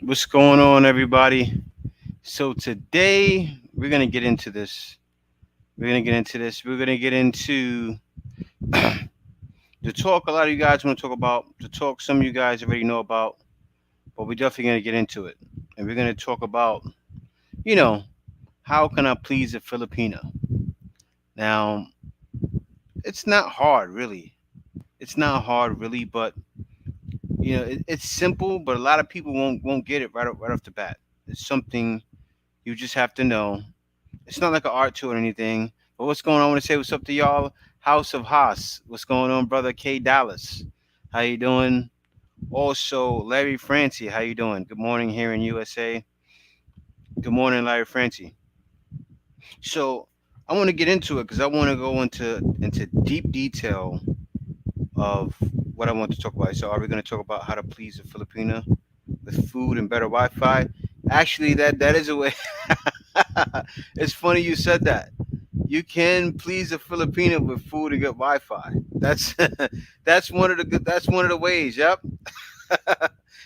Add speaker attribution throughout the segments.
Speaker 1: What's going on, everybody? So today we're gonna get into this. We're gonna get into the talk. A lot of you guys want to talk about the talk. Some of you guys already know about, but we're definitely gonna get into it. And we're gonna talk about, you know, how can I please a Filipina? Now, it's not hard, really. It's not hard, really, but it's simple. But a lot of people won't get it right off the bat. It's something you just have to know. It's not like an art tour or anything. But what's going on? I want to say what's up to y'all. House of Haas. What's going on, brother K Dallas? How you doing? Also, Larry Francie. How you doing? Good morning here in USA. Good morning, Larry Francie. So I want to get into it because I want to go into deep detail of what I want to talk about. So are we going to talk about how to please a Filipina with food and better Wi-Fi? Actually, that is a way. It's funny you said that. You can please a Filipino with food and get Wi-Fi. That's that's one of the ways. Yep.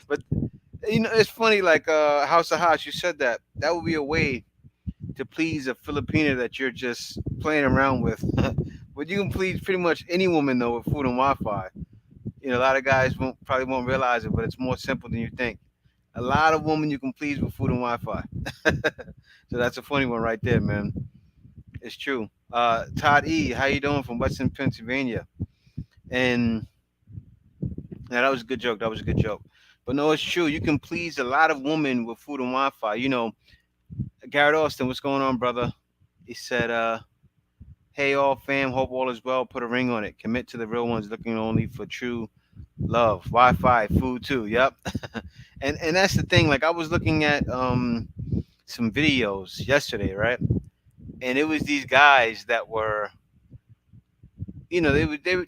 Speaker 1: But it's funny. Like House of House, you said that would be a way to please a Filipino that you're just playing around with. But you can please pretty much any woman though with food and Wi-Fi. A lot of guys probably won't realize it, but it's more simple than you think. A lot of women you can please with food and Wi-Fi. So that's a funny one right there, man. It's true. Todd E, how you doing from Western Pennsylvania? And yeah, that was a good joke. That was a good joke. But no, it's true. You can please a lot of women with food and Wi-Fi. Garrett Austin, what's going on, brother? He said, "Hey, all fam. Hope all is well. Put a ring on it. Commit to the real ones. Looking only for true love. Wi-Fi, food too. Yep." And that's the thing. Like I was looking at some videos yesterday, right? And it was these guys that were, they're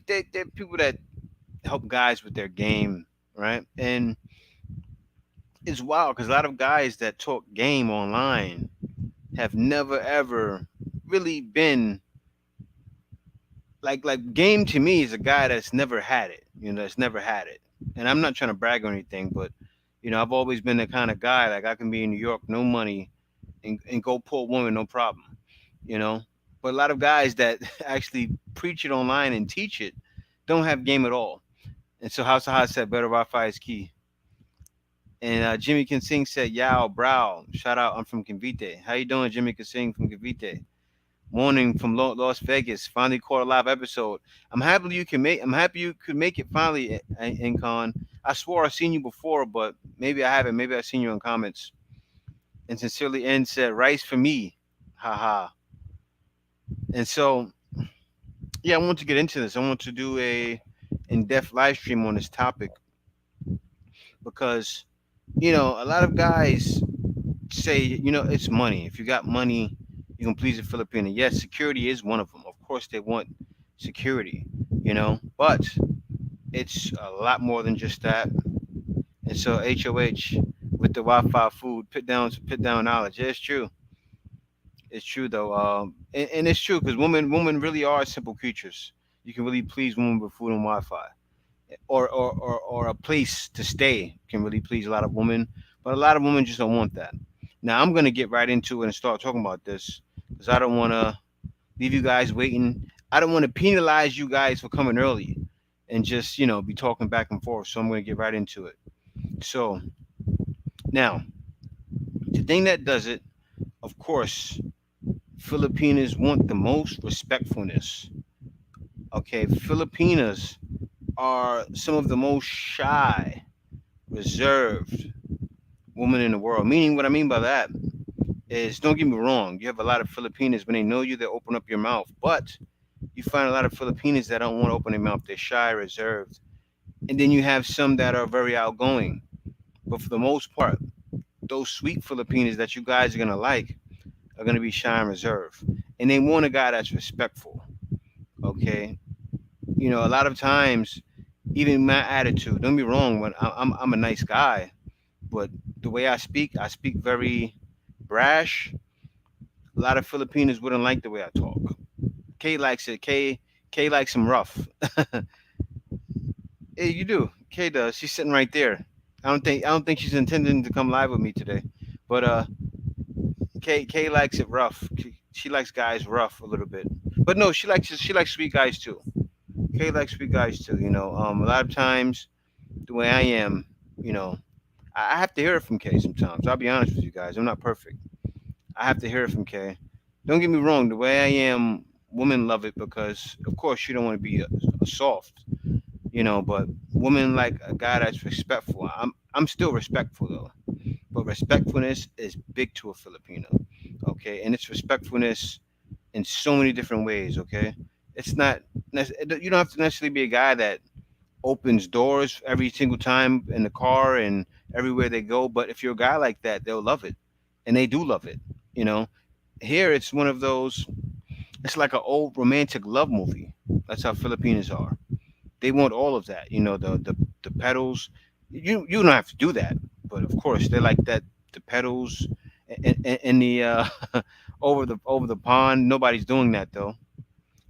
Speaker 1: people that help guys with their game, right? And it's wild because a lot of guys that talk game online have never ever really been like game to me is a guy that's never had it, that's never had it. And I'm not trying to brag or anything, but I've always been the kind of guy like I can be in New York, no money, and go pull a woman, no problem, you know. But a lot of guys that actually preach it online and teach it don't have game at all. And so House of Hot said better Wi-Fi is key. And Jimmy Can Sing said, "Yow, brow, shout out. I'm from Cavite. How you doing, Jimmy Can Sing from Cavite? Morning from Las Vegas. Finally caught a live episode. I'm happy you could make it finally, Incon. I swore I seen you before, but maybe I haven't. Maybe I seen you in comments." And sincerely, N said, "Rice for me, haha." And so, yeah, I want to get into this. I want to do a in-depth live stream on this topic because a lot of guys say, it's money. If you got money, you can please a Filipino. Yes, security is one of them. Of course, they want security, but it's a lot more than just that. And so, HOH with the Wi-Fi food, put down knowledge. Yeah, it's true. It's true though. And it's true because women really are simple creatures. You can really please women with food and Wi-Fi, or a place to stay can really please a lot of women, but a lot of women just don't want that. Now I'm gonna get right into it and start talking about this because I don't want to leave you guys waiting. I don't want to penalize you guys for coming early and just be talking back and forth. So I'm gonna get right into it. So now the thing that does it, of course, Filipinas want the most respectfulness. Okay, Filipinas are some of the most shy, reserved women in the world. Meaning, what I mean by that is, don't get me wrong, you have a lot of Filipinas when they know you, they open up your mouth. But you find a lot of Filipinas that don't want to open their mouth. They're shy, reserved. And then you have some that are very outgoing. But for the most part, those sweet Filipinas that you guys are going to like are going to be shy and reserved. And they want a guy that's respectful. Okay. A lot of times, even my attitude, don't be wrong, when I'm a nice guy, but the way I speak very brash. A lot of Filipinos wouldn't like the way I talk. Kay likes it. Kay likes some rough. Hey, you do. Kay does. She's sitting right there. I don't think she's intending to come live with me today. But Kay likes it rough. She likes guys rough a little bit. But no, she likes sweet guys too. Kay likes sweet guys too. A lot of times the way I am, you know, I have to hear it from Kay sometimes. I'll be honest with you guys. I'm not perfect. I have to hear it from Kay. Don't get me wrong. The way I am, women love it because, of course, you don't want to be a soft, But women like a guy that's respectful. I'm still respectful though, but respectfulness is big to a Filipino, okay? And it's respectfulness in so many different ways, okay? It's not you don't have to necessarily be a guy that opens doors every single time in the car and everywhere they go, but if you're a guy like that, they'll love it. And they do love it, you know. Here it's one of those it's like an old romantic love movie. That's how Filipinos are. They want all of that, the pedals. You don't have to do that, but of course they like that, the pedals and the over the pond. Nobody's doing that though,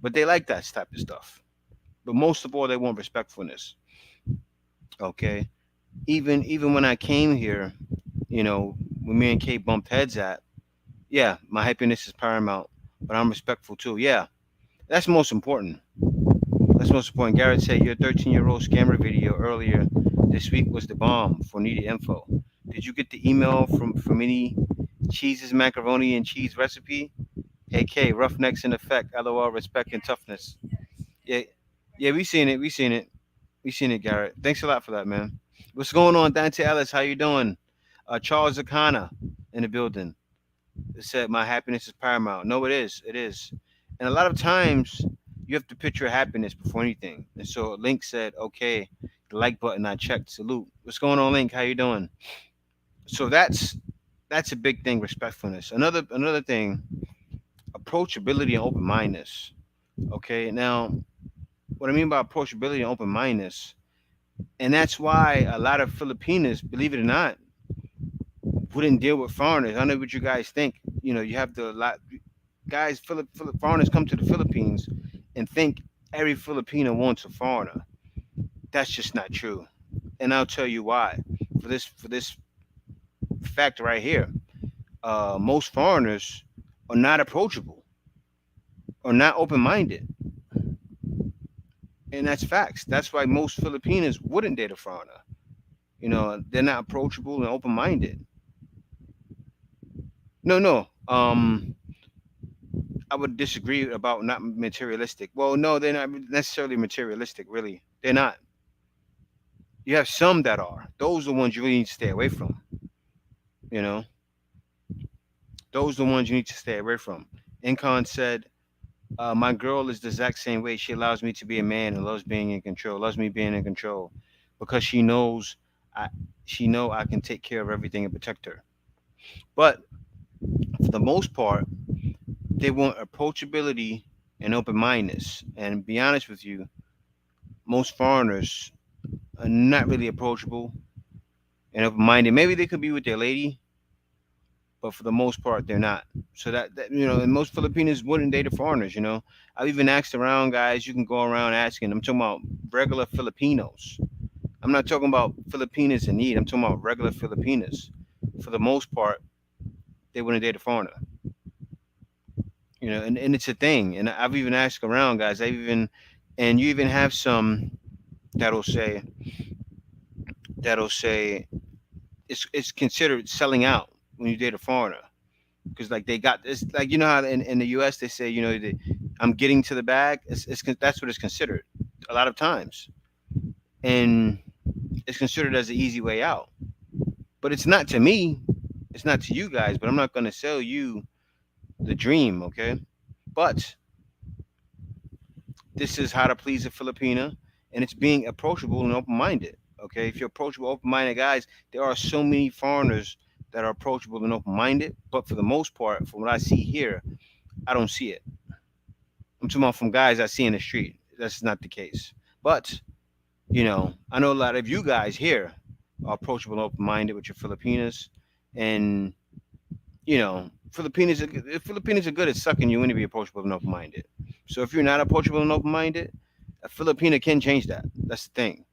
Speaker 1: but they like that type of stuff. But most of all, they want respectfulness. Okay, even when I came here, when me and Kate bumped heads at, yeah, my happiness is paramount, but I'm respectful too. Yeah, that's most important. That's most important. Garrett said your 13-year-old scammer video earlier this week was the bomb for needed info. Did you get the email from any cheese's macaroni and cheese recipe? Hey K, roughnecks in effect. LOL, respect and toughness. Yeah, yeah, we seen it. We seen it. We seen it, Garrett. Thanks a lot for that, man. What's going on, Dante Ellis? How you doing? Charles Akana in the building. It said my happiness is paramount. No, it is. It is. And a lot of times you have to picture happiness before anything. And so Link said, okay, the like button I checked. Salute. What's going on, Link? How you doing? So that's a big thing, respectfulness. Another thing, approachability and open mindedness. Okay, now what I mean by approachability and open mindedness, and that's why a lot of Filipinos, believe it or not, wouldn't deal with foreigners. I don't know what you guys think. You have the lot guys, foreigners come to the Philippines and think every Filipino wants a foreigner. That's just not true, and I'll tell you why. For this fact right here, most foreigners are not approachable or not open-minded, and that's facts. That's why most Filipinos wouldn't date a foreigner. They're not approachable and open-minded. No, no. I would disagree about not materialistic. Well, no, they're not necessarily materialistic. Really, they're not. You have some that are. Those are the ones you really need to stay away from. You know, those are the ones you need to stay away from. Incon said, "My girl is the exact same way. She allows me to be a man and loves being in control. Loves me being in control because I, she know I can take care of everything and protect her. But for the most part, they want approachability and open mindedness. And be honest with you, most foreigners are not really approachable and open minded. Maybe they could be with their lady, but for the most part, they're not. So and most Filipinos wouldn't date the foreigners. I've even asked around, guys. You can go around asking. I'm talking about regular Filipinos. I'm not talking about Filipinos in need. I'm talking about regular Filipinos. For the most part, they wouldn't date a foreigner. And it's a thing. And I've even asked around, guys. And you even have some that'll say that'll say it's considered selling out when you date a foreigner because like they got this, like how in the U.S. they say I'm getting to the bag. That's what it's considered a lot of times, and it's considered as an easy way out. But it's not to me. It's not to you guys. But I'm not going to sell you the dream, okay? But this is how to please a Filipina, and it's being approachable and open-minded. Okay, if you're approachable, open-minded guys, there are so many foreigners that are approachable and open-minded. But for the most part, from what I see here, I don't see it. I'm talking about from guys I see in the street. That's not the case. But I know a lot of you guys here are approachable and open-minded with your Filipinas, and Filipinos are good at sucking you in to be approachable and open-minded. So if you're not approachable and open-minded, a Filipina can change that. That's the thing.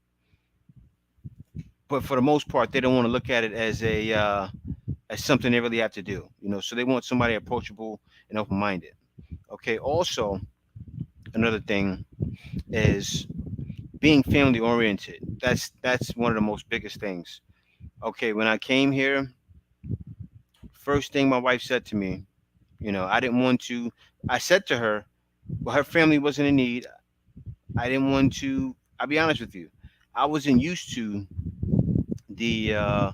Speaker 1: but for the most part, they don't want to look at it as something they really have to do. So they want somebody approachable and open minded. Okay. Also, another thing is being family oriented. That's one of the most biggest things. Okay. When I came here, first thing my wife said to me, I didn't want to. I said to her, well, her family wasn't in need. I didn't want to. I'll be honest with you. I wasn't used to the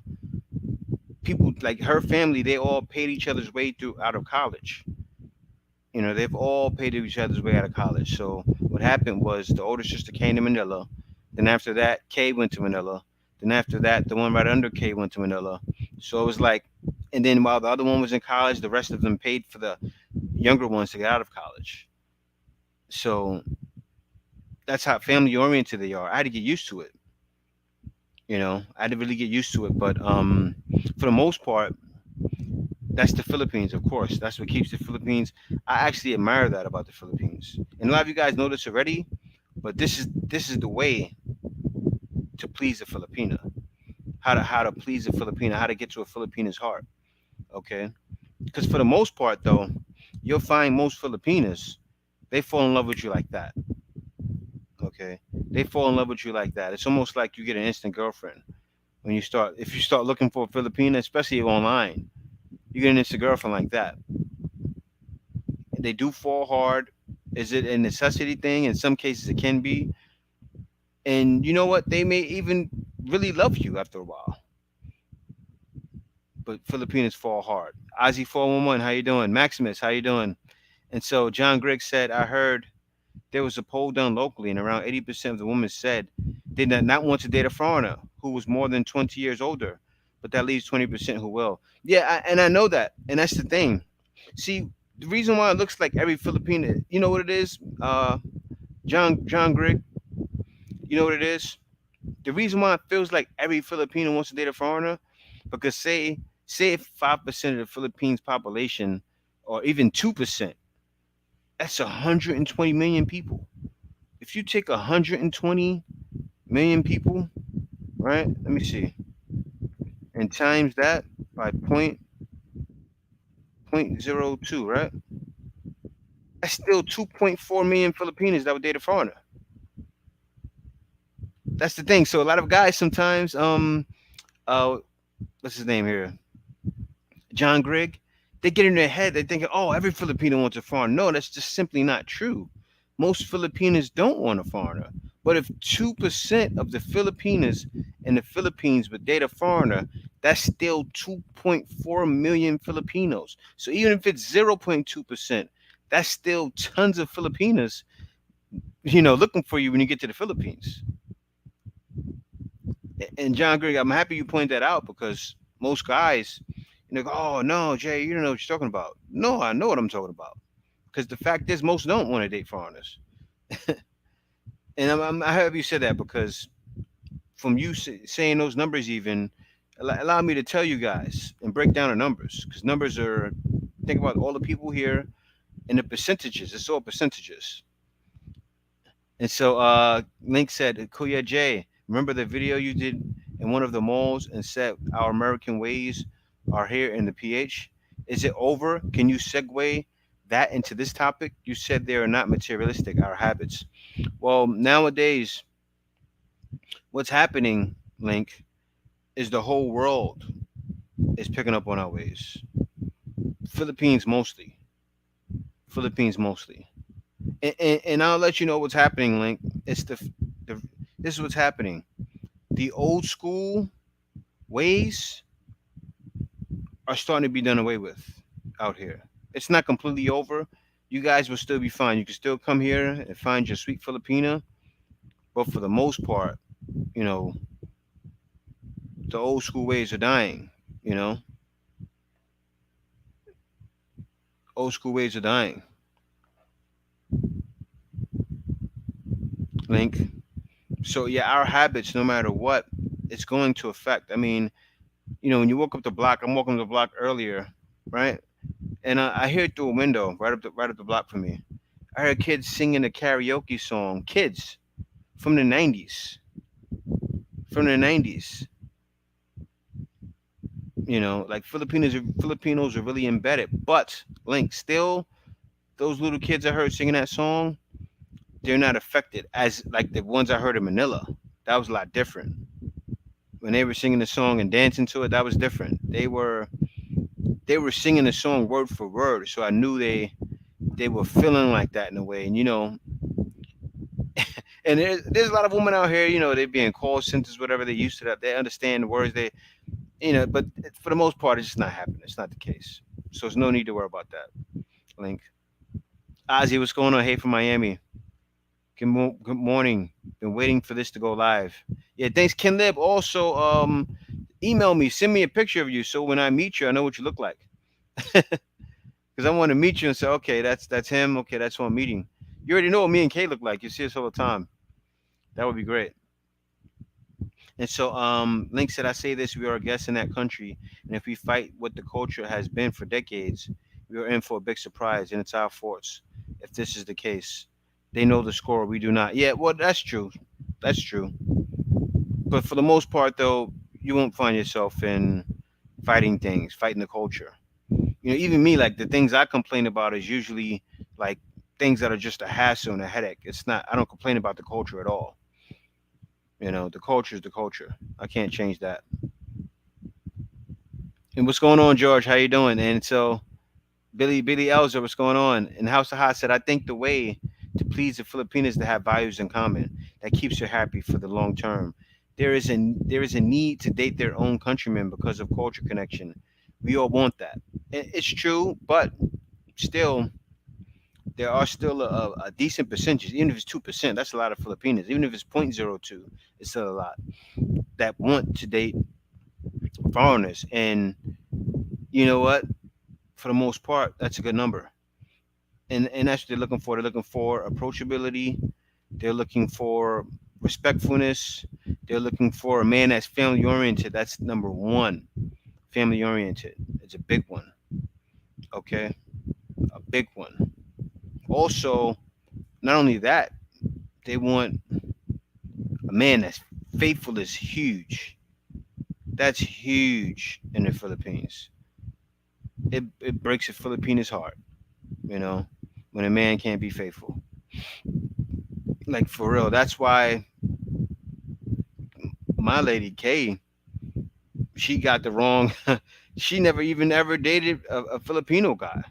Speaker 1: people like her family. They all paid each other's way through out of college. They've all paid each other's way out of college. So what happened was the older sister came to Manila. Then after that, Kay went to Manila. Then after that, the one right under Kay went to Manila. So it was like, and then while the other one was in college, the rest of them paid for the younger ones to get out of college. So that's how family oriented they are. I had to get used to it. I had to really get used to it. But for the most part, that's the Philippines, of course. That's what keeps the Philippines. I actually admire that about the Philippines. And a lot of you guys know this already, but this is the way to please a Filipina. How to please a Filipina, how to get to a Filipina's heart. Okay? Because for the most part though, you'll find most Filipinas, they fall in love with you like that. Okay? They fall in love with you like that. It's almost like you get an instant girlfriend when if you start looking for a Filipina, especially online, you get an instant girlfriend like that. They do fall hard. Is it a necessity thing? In some cases, it can be. And you know what? They may even really love you after a while. But Filipinos fall hard. Ozzy 411, how you doing? Maximus, how you doing? And so John Griggs said, I heard there was a poll done locally, and around 80% of the women said they did not want to date a foreigner who was more than 20 years older. But that leaves 20% who will. Yeah, and I know that. And that's the thing. See, the reason why it looks like every Filipino, you know what it is? John Grigg, you know what it is? The reason why it feels like every Filipino wants to date a foreigner, because say if 5% of the Philippines population, or even 2%, that's 120 million people. If you take 120 million people, right? Let me see, and times that by point 0.02, right? That's still 2.4 million Filipinos that would date a foreigner. That's the thing. So a lot of guys sometimes, what's his name here? John Grigg, they get in their head, they're thinking, oh, every Filipino wants a foreigner. No, that's just simply not true. Most Filipinos don't want a foreigner. But if 2% of the Filipinas in the Philippines would date a foreigner, that's still 2.4 million Filipinos. So even if it's 0.2%, that's still tons of Filipinas, looking for you when you get to the Philippines. And John Grigg, I'm happy you pointed that out because most guys, go, oh no, Jay, you don't know what you're talking about. No, I know what I'm talking about. Because the fact is, most don't want to date foreigners. And I have you said that because from you saying those numbers, even allow me to tell you guys and break down the numbers because numbers are think about all the people here and the percentages. It's all percentages. And so Link said, Kuya J, remember the video you did in one of the malls and said our American ways are here in the PH? Is it over? Can you segue that into this topic? You said they are not materialistic, our habits. Well, nowadays, what's happening, Link, is the whole world is picking up on our ways. Philippines mostly. Philippines mostly. And I'll let you know what's happening, Link. It's the this is what's happening. The old school ways are starting to be done away with out here. It's not completely over. You guys will still be fine. You can still come here and find your sweet Filipina, but for the most part, you know, the old school ways are dying. You know, old school ways are dying. Link. So yeah, our habits, no matter what, it's going to affect. I mean, when you walk up the block, I'm walking up the block earlier, right? And I hear it through a window right up the block from me. I heard kids singing a karaoke song. Kids from the '90s, from the '90s. Like Filipinos are really embedded. But Link, still, those little kids I heard singing that song, they're not affected as like the ones I heard in Manila. That was a lot different. When they were singing the song and dancing to it, that was different. They were singing the song word for word, so I knew they were feeling like that in a way. And there's a lot of women out here, they be in call centers, whatever. They used to that. They understand the words. But for the most part, it's just not happening. It's not the case. So there's no need to worry about that. Link. Ozzy, what's going on? Hey from Miami. Good morning. Been waiting for this to go live. Yeah, thanks, Ken Lib. Also, email me, send me a picture of you, so when I meet you, I know what you look like. Because I want to meet you and say, okay, that's him. Okay, that's who I'm meeting. You already know what me and Kay look like. You see us all the time. That would be great. And so, Link said, I say this: we are a guest in that country, and if we fight what the culture has been for decades, we are in for a big surprise, and it's our faults. If this is the case, they know the score, we do not. Yeah, well, that's true. That's true. But for the most part, though, you won't find yourself in fighting things, fighting the culture. Even me, like the things I complain about is usually like things that are just a hassle and a headache. It's not. I don't complain about the culture at all. The culture is the culture. I can't change that. And what's going on, George? How you doing? And so Billy Elzer, what's going on? And House of Hot said, I think the way to please the Filipinos to have values in common that keeps you happy for the long term. There is a need to date their own countrymen because of culture connection. We all want that. It's true, but still, there are still a decent percentage. Even if it's 2%, that's a lot of Filipinos. Even if it's 0.02, it's still a lot that want to date foreigners. And you know what? For the most part, that's a good number. And that's what they're looking for. They're looking for approachability. They're looking for respectfulness. They're looking for a man that's family oriented. That's number one. Family oriented. It's a big one. Okay, a big one. Also, not only that, they want a man that's faithful is huge. That's huge in the Philippines. It breaks a Filipino's heart, you know, when a man can't be faithful. Like for real. That's why my lady Kay, she got the wrong. She never even ever dated a Filipino guy.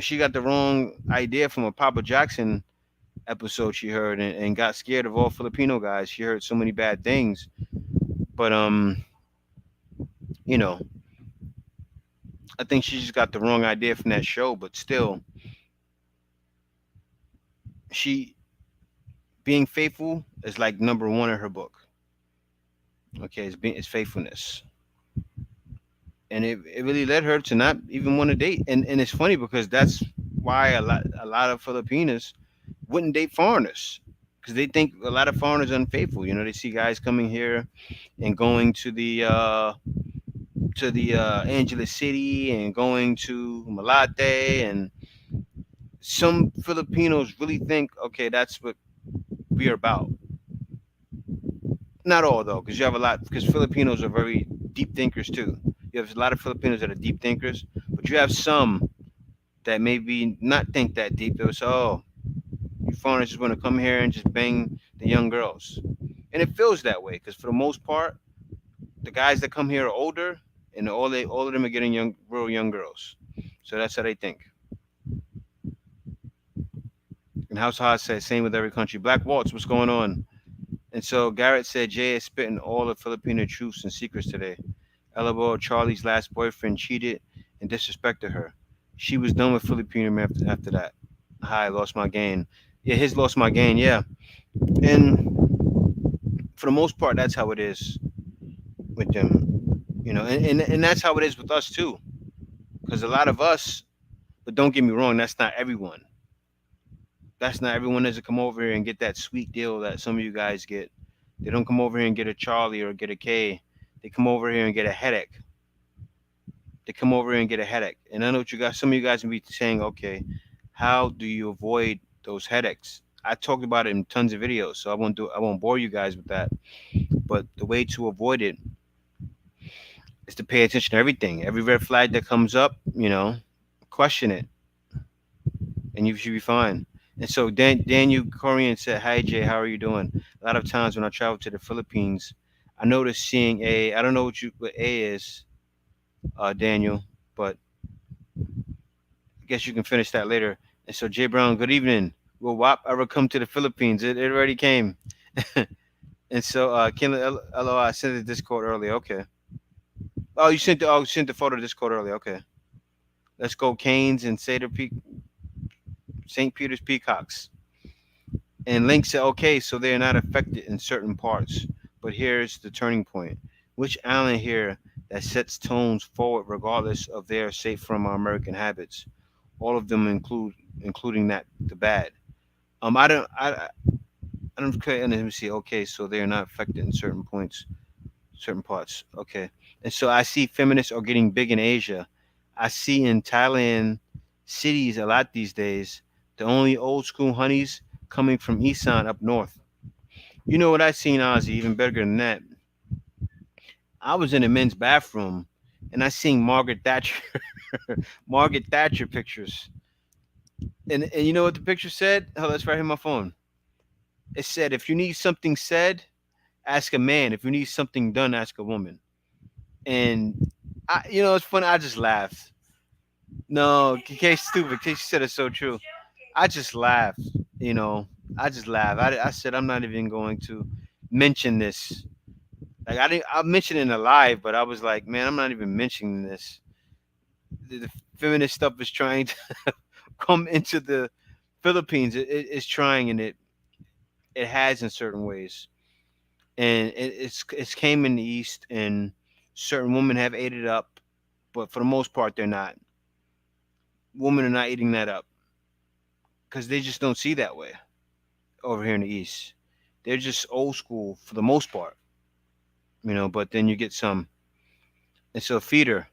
Speaker 1: She got the wrong idea from a Papa Jackson episode she heard, and got scared of all Filipino guys. She heard so many bad things, but you know, I think she just got the wrong idea from that show. But still, she being faithful is like number one in her book. Okay, it's faithfulness, and it really led her to not even want to date. And it's funny because that's why a lot of Filipinas wouldn't date foreigners, because they think a lot of foreigners are unfaithful. They see guys coming here and going to the Angeles City and going to Malate, and some Filipinos really think, okay, that's what we're about. Not all though, because you have a lot. Because Filipinos are very deep thinkers too. You have a lot of Filipinos that are deep thinkers, but you have some that maybe not think that deep. They'll say, "Oh, you foreigners just want to come here and just bang the young girls," and it feels that way because for the most part, the guys that come here are older, and all of them are getting real young girls. So that's how they think. And House Hot says, same with every country. Black Waltz, what's going on? And so Garrett said Jay is spitting all the Filipino truths and secrets today. LOL, Charlie's last boyfriend cheated and disrespected her. She was done with Filipino men after that. Hi, lost my gain. Yeah, his lost my gain, yeah. And for the most part, that's how it is with them. And that's how it is with us too. Because a lot of us, but don't get me wrong, that's not everyone doesn't come over here and get that sweet deal that some of you guys get. They don't come over here and get a Charlie or get a K. They come over here and get a headache. They come over here and get a headache. And I know what you guys, some of you guys will be saying, okay, how do you avoid those headaches? I talked about it in tons of videos, so I won't bore you guys with that. But the way to avoid it is to pay attention to everything. Every red flag that comes up, question it, and you should be fine. And so Daniel Corian said, "Hi Jay, how are you doing?" A lot of times when I travel to the Philippines, I notice seeing a I don't know what A is, Daniel, but I guess you can finish that later. And so Jay Brown, good evening. Will WAP ever come to the Philippines? It already came. And so Ken, hello, I sent the Discord earlier. Okay. You sent the photo to Discord earlier. Okay. Let's go Canes and St. Peter's Peacocks. And Link said, okay, so they're not affected in certain parts. But here's the turning point. Which island here that sets tones forward regardless of their safe from our American habits? All of them including that the bad. I don't okay, and let me see. Okay, so they're not affected in certain parts. Okay. And so I see feminists are getting big in Asia. I see in Thailand cities a lot these days. The only old school honeys coming from Isan up north. You know what I seen, Ozzy, even better than that. I was in a men's bathroom and I seen Margaret Thatcher Margaret Thatcher pictures. And you know what the picture said? Oh, that's right here on my phone. It said, if you need something said, ask a man. If you need something done, ask a woman. And it's funny. I just laughed. No, Kay stupid. Kay said it's so true. I just laughed. You know, I just laughed. I said I'm not even going to mention this. Like I didn't. I mentioned it in a live, but I was like, man, I'm not even mentioning this. The feminist stuff is trying to come into the Philippines. It's trying, and it has in certain ways, and it's came in the East, and certain women have ate it up, but for the most part, they're not. Women are not eating that up because they just don't see that way over here in the East. They're just old school for the most part, But then you get some, and so feeder.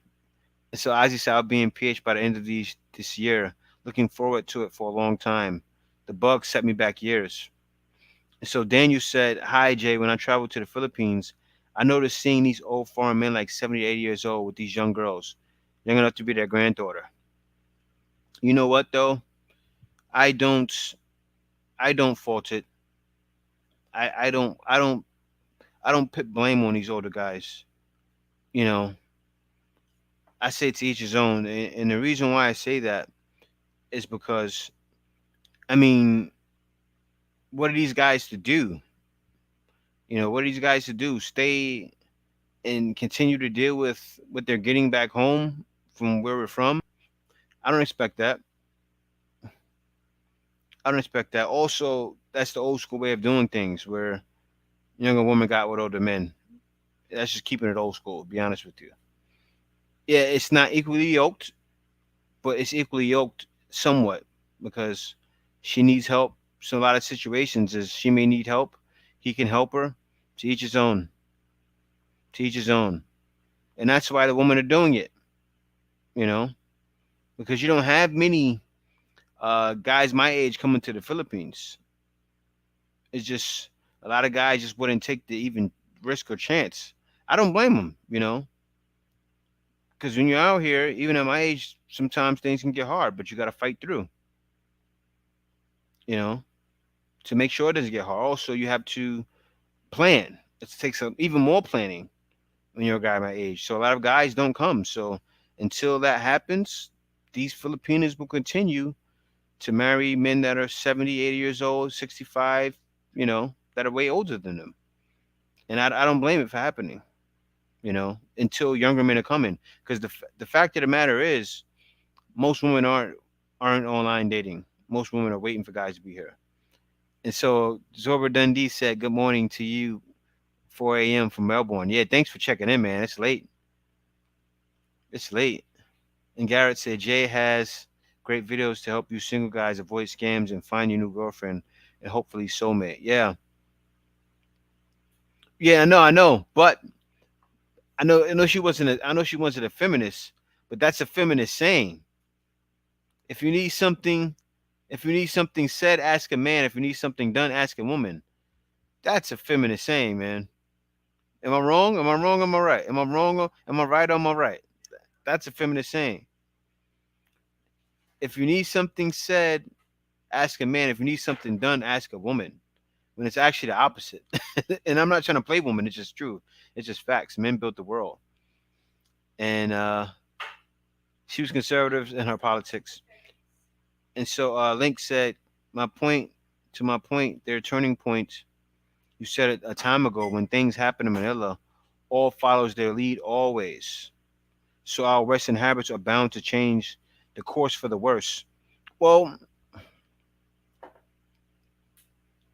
Speaker 1: And so Ozzy said, I'll be in PH by the end of this year. Looking forward to it for a long time. The bug set me back years. And so Daniel said, hi, Jay. When I traveled to the Philippines, I noticed seeing these old foreign men like 70, 80 years old with these young girls, young enough to be their granddaughter. You know what, though? I don't, I don't fault it. I don't put blame on these older guys. You know, I say to each his own. And the reason why I say that is because, I mean, what are these guys to do? What are these guys to do? Stay and continue to deal with what they're getting back home from where we're from? I don't expect that. I don't expect that. Also, that's the old school way of doing things where younger women got with older men. That's just keeping it old school, to be honest with you. Yeah, it's not equally yoked, but it's equally yoked somewhat because she needs help. So a lot of situations is she may need help. He can help her. To each his own. To each his own. And that's why the women are doing it, you know, because you don't have many guys my age coming to the Philippines. It's just a lot of guys just wouldn't take the even risk or chance. I don't blame them, because when you're out here, even at my age, sometimes things can get hard, but you got to fight through, you know, to make sure it doesn't get hard. Also, you have to plan. It takes even more planning when you're a guy my age. So a lot of guys don't come. So until that happens, these Filipinos will continue to marry men that are 70, 80 years old, 65, that are way older than them. And I don't blame it for happening, until younger men are coming. Because the fact of the matter is, most women aren't online dating. Most women are waiting for guys to be here. And so Zorba Dundee said, good morning to you, 4 a.m. from Melbourne. Yeah, thanks for checking in, man. It's late. It's late. And Garrett said, Jay has great videos to help you single guys avoid scams and find your new girlfriend and hopefully soulmate. Yeah. Yeah, I know. But I know she wasn't a feminist, but that's a feminist saying. If you need something, if you need something said, ask a man. If you need something done, ask a woman. That's a feminist saying, man. Am I wrong? Am I wrong? Am I right? Am I wrong? Am I right? Am I right? That's a feminist saying. If you need something said, ask a man. If you need something done, ask a woman. When it's actually the opposite. And I'm not trying to play woman. It's just true. It's just facts. Men built the world, and she was conservative in her politics. And so Link said, "My point to my point. Their turning point. You said it a time ago. When things happen in Manila, all follows their lead always. So our Western habits are bound to change the course for the worse." Well,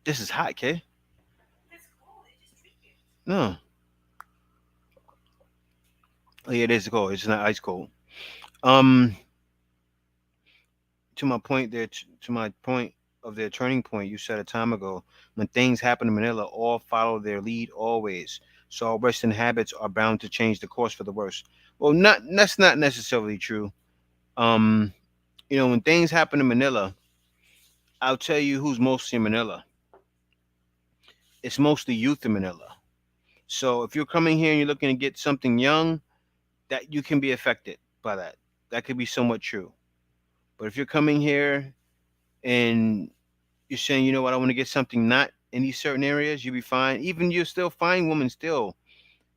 Speaker 1: this is hot, kid. No, oh, yeah, it is cold. It's not ice cold. Um, to my point there, to my point of their turning point, you said a time ago, when things happen in Manila, all follow their lead always. So our Western habits are bound to change the course for the worse. Well, not that's not necessarily true. Um, when things happen in Manila, I'll tell you who's mostly in Manila. It's mostly youth in Manila. So if you're coming here and you're looking to get something young, that you can be affected by that. That could be somewhat true. But if you're coming here and you're saying, you know what, I want to get something not in these certain areas, you'll be fine. Even you'll still find women still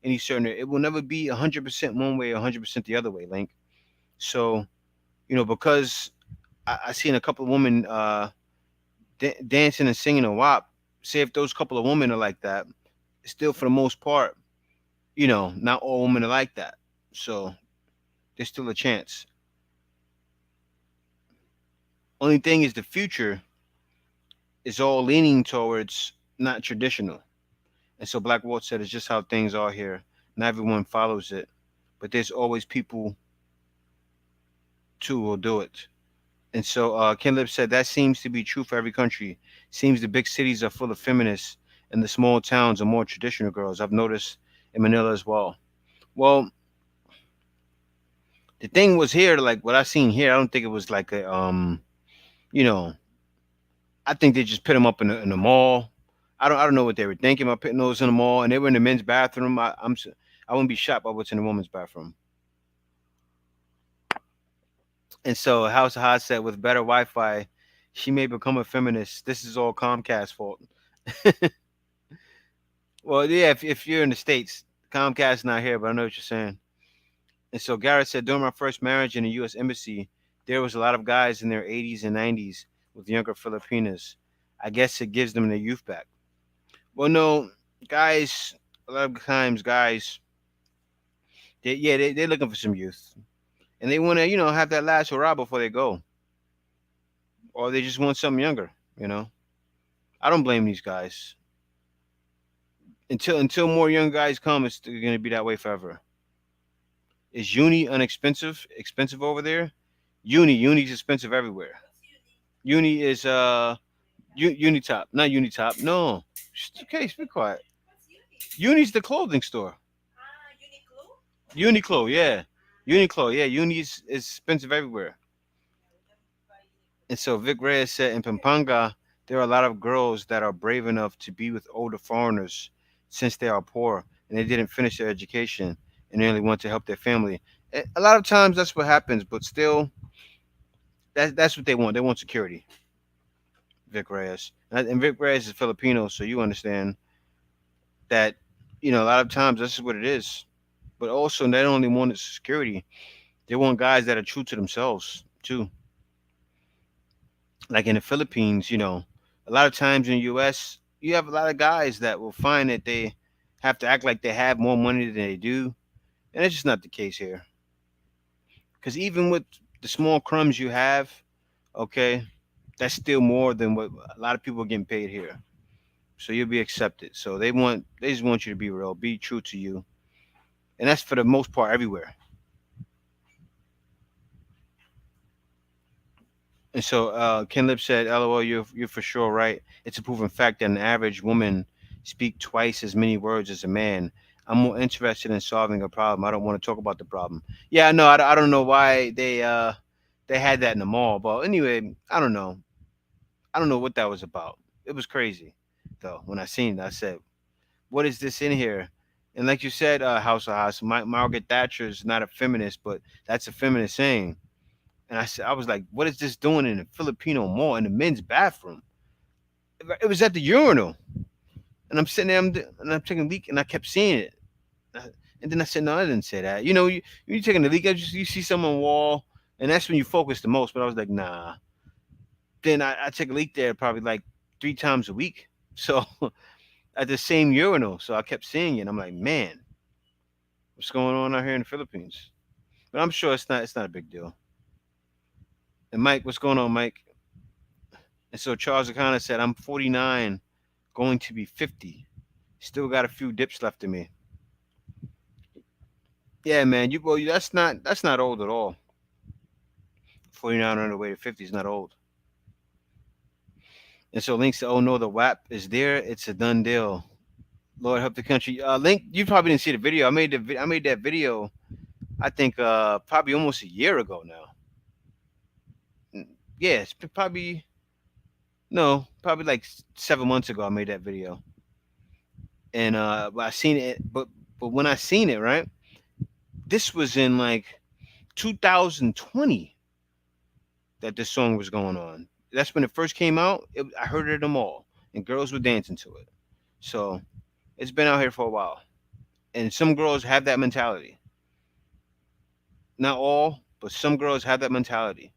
Speaker 1: in these certain areas. It will never be 100% one way or 100% the other way, Link. So, because I seen a couple of women dancing and singing a WAP, say if those couple of women are like that, still for the most part, not all women are like that. So there's still a chance. Only thing is the future is all leaning towards not traditional. And so Black Walt said it's just how things are here. Not everyone follows it, but there's always people who will do it. And so Ken Lip said that seems to be true for every country. Seems the big cities are full of feminists and the small towns are more traditional girls. I've noticed in Manila as well. Well, the thing was here, like what I seen here, I don't think it was like you know, I think they just put them up in the mall. I don't know what they were thinking about putting those in the mall, and they were in the men's bathroom. I wouldn't be shocked by what's in the woman's bathroom. And so House Hot said with better Wi-Fi, she may become a feminist. This is all Comcast fault. Well, yeah, if you're in the states, Comcast's not here, but I know what you're saying. And so Garrett said during my first marriage in the U.S. embassy, there was a lot of guys in their 80s and 90s with younger Filipinas. I guess it gives them their youth back. Well, no, guys, a lot of times, guys, they're looking for some youth, and they want to, have that last hurrah before they go, or they just want something younger. You know, I don't blame these guys. Until more young guys come, it's going to be that way forever. Is uni expensive over there? Uni's expensive everywhere. Uni is Unitop, not Unitop. No, okay, be quiet. Uni's the clothing store. Uniqlo, yeah. Uniqlo, yeah. Uni is expensive everywhere. And so Vic Reyes said in Pampanga, there are a lot of girls that are brave enough to be with older foreigners since they are poor and they didn't finish their education and they only want to help their family. A lot of times that's what happens, but still, that's what they want. They want security, Vic Reyes. And Vic Reyes is Filipino, so you understand that, a lot of times this is what it is. But also, they don't only want security, they want guys that are true to themselves, too. Like in the Philippines, a lot of times in the US, you have a lot of guys that will find that they have to act like they have more money than they do. And it's just not the case here. Because even with the small crumbs you have, okay, that's still more than what a lot of people are getting paid here. So you'll be accepted. So they just want you to be real, be true to you. And that's for the most part everywhere. And so Ken Lip said, "LOL, you're for sure right. It's a proven fact that an average woman speak twice as many words as a man. I'm more interested in solving a problem. I don't want to talk about the problem." Yeah, no, I don't know why they had that in the mall, but anyway, I don't know. I don't know what that was about. It was crazy, though. When I seen it, I said, "What is this in here?" And like you said, House of House, Margaret Thatcher is not a feminist, but that's a feminist saying. And I said, I was like, what is this doing in a Filipino mall in the men's bathroom? It was at the urinal, and I'm sitting there, and I'm taking a leak, and I kept seeing it. Uh, And then I said, no, I didn't say that. You taking a leak, you see someone wall, and that's when you focus the most. But I was like, nah. Then I take a leak there probably like 3 times a week. So at the same urinal. So I kept seeing it. I'm like, man, what's going on out here in the Philippines? But I'm sure it's not a big deal. And Mike, what's going on, Mike? And so Charles O'Connor said, I'm 49, going to be 50. Still got a few dips left in me. Yeah, man. That's not old at all. 49 on the way to 50 is not old. And so Link said, "Oh no, the WAP is there. It's a done deal. Lord help the country." Link, you probably didn't see the video. I made that video. I think probably almost a year ago now. Yeah, it's probably no, probably like 7 months ago. I made that video, and I seen it. But when I seen it, right, this was in like 2020 that this song was going on. That's when it first came out. I heard it at the mall, and girls were dancing to it. So it's been out here for a while, and some girls have that mentality. Not all, but some girls have that mentality.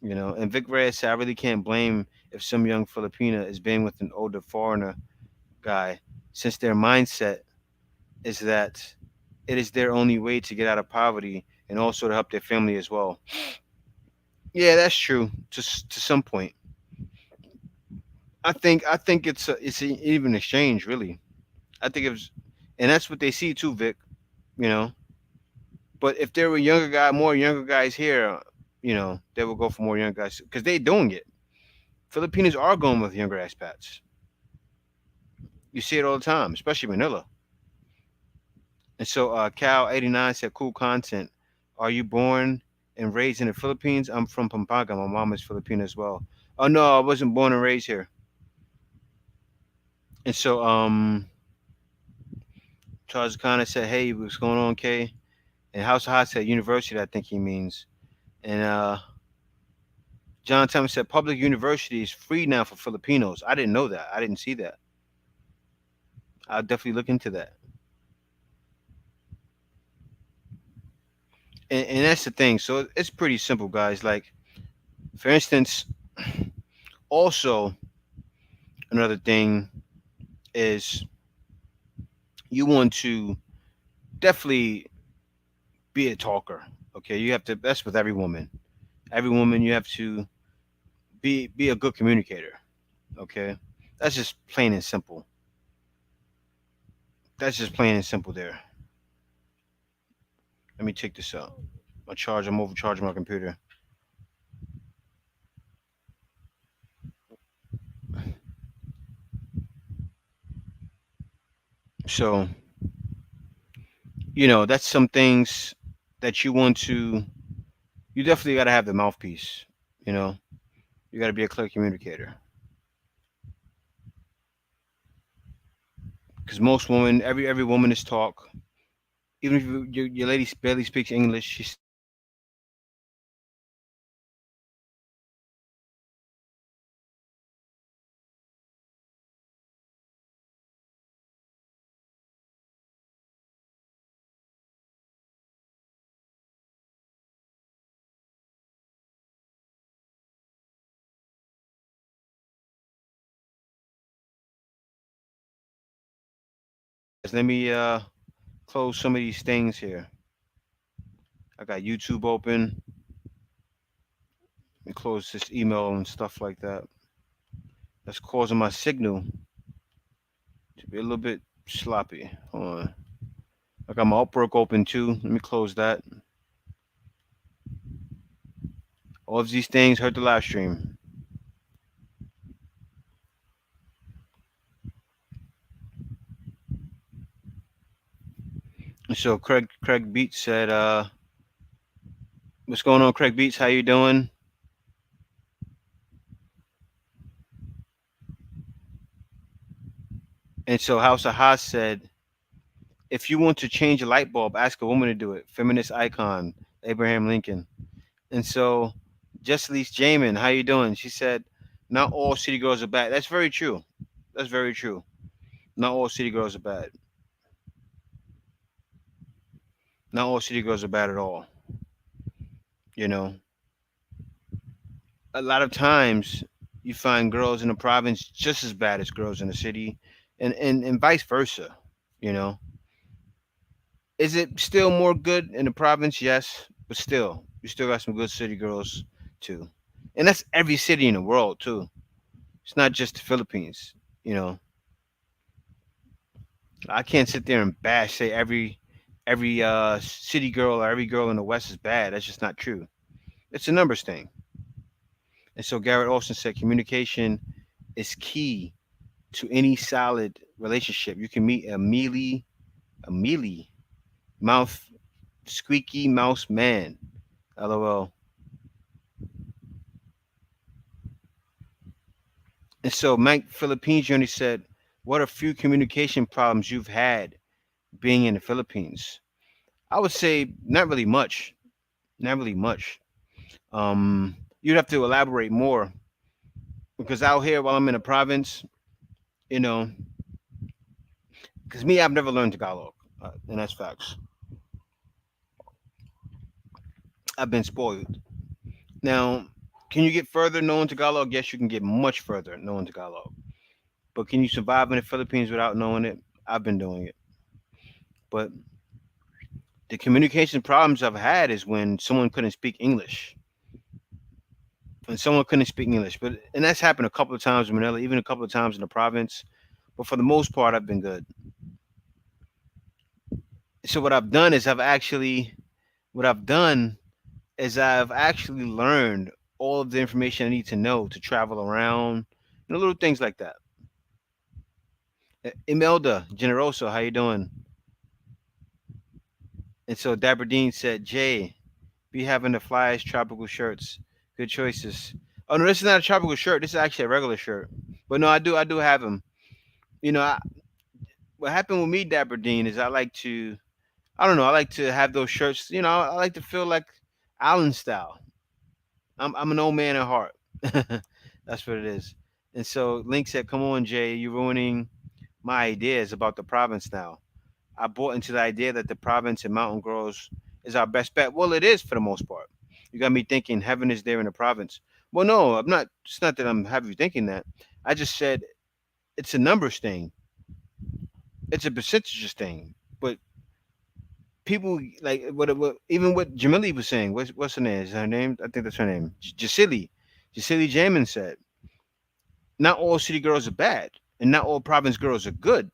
Speaker 1: And Vic Reyes said, I really can't blame if some young Filipina is being with an older foreigner guy, since their mindset is that it is their only way to get out of poverty and also to help their family as well. Yeah, that's true to some point. I think it's an even exchange, really. I think it was, and that's what they see too, Vic. You know, but if there were more younger guys here, they will go for more younger guys because they doing it. Filipinos are going with younger expats. You see it all the time, especially Manila. And so Cal89 said, cool content. Are you born and raised in the Philippines? I'm from Pampanga. My mom is Filipino as well. Oh no, I wasn't born and raised here. And so Charles Connor said, hey, what's going on, Kay? And House of Hot said university, I think he means. And John Thomas said public university is free now for Filipinos. I didn't know that. I didn't see that. I'll definitely look into that. And that's the thing. So it's pretty simple, guys. Like, for instance, also another thing is you want to definitely be a talker. Okay, you have to. That's with every woman. Every woman, you have to be a good communicator. Okay, that's just plain and simple. That's just plain and simple. There. Let me take this out. I'm overcharging my computer. So that's some things that you want to. You definitely got to have the mouthpiece. You know, you got to be a clear communicator. Because most women, every woman is talk. Even if your lady barely speaks English, she says, let me close some of these things here. I got YouTube open. Let me close this email and stuff like that. That's causing my signal to be a little bit sloppy. Hold on. I got my Upwork open too. Let me close that. All of these things hurt the live stream. And so Craig Beats said, "What's going on, Craig Beats? How you doing?" And so House of Haas said, If you want to change a light bulb, ask a woman to do it. Feminist icon, Abraham Lincoln. And so, Just Elise Jamin, how you doing? She said, "Not all city girls are bad." That's very true. That's very true. Not all city girls are bad. Not all city girls are bad at all. You know, a lot of times you find girls in the province just as bad as girls in the city, and vice versa. You know, is it still more good in the province? Yes, but still, you still got some good city girls too, and that's every city in the world too. It's not just the Philippines. You know, I can't sit there and bash say every city girl or every girl in the West is bad. That's just not true. It's a numbers thing. And so Garrett Olson said communication is key to any solid relationship. You can meet a mealy mouth, squeaky mouse man. LOL. And so Mike Philippines Journey said, "What are few communication problems you've had being in the Philippines?" I would say not really much. Not really much. You'd have to elaborate more because out here, while I'm in the province, you know, because me, I've never learned Tagalog, and that's facts. I've been spoiled. Now, can you get further knowing Tagalog? Yes, you can get much further knowing Tagalog. But can you survive in the Philippines without knowing it? I've been doing it. But the communication problems I've had is when someone couldn't speak English. When someone couldn't speak English. But and that's happened a couple of times in Manila, even a couple of times in the province. But for the most part, I've been good. So what I've done is what I've done is I've actually learned all of the information I need to know to travel around, little things like that. Imelda Generoso, how you doing? And so Daberdeen said, "Jay, be having the flyest tropical shirts. Good choices." Oh no, this is not a tropical shirt. This is actually a regular shirt. But no, I do have them. You know, what happened with me, Daberdeen, is I don't know, I like to have those shirts. I like to feel like Allen style. I'm an old man at heart. That's what it is. And so Link said, "Come on, Jay, you're ruining my ideas about the province now. I bought into the idea that the province and mountain girls is our best bet." Well, it is for the most part. You got me thinking heaven is there in the province. Well, no, I'm not. It's not that I'm having you thinking that. I just said it's a numbers thing. It's a percentages thing. But people like what even what Jamili was saying. What's her name? Is her name? I think that's her name. Jasili Jamin said, "Not all city girls are bad, and not all province girls are good.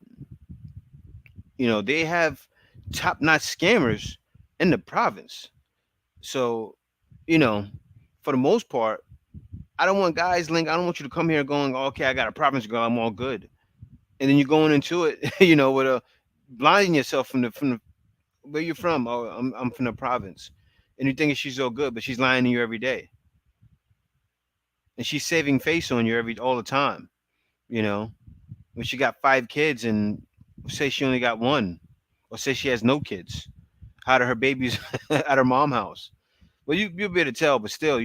Speaker 1: They have top-notch scammers in the province. So, you know, for the most part, I don't want guys link. I don't want you to come here going, okay, I got a province girl, I'm all good, and then you're going into it, with a blinding yourself from the where you're from. Oh, I'm from the province, and you thinking she's so good, but she's lying to you every day, and she's saving face on you every all the time. You know, when she got 5 kids and say she only got one, or say she has no kids out of her babies at her mom house. Well, you'll be able to tell, but still,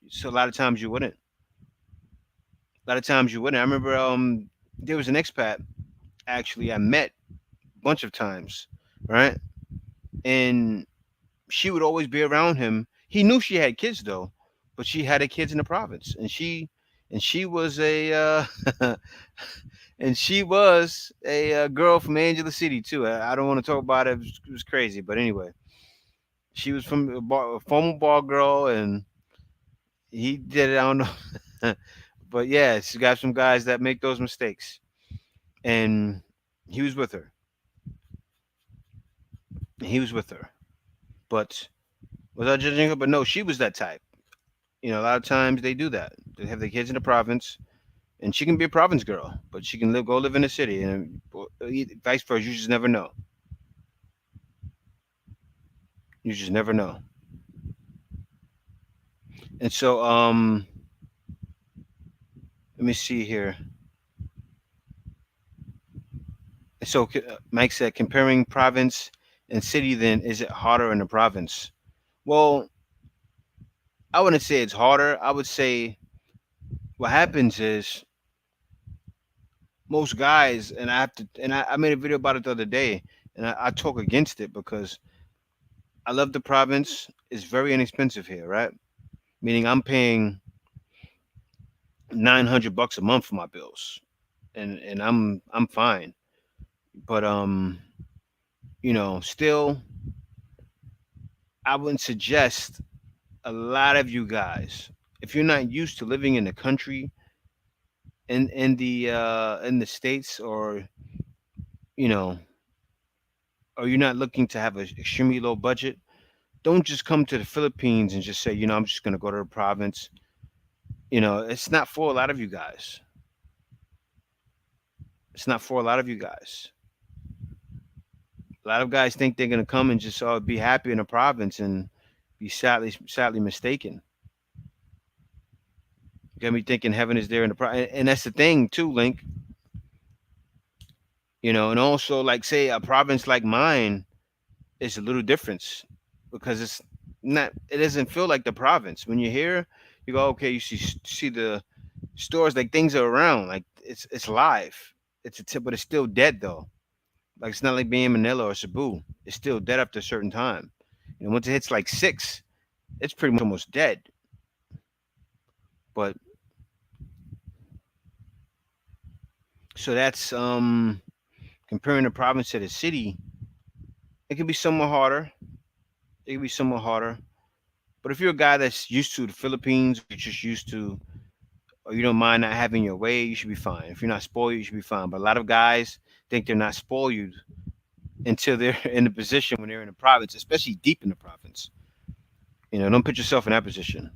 Speaker 1: so a lot of times you wouldn't. A lot of times you wouldn't. I remember there was an expat actually I met a bunch of times, right? And she would always be around him. He knew she had kids though, but she had her kids in the province, and she was a and she was a girl from Angela City too. I don't want to talk about it. It was crazy, but anyway, she was from a former bar girl, and he did it. I don't know, but yeah, she got some guys that make those mistakes, and he was with her. He was with her, but was I judging her? But no, she was that type. A lot of times they do that. They have their kids in the province, and she can be a province girl, but she can go live in the city, and vice versa. You just never know. You just never know. And so, let me see here. So Mike said, comparing province and city, then is it harder in the province? Well, I wouldn't say it's harder. I would say what happens is most guys, and I have to, and I made a video about it the other day, and I talk against it because I love the province. It's very inexpensive here, right? Meaning I'm paying $900 a month for my bills, and I'm fine. But still, I wouldn't suggest a lot of you guys, if you're not used to living in the country, in the states, you know, or you're not looking to have an extremely low budget, don't just come to the Philippines and just say, I'm just gonna go to the province. It's not for a lot of you guys. It's not for a lot of you guys. A lot of guys think they're gonna come and just be happy in the province and be sadly mistaken. You got me thinking heaven is there in the province, and that's the thing too, Link. And also like say a province like mine is a little difference because it's not. It doesn't feel like the province when you're here. You go okay. You see the stores like things are around like it's live. It's a tip, but it's still dead though. Like it's not like being in Manila or Cebu. It's still dead after a certain time. Once it hits like 6, it's pretty much almost dead. But so that's comparing the province to the city. It can be somewhat harder. It can be somewhat harder. But if you're a guy that's used to the Philippines, or you're just used to, or you don't mind not having your way, you should be fine. If you're not spoiled, you should be fine. But a lot of guys think they're not spoiled until they're in the position when they're in the province, especially deep in the province. Don't put yourself in that position.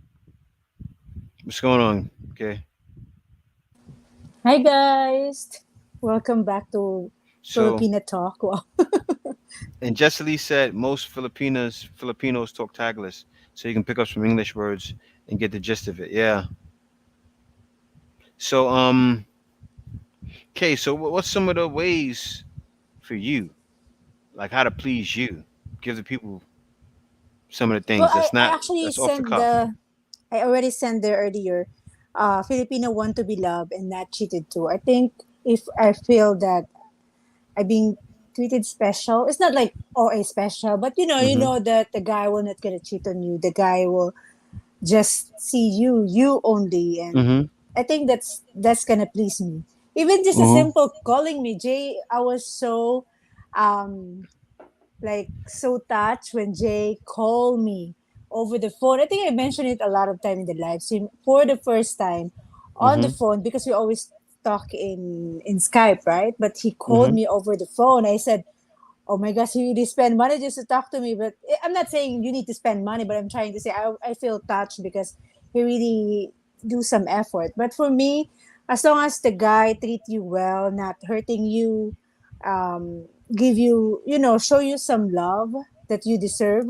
Speaker 1: What's going on? Okay.
Speaker 2: Hi guys, welcome back to
Speaker 1: So,
Speaker 2: Filipina Talk. Wow.
Speaker 1: and Jesse Lee said most Filipinos talk Tagalog, so you can pick up some English words and get the gist of it. Yeah. So, okay. So, what's some of the ways for you, like how to please you? Give the people some of the
Speaker 2: Well,
Speaker 1: things
Speaker 2: I actually
Speaker 1: that's off the
Speaker 2: sent
Speaker 1: cuff.
Speaker 2: I already sent there earlier. Filipino want to be loved and not cheated to. I think if I feel that I'm being treated special, it's not like a special, but you
Speaker 1: Mm-hmm.
Speaker 2: know that the guy will not gonna cheat on you. The guy will just see you only, and
Speaker 1: Mm-hmm.
Speaker 2: I think that's gonna please me. Even just a
Speaker 1: Mm-hmm.
Speaker 2: simple calling me, Jay. I was so um like so touched when Jay called me over the phone. I think I mentioned it a lot of time in the live stream for the first time on the
Speaker 1: Mm-hmm.
Speaker 2: phone because we always talk in Skype, right? But he called
Speaker 1: Mm-hmm.
Speaker 2: me over the phone. I said, "Oh my gosh, he really spend money just to talk to me." But I'm not saying you need to spend money, but I'm trying to say I feel touched because he really do some effort. But for me, as long as the guy treat you well, not hurting you, give you, show you some love that you deserve,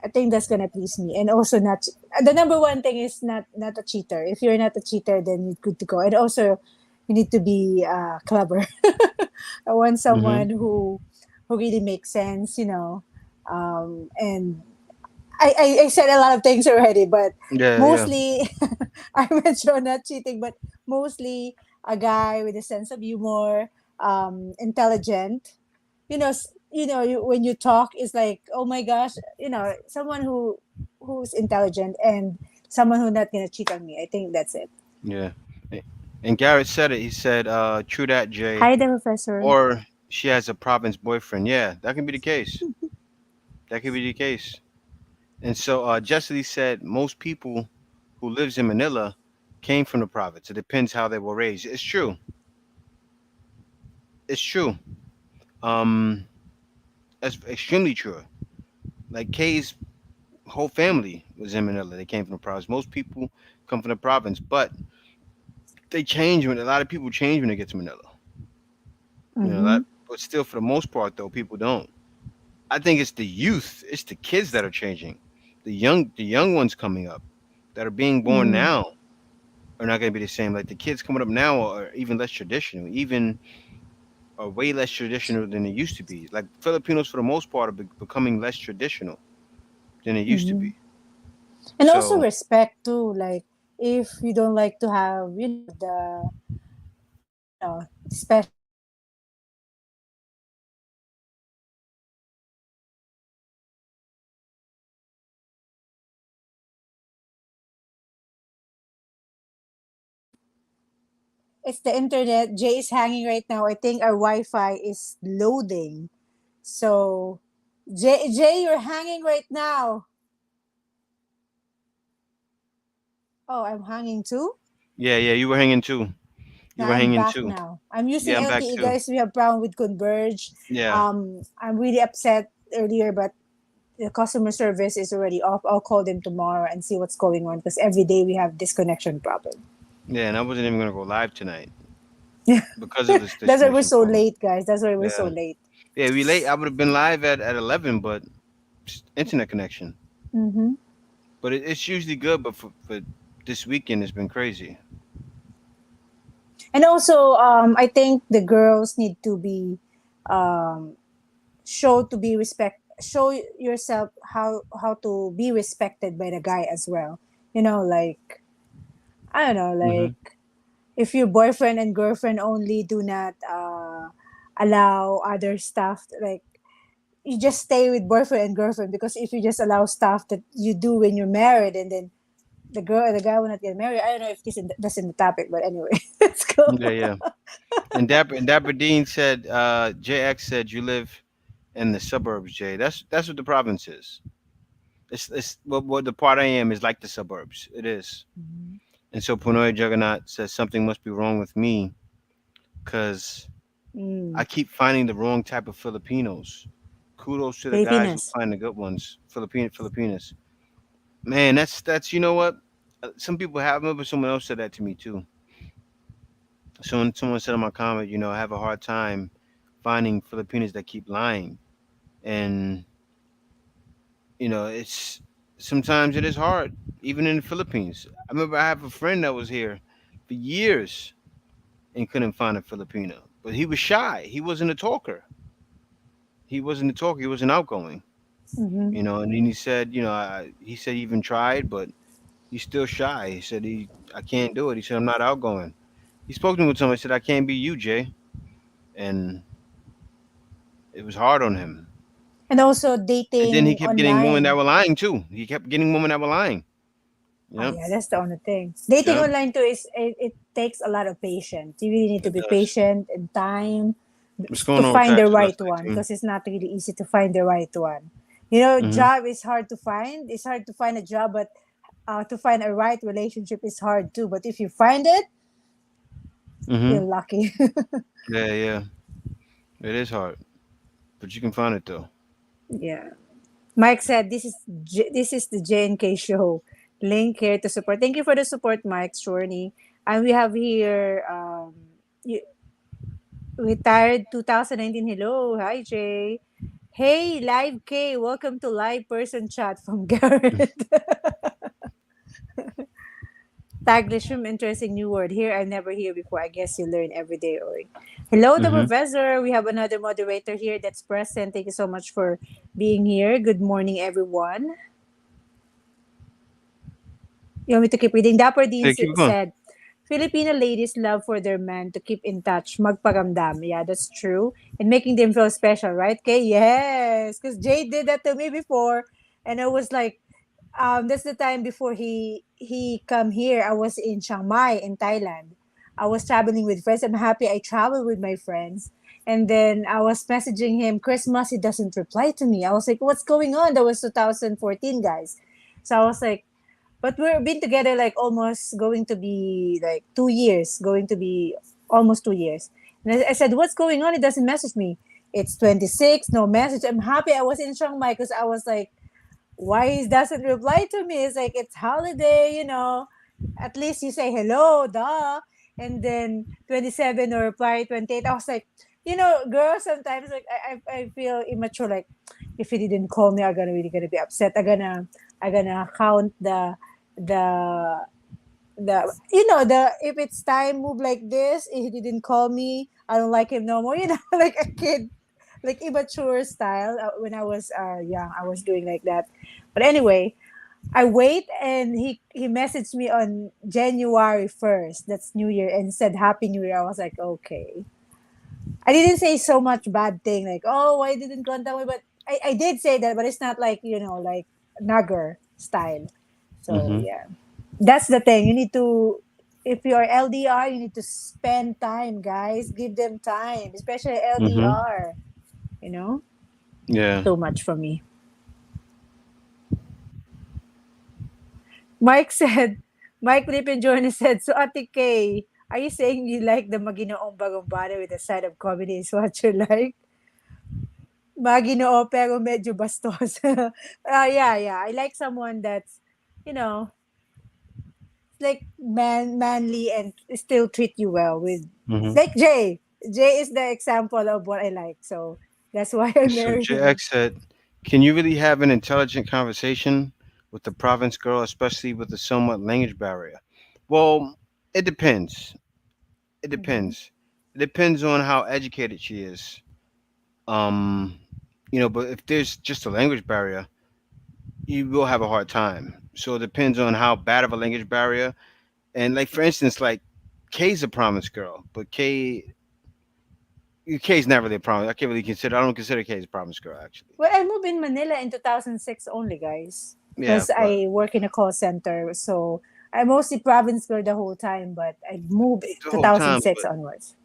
Speaker 2: I think that's gonna please me. And also not the number one thing is not a cheater. If you're not a cheater, then you're good to go. And also, you need to be clever. I want
Speaker 1: Mm-hmm.
Speaker 2: someone who really makes sense, and I said a lot of things already, but
Speaker 1: Yeah. Yeah.
Speaker 2: mostly I mentioned not cheating, but mostly a guy with a sense of humor, intelligent. When you talk, it's like, oh my gosh, someone who's intelligent and someone who's not gonna cheat on me. I think that's it.
Speaker 1: Yeah. And Garrett said it. He said, "True that, Jay."
Speaker 2: Hi there, Professor.
Speaker 1: Or she has a province boyfriend. Yeah, that can be the case. That could be the case. And so Jesse said most people who lives in Manila came from the province. It depends how they were raised. It's true. It's true. Um, that's extremely true. Like Kay's whole family was in Manila. They came from the province. Most people come from the province, but they change when a lot of people change when they get to Manila. A
Speaker 2: Mm-hmm.
Speaker 1: lot, but still, for the most part, though, people don't. I think it's the youth, it's the kids that are changing. The young ones coming up that are being born
Speaker 2: Mm-hmm.
Speaker 1: now are not going to be the same. Like the kids coming up now are even less traditional. Even are way less traditional than they used to be. Like Filipinos, for the most part, are becoming less traditional than they used to
Speaker 2: Mm-hmm.
Speaker 1: be.
Speaker 2: And also
Speaker 1: So
Speaker 2: respect too. Like if you don't like to have, the special it's the internet. Jay is hanging right now. I think our Wi-Fi is loading. So, Jay, you're hanging right now. Oh, I'm hanging too.
Speaker 1: yeah, yeah, you were hanging too. You
Speaker 2: Now
Speaker 1: were
Speaker 2: I'm
Speaker 1: hanging
Speaker 2: back
Speaker 1: too.
Speaker 2: now. I'm using
Speaker 1: Yeah, I'm back
Speaker 2: LTE,
Speaker 1: too.
Speaker 2: guys. We have problem with Converge.
Speaker 1: Yeah,
Speaker 2: I'm really upset earlier, but the customer service is already off. I'll call them tomorrow and see what's going on because every day we have disconnection problem.
Speaker 1: yeah, and I wasn't even gonna go live tonight because of this
Speaker 2: That's why we're
Speaker 1: disconnection
Speaker 2: so
Speaker 1: problem.
Speaker 2: late, guys. That's why we're so
Speaker 1: Yeah,
Speaker 2: late.
Speaker 1: yeah, we late. I would have been live at 11, but internet connection.
Speaker 2: Mm-hmm.
Speaker 1: But it's usually good. But for this weekend, it's been crazy.
Speaker 2: And also, I think the girls need to be um, show to be respect. Show yourself how to be respected by the guy as well. Like I don't know,
Speaker 1: Hmm.
Speaker 2: like if your boyfriend and girlfriend only do not allow other stuff, like you just stay with boyfriend and girlfriend, because if you just allow stuff that you do when you're married, and then the girl or the guy will not get married. I don't know if that's in the topic, but anyway, let's go.
Speaker 1: Yeah, yeah. And Dapper Dean said, JX said you live in the suburbs, Jay. That's what the province is. It's what the part I am is like the suburbs. It is.
Speaker 2: Mhm.
Speaker 1: And so Punoy Juggernaut says something must be wrong with me because
Speaker 2: Mm.
Speaker 1: I keep finding the wrong type of Filipinos. Kudos to the guys who
Speaker 2: Filipinas.
Speaker 1: find the good ones. Filipinas. Man, that's you know what? Some people have, remember someone else said that to me too. Someone said in my comment, I have a hard time finding Filipinos that keep lying. And it's sometimes it is hard, even in the Philippines. I remember I have a friend that was here for years and couldn't find a Filipino, but he was shy. He wasn't a talker. He wasn't a talker. He wasn't outgoing.
Speaker 2: Mm-hmm.
Speaker 1: And then he said, he said he even tried, but he's still shy. He said I can't do it. He said I'm not outgoing. He spoke to me with someone. He said I can't be you, Jay, and it was hard on him.
Speaker 2: And also
Speaker 1: And then he
Speaker 2: dating
Speaker 1: kept getting women that
Speaker 2: online.
Speaker 1: were lying too. He kept getting women that were lying.
Speaker 2: Oh
Speaker 1: Yep,
Speaker 2: yeah, that's the only thing. Dating
Speaker 1: yep.
Speaker 2: online too is it takes a lot of patience. You really need to
Speaker 1: It
Speaker 2: be
Speaker 1: does.
Speaker 2: patient and time
Speaker 1: What's
Speaker 2: to
Speaker 1: going on,
Speaker 2: find the
Speaker 1: Tax
Speaker 2: right one,
Speaker 1: 19?
Speaker 2: because it's not really easy to find the right one.
Speaker 1: Mm-hmm.
Speaker 2: Job is hard to find. It's hard to find a job, but to find a right relationship is hard too. But if you find it,
Speaker 1: Mm-hmm.
Speaker 2: you're lucky.
Speaker 1: Yeah, yeah. It is hard, but you can find it though.
Speaker 2: Yeah. Mike said this is the JNK show. Link here to support. Thank you for the support, Mike Shorney. And we have here retired 2019. Hello, hi Jay. Hey, Live K, welcome to Live Person Chat from Garrett. Taglishum, interesting new word here. I never hear before. I guess you learn every day, Ori. Hello, the
Speaker 1: Mm-hmm.
Speaker 2: professor. We have another moderator here that's present. Thank you so much for being here. Good morning, everyone. You want me to keep reading? Dapper Dean
Speaker 1: Yeah, keep it going.
Speaker 2: said, Filipino ladies love for their men to keep in touch, magparamdam. Yeah, that's true. And making them feel special, right? Okay, yes. Because Jay did that to me before. And I was like, that's the time before he come here. I was in Chiang Mai in Thailand. I was traveling with friends. I'm happy I traveled with my friends. And then I was messaging him Christmas. He doesn't reply to me. I was like, what's going on? That was 2014, guys. So I was like, but we've been together like almost going to be like 2 years, going to be almost 2 years. And I said, what's going on? He doesn't message me. It's 26, no message. I'm happy I was in Chiang Mai because I was like, why he doesn't reply to me? It's like it's holiday. At least you say hello, duh. And then 27 or reply 28. I was like, girls sometimes like I feel immature. Like if he didn't call me, I'm gonna really gonna be upset. I'm gonna count the the the if it's time move like this, he didn't call me, I don't like him no more. Like a kid, like immature style. When I was young, I was doing like that. But anyway, I wait, and he messaged me on January 1st. That's New Year, and said Happy New Year. I was like, okay. I didn't say so much bad thing like, oh, why didn't contact me, but I did say that, but it's not like like nugger style. So
Speaker 1: Mm-hmm.
Speaker 2: yeah, that's the thing. You need to, if you're LDR, you need to spend time, guys. Give them time, especially
Speaker 1: Mm-hmm.
Speaker 2: LDR. You know,
Speaker 1: Yeah.
Speaker 2: so much for me. Mike said, Mike Lipin Jr. said, so Ate Kay, are you saying you like the Maginoong Bagong Bana with a side of comedy is what you like? Maginoo pero medyo bastos. Yeah, yeah. I like someone that's, you know, like manly and still treat you well with,
Speaker 1: Mm-hmm.
Speaker 2: like Jay. Jay is the example of what I like. So that's why I
Speaker 1: So
Speaker 2: married him.
Speaker 1: JX said, "Can you really have an intelligent conversation with the province girl, especially with a somewhat language barrier?" Well, it depends. It
Speaker 2: Mhm.
Speaker 1: depends. It depends on how educated she is. Um, but if there's just a language barrier, you will have a hard time. So it depends on how bad of a language barrier. And like for instance, like Kay's a promise girl, but Kay's not really a promise. I can't really consider. I don't consider Kay's a promise girl actually.
Speaker 2: Well, I moved in Manila in 2006 only, guys,
Speaker 1: Yeah,
Speaker 2: because
Speaker 1: but
Speaker 2: I work in a call center. So I mostly province girl the whole time, but I moved
Speaker 1: the whole time.
Speaker 2: 2006
Speaker 1: But
Speaker 2: onwards.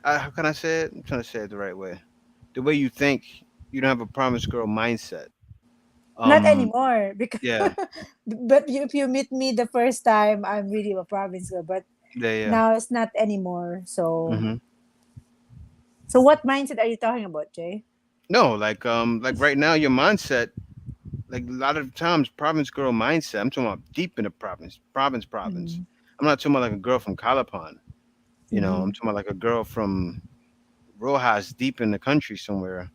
Speaker 1: how can I say it? I'm trying to say it the right way. The way you think, you don't have a promise girl mindset.
Speaker 2: Not
Speaker 1: Um,
Speaker 2: anymore because
Speaker 1: yeah,
Speaker 2: but if you meet me the first time, I'm really a province girl, but
Speaker 1: yeah, yeah.
Speaker 2: now it's not anymore. So
Speaker 1: Hmm.
Speaker 2: what mindset are you talking about, Jay?
Speaker 1: No, like right now, your mindset, like a lot of times, province girl mindset. I'm talking about deep in the province.
Speaker 2: Mm-hmm.
Speaker 1: I'm not talking about like a girl from Calapan.
Speaker 2: Mm-hmm.
Speaker 1: I'm talking about like a girl from Rojas, deep in the country somewhere.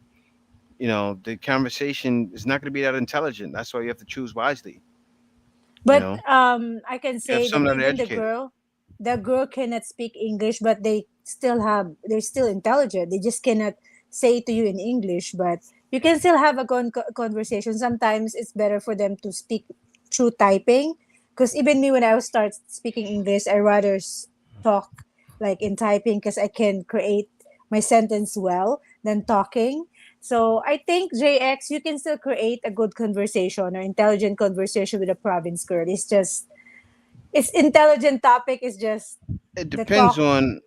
Speaker 1: The conversation is not going to be that intelligent. That's why you have to choose wisely. You
Speaker 2: But
Speaker 1: know,
Speaker 2: I can
Speaker 1: you have
Speaker 2: say that
Speaker 1: some that are
Speaker 2: even
Speaker 1: educated.
Speaker 2: the girl cannot speak English, but they're still intelligent. They just cannot say to you in English, but you can still have a conversation. Sometimes it's better for them to speak through typing, because even me when I start speaking English, I rather talk like in typing because I can create my sentence well than talking. So I think JX, you can still create a good conversation or intelligent conversation with a province girl. It's intelligent topic is just
Speaker 1: It
Speaker 2: the
Speaker 1: depends
Speaker 2: talk.
Speaker 1: on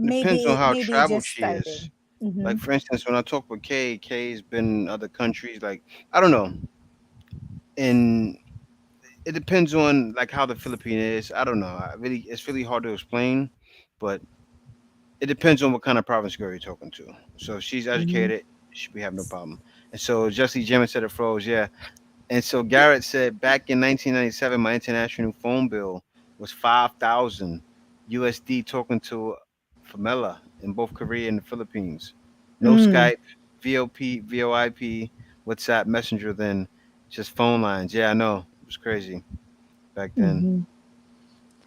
Speaker 1: it depends on how
Speaker 2: Maybe
Speaker 1: traveled
Speaker 2: just
Speaker 1: she is.
Speaker 2: typing. Mm-hmm.
Speaker 1: Like for instance, when I talk with Kay's been in other countries. Like I don't know, and it depends on like how the Philippine is. I don't know. It's really hard to explain, but it depends on what kind of province girl you're talking to. So if she's
Speaker 2: Mm-hmm.
Speaker 1: educated, we have no problem. And so Jesse Jim said it froze, yeah. And so Garrett said back in 1997, my international phone bill was 5,000 USD talking to Famela in both Korea and the Philippines. No
Speaker 2: Mm.
Speaker 1: Skype, VOP, VoIP, WhatsApp, Messenger, then just phone lines. Yeah, I know. It was crazy back then.
Speaker 2: Mm-hmm.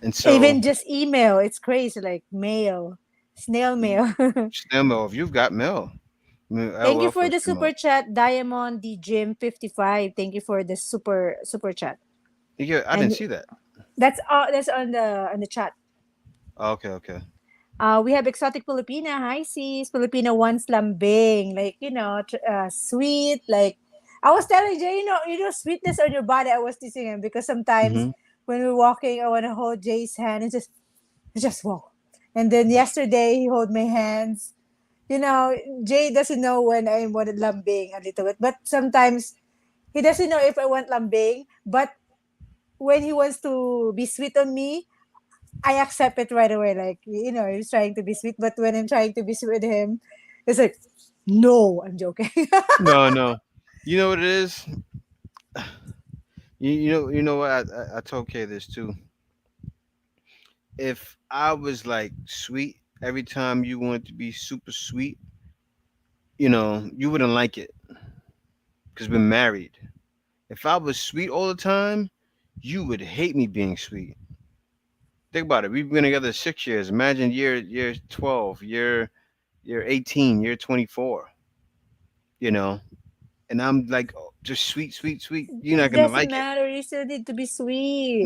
Speaker 1: And so,
Speaker 2: Even just email, it's crazy. Like mail, snail mail.
Speaker 1: snail mail, if you've got mail, I mean,
Speaker 2: Thank you
Speaker 1: LOL
Speaker 2: for
Speaker 1: for
Speaker 2: the
Speaker 1: snail mail.
Speaker 2: super chat, Diamond the Gym 55. Thank you for the super chat.
Speaker 1: Yeah, I didn't
Speaker 2: And
Speaker 1: see that.
Speaker 2: that's on the chat.
Speaker 1: Oh, okay, okay.
Speaker 2: We have exotic Filipina. Hi, sis. Filipina wants lambing, like sweet. Like I was telling Jay, sweetness on your body. I was teasing him because sometimes
Speaker 1: Hmm.
Speaker 2: when we're walking, I want to hold Jay's hand and just walk. And then yesterday he hold my hands. Jay doesn't know when I want lambing a little bit, but sometimes he doesn't know if I want lambing. But when he wants to be sweet on me, I accept it right away. Like, he's trying to be sweet, but when I'm trying to be sweet with him, it's like, no, I'm joking.
Speaker 1: No, no. You know what it is? You know what? I told Kay this too. If I was like sweet every time you wanted to be super sweet, you wouldn't like it because we're married. If I was sweet all the time, you would hate me being sweet. Think about it. We've been together 6 years. Imagine year 12, year 18, year 24. You know, and I'm like, oh, just sweet, sweet, sweet. You're not
Speaker 2: It
Speaker 1: gonna
Speaker 2: doesn't
Speaker 1: like it.
Speaker 2: matter. You still need to be sweet.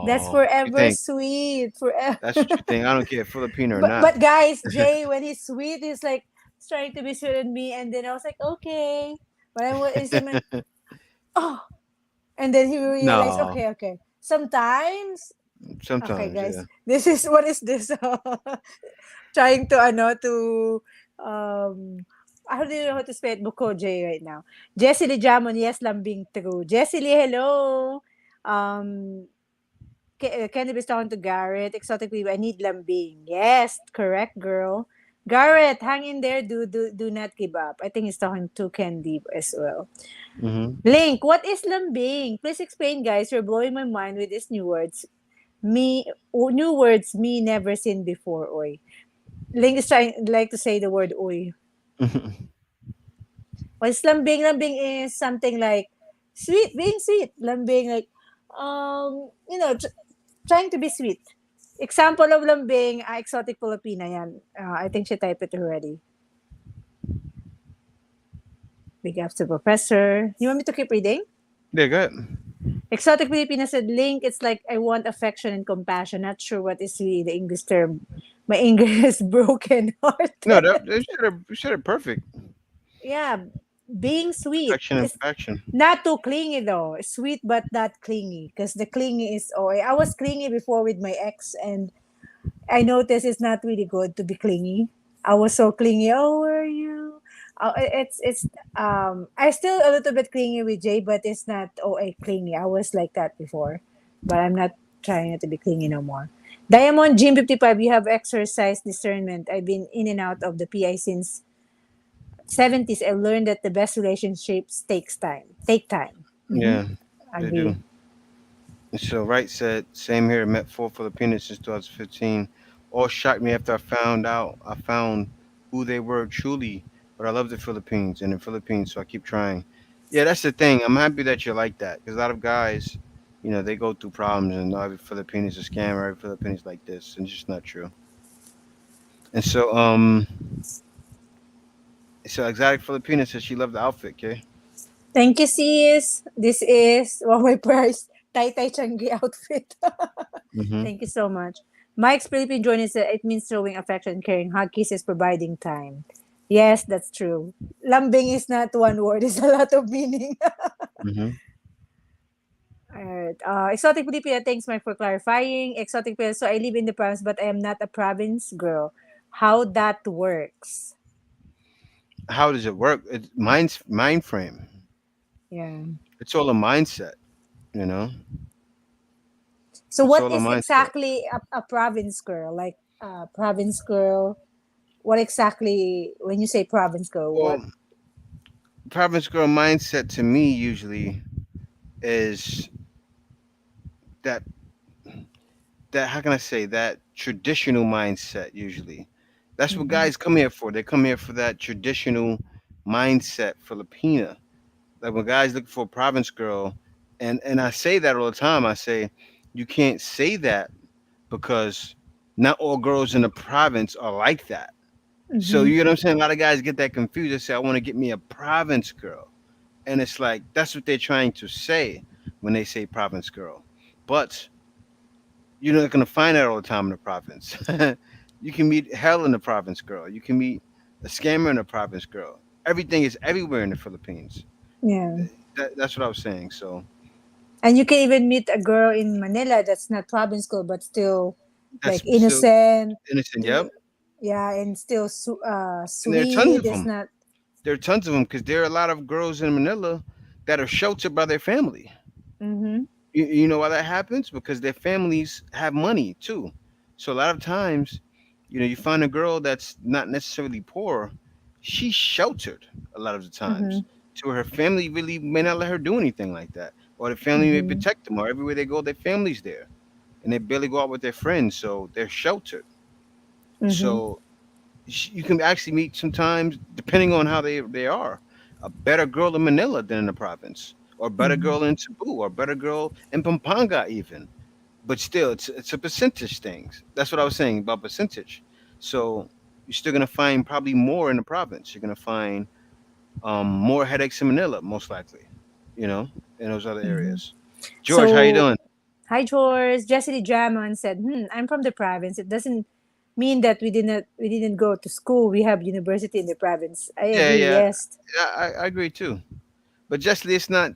Speaker 2: That's
Speaker 1: No, you
Speaker 2: forever
Speaker 1: think
Speaker 2: sweet. Forever.
Speaker 1: that's what you think? I don't care, Filipino or
Speaker 2: but
Speaker 1: not.
Speaker 2: but guys, Jay, when he's sweet, he's like he's trying to be sweet on me, and then I was like, okay. But I was him like, oh, and then he realized,
Speaker 1: No,
Speaker 2: okay, okay. Sometimes, okay,
Speaker 1: sometimes, yeah.
Speaker 2: guys, this is what is this? Trying to how do you know how to spell it? Bukoje right now. Jessie Lee Jamon, yes, lambing true. Jessie Lee, hello. Um, Kenny is talking to Garrett. Exotic people, I need lambing. Yes, correct, girl. Garrett, hang in there. Do not give up. I think he's talking to Candy as well.
Speaker 1: Hmm.
Speaker 2: Link, what is lambing? Please explain, guys. You're blowing my mind with these new words. New words me never seen before. Oy. Link is trying like to say the word oy. What's lambing? Lambing is something like sweet, being sweet. Lambing like trying to be sweet. Example of lambing, exotic Filipina yan. I think she typed it already. Big ups to professor. You want me to keep reading?
Speaker 1: Yeah, good.
Speaker 2: Exotic Filipina said, Link, it's like I want affection and compassion. Not sure what is really the English term. My English is broken
Speaker 1: No,
Speaker 2: hearted.
Speaker 1: they should have perfect
Speaker 2: Yeah, being sweet.
Speaker 1: affection and
Speaker 2: It's
Speaker 1: affection.
Speaker 2: not too clingy though. Sweet but not clingy. Because the clingy is, oh, I was clingy before with my ex, and I noticed it's not really good to be clingy. I was so clingy. Oh, where are you? I still a little bit clingy with Jay, but it's not clingy. I was like that before, but I'm not trying not to be clingy no more. Diamond Gym 55, you have exercise discernment. I've been in and out of the PI since 70s. I learned that the best relationships take time. Mm-hmm.
Speaker 1: Yeah, they do.
Speaker 2: Agree.
Speaker 1: So Wright said, same here. Met four Filipinos since 2015. All shocked me after I found who they were truly. But I love the Philippines and the Philippines, so I keep trying. Yeah, that's the thing. I'm happy that you're like that because a lot of guys, they go through problems and every Filipino is a scammer, every Filipino is like this, and it's just not true. And so exotic Filipina says she loved the outfit. Okay.
Speaker 2: Thank you, sis. This is my price. Tai Tai Changi outfit.
Speaker 1: Hmm.
Speaker 2: Thank you so much. Mike's Philippine join is it means showing affection, caring. Hug kisses, providing time. Yes, that's true. Lambing is not one word. It's a lot of meaning.
Speaker 1: Hmm.
Speaker 2: Alright. Exotic Filipina, thanks Mike for clarifying. Exotic Filipina, so I live in the province but I am not a province girl. How that works.
Speaker 1: How does it work? It's mind frame.
Speaker 2: Yeah.
Speaker 1: It's all a mindset. You know,
Speaker 2: So
Speaker 1: it's
Speaker 2: what
Speaker 1: all a
Speaker 2: is
Speaker 1: mindset.
Speaker 2: exactly a province girl? Like province girl, what exactly when you say province girl, what
Speaker 1: Well, province girl mindset to me usually is that how can I say that traditional mindset usually. That's what
Speaker 2: mm-hmm,
Speaker 1: guys come here for. They come here for that traditional mindset Filipina. Like when guys look for a province girl, and I say that all the time. I say you can't say that because not all girls in the province are like that. So
Speaker 2: mm-hmm,
Speaker 1: you know what I'm saying? A lot of guys get that confused. They say, I want to get me a province girl. And it's like that's what they're trying to say when they say province girl. But you're not gonna find that all the time in the province. You can meet hell in the province girl. You can meet a scammer in the province girl. Everything is everywhere in the Philippines.
Speaker 2: yeah.
Speaker 1: That's what I was saying. So
Speaker 2: And you can even meet a girl in Manila that's not province girl but still
Speaker 1: that's
Speaker 2: like
Speaker 1: still
Speaker 2: innocent,
Speaker 1: innocent. Yep.
Speaker 2: yeah, and still
Speaker 1: And there are tons
Speaker 2: sweet.
Speaker 1: of
Speaker 2: It's
Speaker 1: them.
Speaker 2: not.
Speaker 1: There are tons of them because there are a lot of girls in Manila that are sheltered by their family.
Speaker 2: Mm-hmm,
Speaker 1: You know why that happens? Because their families have money too. So a lot of times, you find a girl that's not necessarily poor, she's sheltered a lot of the
Speaker 2: mm-hmm,
Speaker 1: times. So her family really may not let her do anything like that. Or the family may
Speaker 2: mm-hmm,
Speaker 1: protect them, or everywhere they go, their family's there. And they barely go out with their friends, so they're sheltered.
Speaker 2: mm-hmm,
Speaker 1: So you can actually meet sometimes, depending on how they are, a better girl in Manila than in the province, or a better
Speaker 2: mm-hmm.
Speaker 1: girl in Cebu, or a better girl in Pampanga even but still, it's a percentage thing. That's what I was saying about percentage. So you're still gonna find probably more in the province. You're gonna find more headaches in Manila, most likely. You know, in those other
Speaker 2: Mhm.
Speaker 1: areas. George, how you
Speaker 2: So,
Speaker 1: doing?
Speaker 2: hi George. Jesse Draman said, I'm from the province. It doesn't mean that we didn't go to school. We have university in the province. I
Speaker 1: Yeah,
Speaker 2: agree.
Speaker 1: yeah,
Speaker 2: Yes,
Speaker 1: I agree too. But just it's not,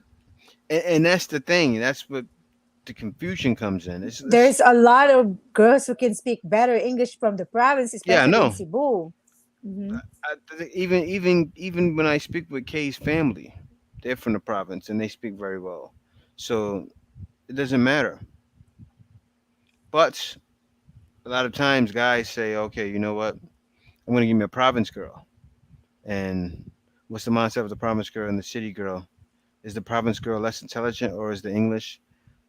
Speaker 1: and that's the thing. That's what the confusion comes in. It's
Speaker 2: there's a lot of girls who can speak better English from the province,
Speaker 1: yeah, I
Speaker 2: especially in
Speaker 1: know.
Speaker 2: Cebu. Hmm.
Speaker 1: Even when I speak with Kay's family, they're from the province and they speak very well. So it doesn't matter. But a lot of times guys say, okay, you know what? I'm gonna give me a province girl. And what's the mindset of the province girl and the city girl? Is the province girl less intelligent, or is the English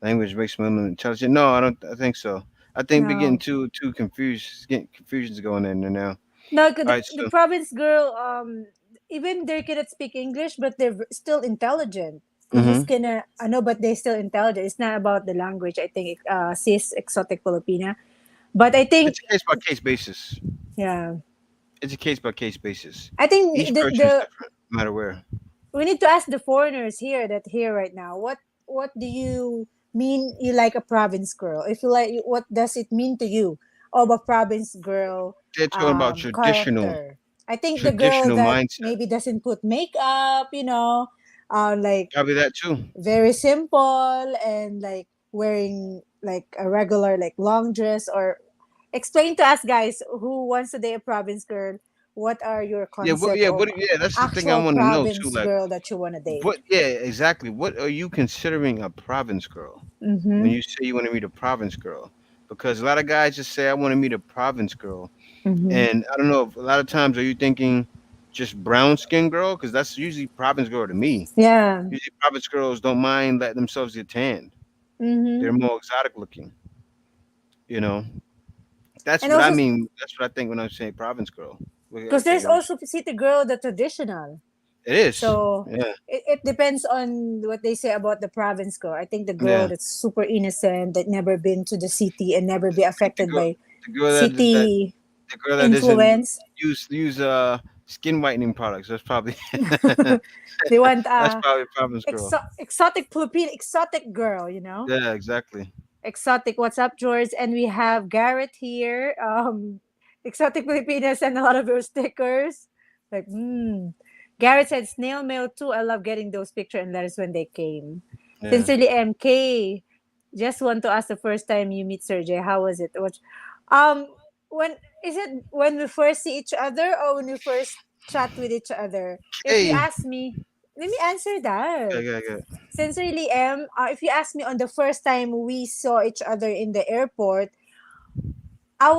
Speaker 1: language makes women intelligent? No, I don't. I think so. I think we're getting
Speaker 2: No,
Speaker 1: too confused. Getting confusions going in there now.
Speaker 2: no,
Speaker 1: All
Speaker 2: the,
Speaker 1: right,
Speaker 2: the
Speaker 1: so
Speaker 2: province girl, even they cannot speak English, but they're still intelligent. They just
Speaker 1: hmm
Speaker 2: gonna, I know, but they're still intelligent. It's not about the language. I think, cis exotic Filipina. But I think,
Speaker 1: it's a case by case basis.
Speaker 2: yeah,
Speaker 1: It's a case by case basis.
Speaker 2: I think
Speaker 1: Each person is
Speaker 2: the
Speaker 1: different, no matter where.
Speaker 2: we need to ask the foreigners here that here right now. What do you mean you like a province girl? If you like, what does it mean to you of a province girl
Speaker 1: They're talking about
Speaker 2: character? I think the girl
Speaker 1: traditional
Speaker 2: that
Speaker 1: mindset.
Speaker 2: maybe doesn't put makeup, like
Speaker 1: Probably that too.
Speaker 2: very simple and like wearing like a regular like long dress, or explain to us guys who wants to date a province girl. What are your
Speaker 1: Yeah. What?
Speaker 2: concept
Speaker 1: Yeah.
Speaker 2: of
Speaker 1: What? Yeah. That's the thing I
Speaker 2: actual
Speaker 1: want to know too.
Speaker 2: province
Speaker 1: Like,
Speaker 2: girl that you want to date?
Speaker 1: what? Yeah. Exactly. What are you considering a province girl when
Speaker 2: Mm-hmm.
Speaker 1: you say you want to meet a province girl? Because a lot of guys just say I want to meet a province girl,
Speaker 2: Mm-hmm.
Speaker 1: and I don't know. If a lot of times, are you thinking just brown skin girl? Because that's usually province girl to me.
Speaker 2: Yeah.
Speaker 1: Usually, province girls don't mind letting themselves get tanned. They're
Speaker 2: Mm-hmm.
Speaker 1: more exotic looking. You know. That's
Speaker 2: And
Speaker 1: what I
Speaker 2: also,
Speaker 1: mean. That's what I think when I say province girl.
Speaker 2: because
Speaker 1: Okay,
Speaker 2: there's
Speaker 1: go ahead.
Speaker 2: also city girl, the traditional.
Speaker 1: It is.
Speaker 2: So
Speaker 1: Yeah.
Speaker 2: it depends on what they say about the province girl. I think the girl
Speaker 1: Yeah.
Speaker 2: that's super innocent, that never been to the city and never be
Speaker 1: Like
Speaker 2: affected by
Speaker 1: the girl that
Speaker 2: city
Speaker 1: the girl that doesn't
Speaker 2: influence.
Speaker 1: use skin whitening products. That's probably
Speaker 2: They want
Speaker 1: that's probably province girl.
Speaker 2: exotic Filipino exotic girl,
Speaker 1: Yeah, exactly.
Speaker 2: exotic. What's up, George? And we have Garrett here. Exotic Filipinas and a lot of your stickers. Like, Garrett said snail mail too. I love getting those picture and letters when they came.
Speaker 1: Yeah.
Speaker 2: Sincerely, MK. Just want to ask the first time you meet Sergey, how was it? When is it when we first see each other or when we first chat with each other? If you
Speaker 1: Hey.
Speaker 2: ask me, let me answer that.
Speaker 1: Okay, okay, okay.
Speaker 2: Sincerely, if you ask me on the first time we saw each other in the airport, I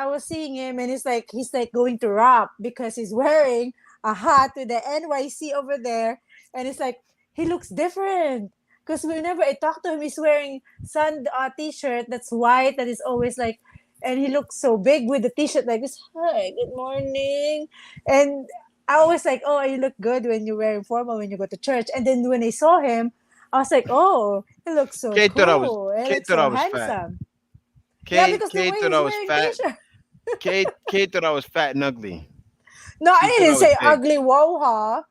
Speaker 2: was seeing him and he's like going to rap because he's wearing a hat with the NYC over there, and it's like he looks different. Because whenever I talk to him, he's wearing sun t-shirt that's white that is always like, and he looks so big with the t-shirt like this. Hi, good morning, and I always like, oh, you look good when you're wearing formal when you go to church. And then when I saw him, I was like, oh, he looks so
Speaker 1: Kate thought I was
Speaker 2: cool. He
Speaker 1: Kate
Speaker 2: looks
Speaker 1: thought I
Speaker 2: so
Speaker 1: was fat.
Speaker 2: handsome. Yeah,
Speaker 1: Kate
Speaker 2: because the
Speaker 1: Kate
Speaker 2: way
Speaker 1: thought
Speaker 2: he's
Speaker 1: I was
Speaker 2: wearing
Speaker 1: fat.
Speaker 2: t-shirt.
Speaker 1: Kate thought I was fat and ugly.
Speaker 2: No,
Speaker 1: She
Speaker 2: I
Speaker 1: thought I
Speaker 2: didn't
Speaker 1: was
Speaker 2: say
Speaker 1: big.
Speaker 2: ugly. Wow, huh?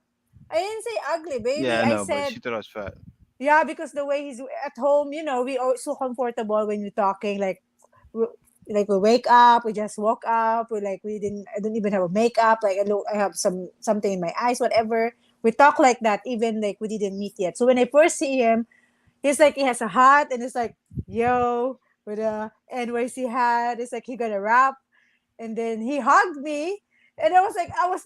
Speaker 2: I didn't say ugly, baby.
Speaker 1: Yeah, I
Speaker 2: I
Speaker 1: know, but
Speaker 2: said
Speaker 1: she thought I was fat.
Speaker 2: yeah, because the way he's at home, we are so comfortable when we're talking. We, we wake up, we just woke up. We didn't. I don't even have a makeup. Like I have something in my eyes, whatever. We talk like that, even like we didn't meet yet. So when I first see him, he's like he has a hat and it's like yo with a NYC hat. It's like he got a rap, and then he hugged me. And I was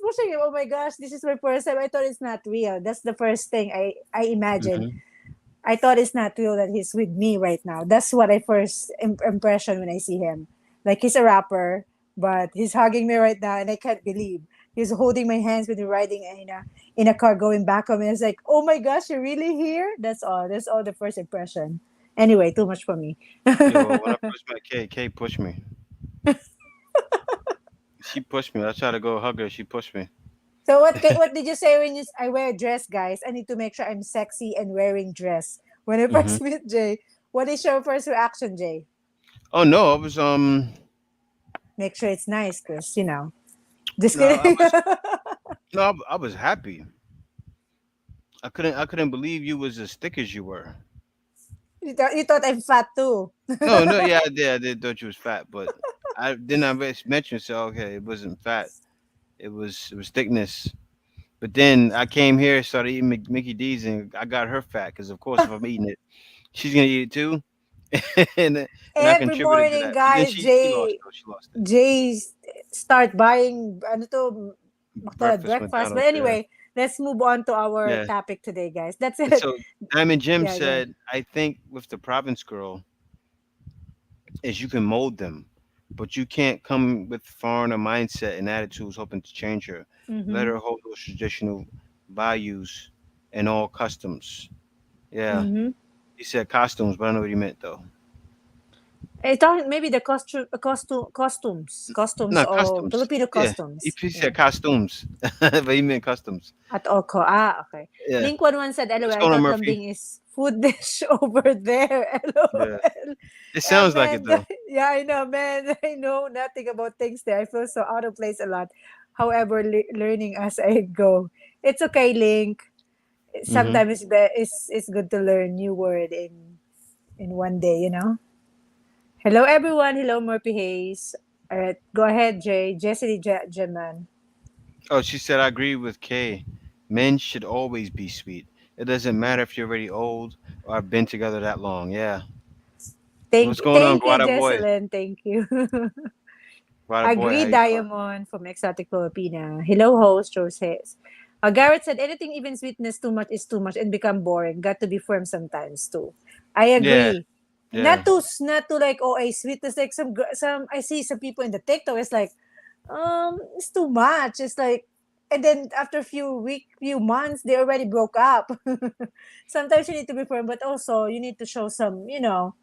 Speaker 2: pushing him. Oh my gosh, this is my first time. I thought it's not real. That's the first thing I imagined.
Speaker 1: hmm
Speaker 2: I thought it's not real that he's with me right now. That's what I first impression when I see him. Like he's a rapper, but he's hugging me right now, and I can't believe he's holding my hands when we're riding in a car going back home. And it's like, oh my gosh, you're really here? That's all. That's all the first impression. Anyway, too much for me.
Speaker 1: Yo, when I first met Kate pushed me. She pushed me. I tried to go hug her. She pushed me.
Speaker 2: So what did you say when I wear a dress, guys? I need to make sure I'm sexy and wearing dress when I
Speaker 1: hmm
Speaker 2: first meet Jay. What is your first reaction, Jay?
Speaker 1: Oh no, I was
Speaker 2: Make sure it's nice, cause just
Speaker 1: no, I
Speaker 2: kidding.
Speaker 1: was no, I was happy. I couldn't believe you was as thick as you were.
Speaker 2: You thought I'm fat too.
Speaker 1: No, no, yeah, I did thought you was fat, but I mentioned so okay, it wasn't fat. It was thickness. But then I came here, started eating Mickey D's, and I got her fat because of course if I'm eating it, she's gonna eat it too, and I
Speaker 2: Every
Speaker 1: contributed to
Speaker 2: morning,
Speaker 1: that. But then
Speaker 2: guys,
Speaker 1: she lost
Speaker 2: Jay,
Speaker 1: though. She lost it.
Speaker 2: Jay start buying ano to, McDonald
Speaker 1: Breakfast
Speaker 2: breakfast. But
Speaker 1: McDonald's, yeah,
Speaker 2: anyway, let's move on to our
Speaker 1: yeah.
Speaker 2: topic today, guys. That's
Speaker 1: And
Speaker 2: it.
Speaker 1: so Diamond Jim
Speaker 2: Yeah, go.
Speaker 1: said, I think with the province girl is you can mold them, but you can't come with foreigner mindset and attitudes hoping to change her. Let
Speaker 2: Mm-hmm.
Speaker 1: her hold those traditional values and all customs. Yeah,
Speaker 2: Mm-hmm.
Speaker 1: he said costumes, but I know what he meant though.
Speaker 2: I thought maybe the costumes
Speaker 1: Not
Speaker 2: of
Speaker 1: customs.
Speaker 2: Filipino
Speaker 1: Yeah,
Speaker 2: costumes.
Speaker 1: he said
Speaker 2: Yeah.
Speaker 1: costumes, but he meant customs.
Speaker 2: At all okay.
Speaker 1: Yeah.
Speaker 2: Link 11 said, LOL,
Speaker 1: What's
Speaker 2: I
Speaker 1: going on,
Speaker 2: thought
Speaker 1: Murphy?
Speaker 2: lambing is food dish over there.
Speaker 1: Yeah.
Speaker 2: LOL.
Speaker 1: It
Speaker 2: Yeah,
Speaker 1: sounds like it
Speaker 2: man.
Speaker 1: though.
Speaker 2: Yeah, I know, man. I know nothing about things there. I feel so out of place a lot. However, learning as I go. It's okay, Link.
Speaker 1: Hmm.
Speaker 2: Sometimes it's good to learn new word in one day. Hello, everyone. Hello, Murphy Hayes. All right, go ahead, Jay. Jesse Jeman.
Speaker 1: Oh, she said I agree with Kay. Men should always be sweet. It doesn't matter if you're already old or have been together that long. Yeah.
Speaker 2: Thank
Speaker 1: What's going on,
Speaker 2: thank you,
Speaker 1: Guada boy?
Speaker 2: Jesselyn. Thank you.
Speaker 1: Guada boy, how
Speaker 2: Agree,
Speaker 1: you doing?
Speaker 2: Diamond from Exotic Filipina. Hello, host, Roses. Garrett said, anything even sweetness too much is too much and become boring. Got to be firm sometimes too. I
Speaker 1: Yeah,
Speaker 2: agree.
Speaker 1: yeah.
Speaker 2: Not to like sweetness like some I see some people in the TikTok. It's like it's too much. It's like, and then after few months they already broke up. Sometimes you need to be firm, but also you need to show some a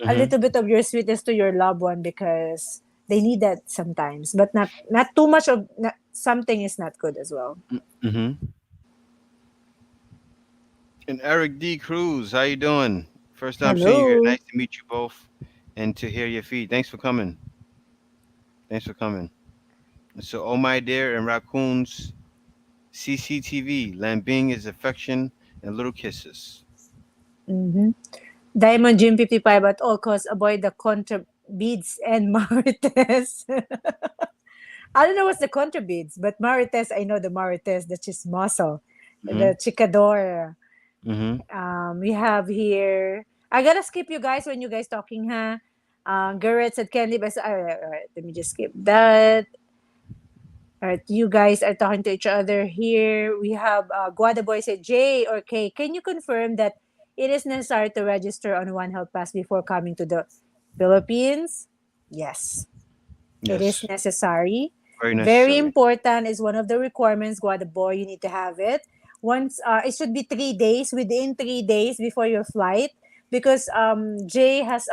Speaker 1: Hmm.
Speaker 2: little bit of your sweetness to your loved one because they need that sometimes, but not too much of something is not good as well.
Speaker 1: Hmm. And Eric D. Cruz, how you doing? First time seeing you here.
Speaker 2: Hello.
Speaker 1: Nice to meet you both and to hear your feed. Thanks for coming. Thanks for coming. So, oh my dear and raccoons, CCTV, lambing is affection and little kisses.
Speaker 2: Mm-hmm. Diamond Gym 55 at all costs. Avoid the contra beads and marites. I don't know what's the contra beads, but marites, I know the marites, the chismoso,
Speaker 1: Hmm.
Speaker 2: the chicador.
Speaker 1: Hmm.
Speaker 2: We have here. I gotta skip you guys when you guys talking, huh? Garrett said candy, but all right, let me just skip that. All right, you guys are talking to each other here. We have Guada Boy said, J or K, can you confirm that it is necessary to register on One Health Pass before coming to the Philippines? Yes, it is
Speaker 1: Yes,
Speaker 2: necessary.
Speaker 1: very
Speaker 2: Very
Speaker 1: necessary.
Speaker 2: important is one of the requirements, Guada Boy. You need to have it. Once it should be 3 days within 3 days before your flight because Jay has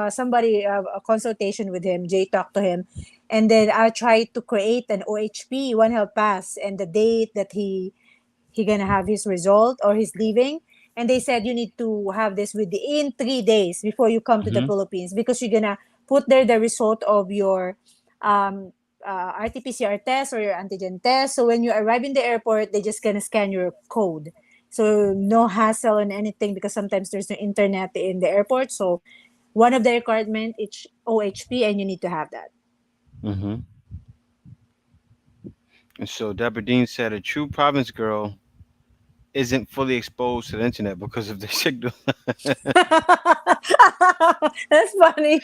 Speaker 2: somebody a consultation with him. Jay talked to him, and then I tried to create an OHP One Health Pass and the date that he gonna have his result or he's leaving. And they said you need to have this within 3 days before you come to the
Speaker 1: Hmm.
Speaker 2: Philippines because you're gonna put there the result of your um, RT-PCR test or your antigen test. So when you arrive in the airport, they just gonna scan your code. So no hassle and anything because sometimes there's no internet in the airport. So one of the requirement is OHP and you need to have that.
Speaker 1: Hmm. And so Deborah Dean said a true province girl isn't fully exposed to the internet because of the signal.
Speaker 2: That's funny.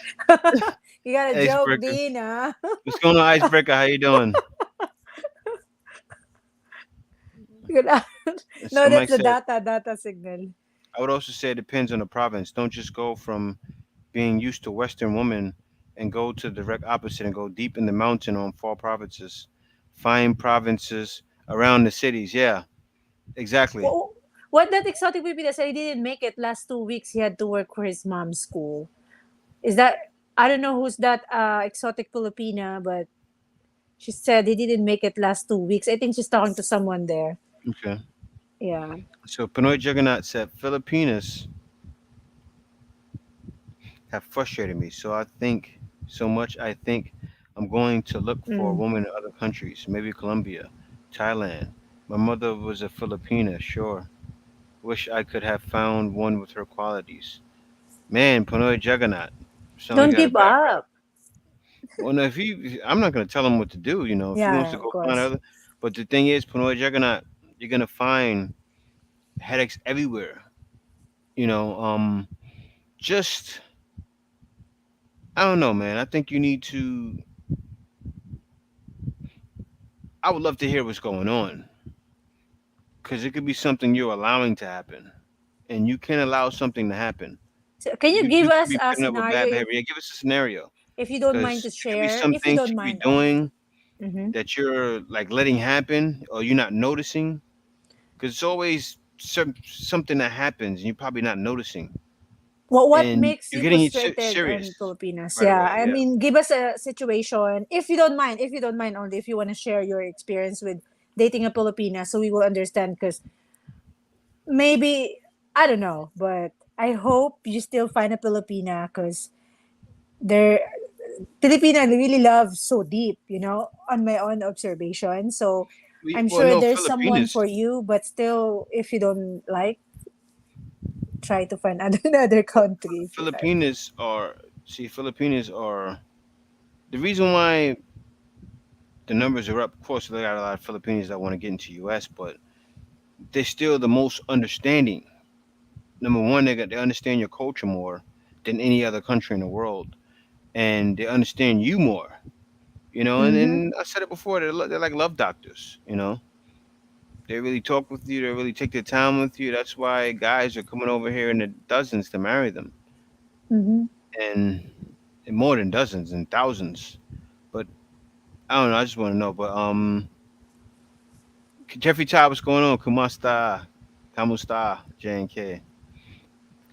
Speaker 2: You got a joke,
Speaker 1: Icebreaker.
Speaker 2: Dina.
Speaker 1: What's going on, Icebreaker? How you doing?
Speaker 2: Good. No,
Speaker 1: So
Speaker 2: that's
Speaker 1: Mike
Speaker 2: the
Speaker 1: said,
Speaker 2: data signal.
Speaker 1: I would also say it depends on the province. Don't just go from being used to Western woman and go to the direct opposite and go deep in the mountain on far provinces. Find provinces around the cities. Yeah, exactly.
Speaker 2: Wha- What that exotic baby that said he didn't make it last 2 weeks, he had to work for his mom's school. Is that I don't know who's that exotic Filipina, but she said he didn't make it last 2 weeks. I think she's talking to someone there.
Speaker 1: Okay.
Speaker 2: Yeah.
Speaker 1: So Pinoy Juggernaut said Filipinas have frustrated me. So I think so much. I think I'm going to look for a
Speaker 2: Mm.
Speaker 1: woman in other countries, maybe Colombia, Thailand. My mother was a Filipina, sure. Wish I could have found one with her qualities. Man, Pinoy Juggernaut. Sound like
Speaker 2: Don't
Speaker 1: you got a
Speaker 2: give
Speaker 1: bad rap.
Speaker 2: up.
Speaker 1: Well, no, if I'm not gonna tell him what to do. If he wants
Speaker 2: Yeah,
Speaker 1: to
Speaker 2: of
Speaker 1: go find
Speaker 2: course.
Speaker 1: other. But the thing is, Pinoy Juggernaut, you're gonna find headaches everywhere. You know, just I don't know, man. I think you need to. I would love to hear what's going on because it could be something you're allowing to happen, and you can't allow something to happen.
Speaker 2: So can you
Speaker 1: You
Speaker 2: give
Speaker 1: could
Speaker 2: us
Speaker 1: be
Speaker 2: a
Speaker 1: putting up with bad
Speaker 2: scenario
Speaker 1: behavior. Yeah, give us a scenario
Speaker 2: if you don't mind
Speaker 1: because
Speaker 2: to
Speaker 1: it could be
Speaker 2: share?
Speaker 1: some
Speaker 2: If you
Speaker 1: things
Speaker 2: don't
Speaker 1: you could be
Speaker 2: mind only.
Speaker 1: doing
Speaker 2: Mm-hmm.
Speaker 1: that you're like letting happen or you're not noticing because it's always something that happens and you're probably not noticing
Speaker 2: What
Speaker 1: and
Speaker 2: makes
Speaker 1: you're
Speaker 2: you
Speaker 1: getting it
Speaker 2: frustrated
Speaker 1: serious
Speaker 2: on Filipinas?
Speaker 1: right
Speaker 2: Yeah,
Speaker 1: away.
Speaker 2: I
Speaker 1: Yeah,
Speaker 2: mean, give us a situation if you don't mind. If you don't mind only, if you want to share your experience with dating a Filipina, so we will understand. Because maybe I don't know, but I hope you still find a Filipina because they're Filipina really love so deep. On my own observation. So I'm
Speaker 1: well,
Speaker 2: sure
Speaker 1: no,
Speaker 2: there's someone
Speaker 1: Filipinas,
Speaker 2: for you, but still, if you don't like, try to find another country if you like.
Speaker 1: Filipinas are Filipinas are the reason why the numbers are up. Of course, they got a lot of Filipinos that want to get into U.S., but they're still the most understanding. Number one, they understand your culture more than any other country in the world, and they understand you more.
Speaker 2: Mm-hmm.
Speaker 1: And I said it before. They're like love doctors. They really talk with you. They really take their time with you. That's why guys are coming over here in the dozens to marry them,
Speaker 2: Mm-hmm.
Speaker 1: and, more than dozens and thousands. But I don't know. I just want to know. But Jeffrey Todd, what's going on? Kumasta, kamusta, JNK,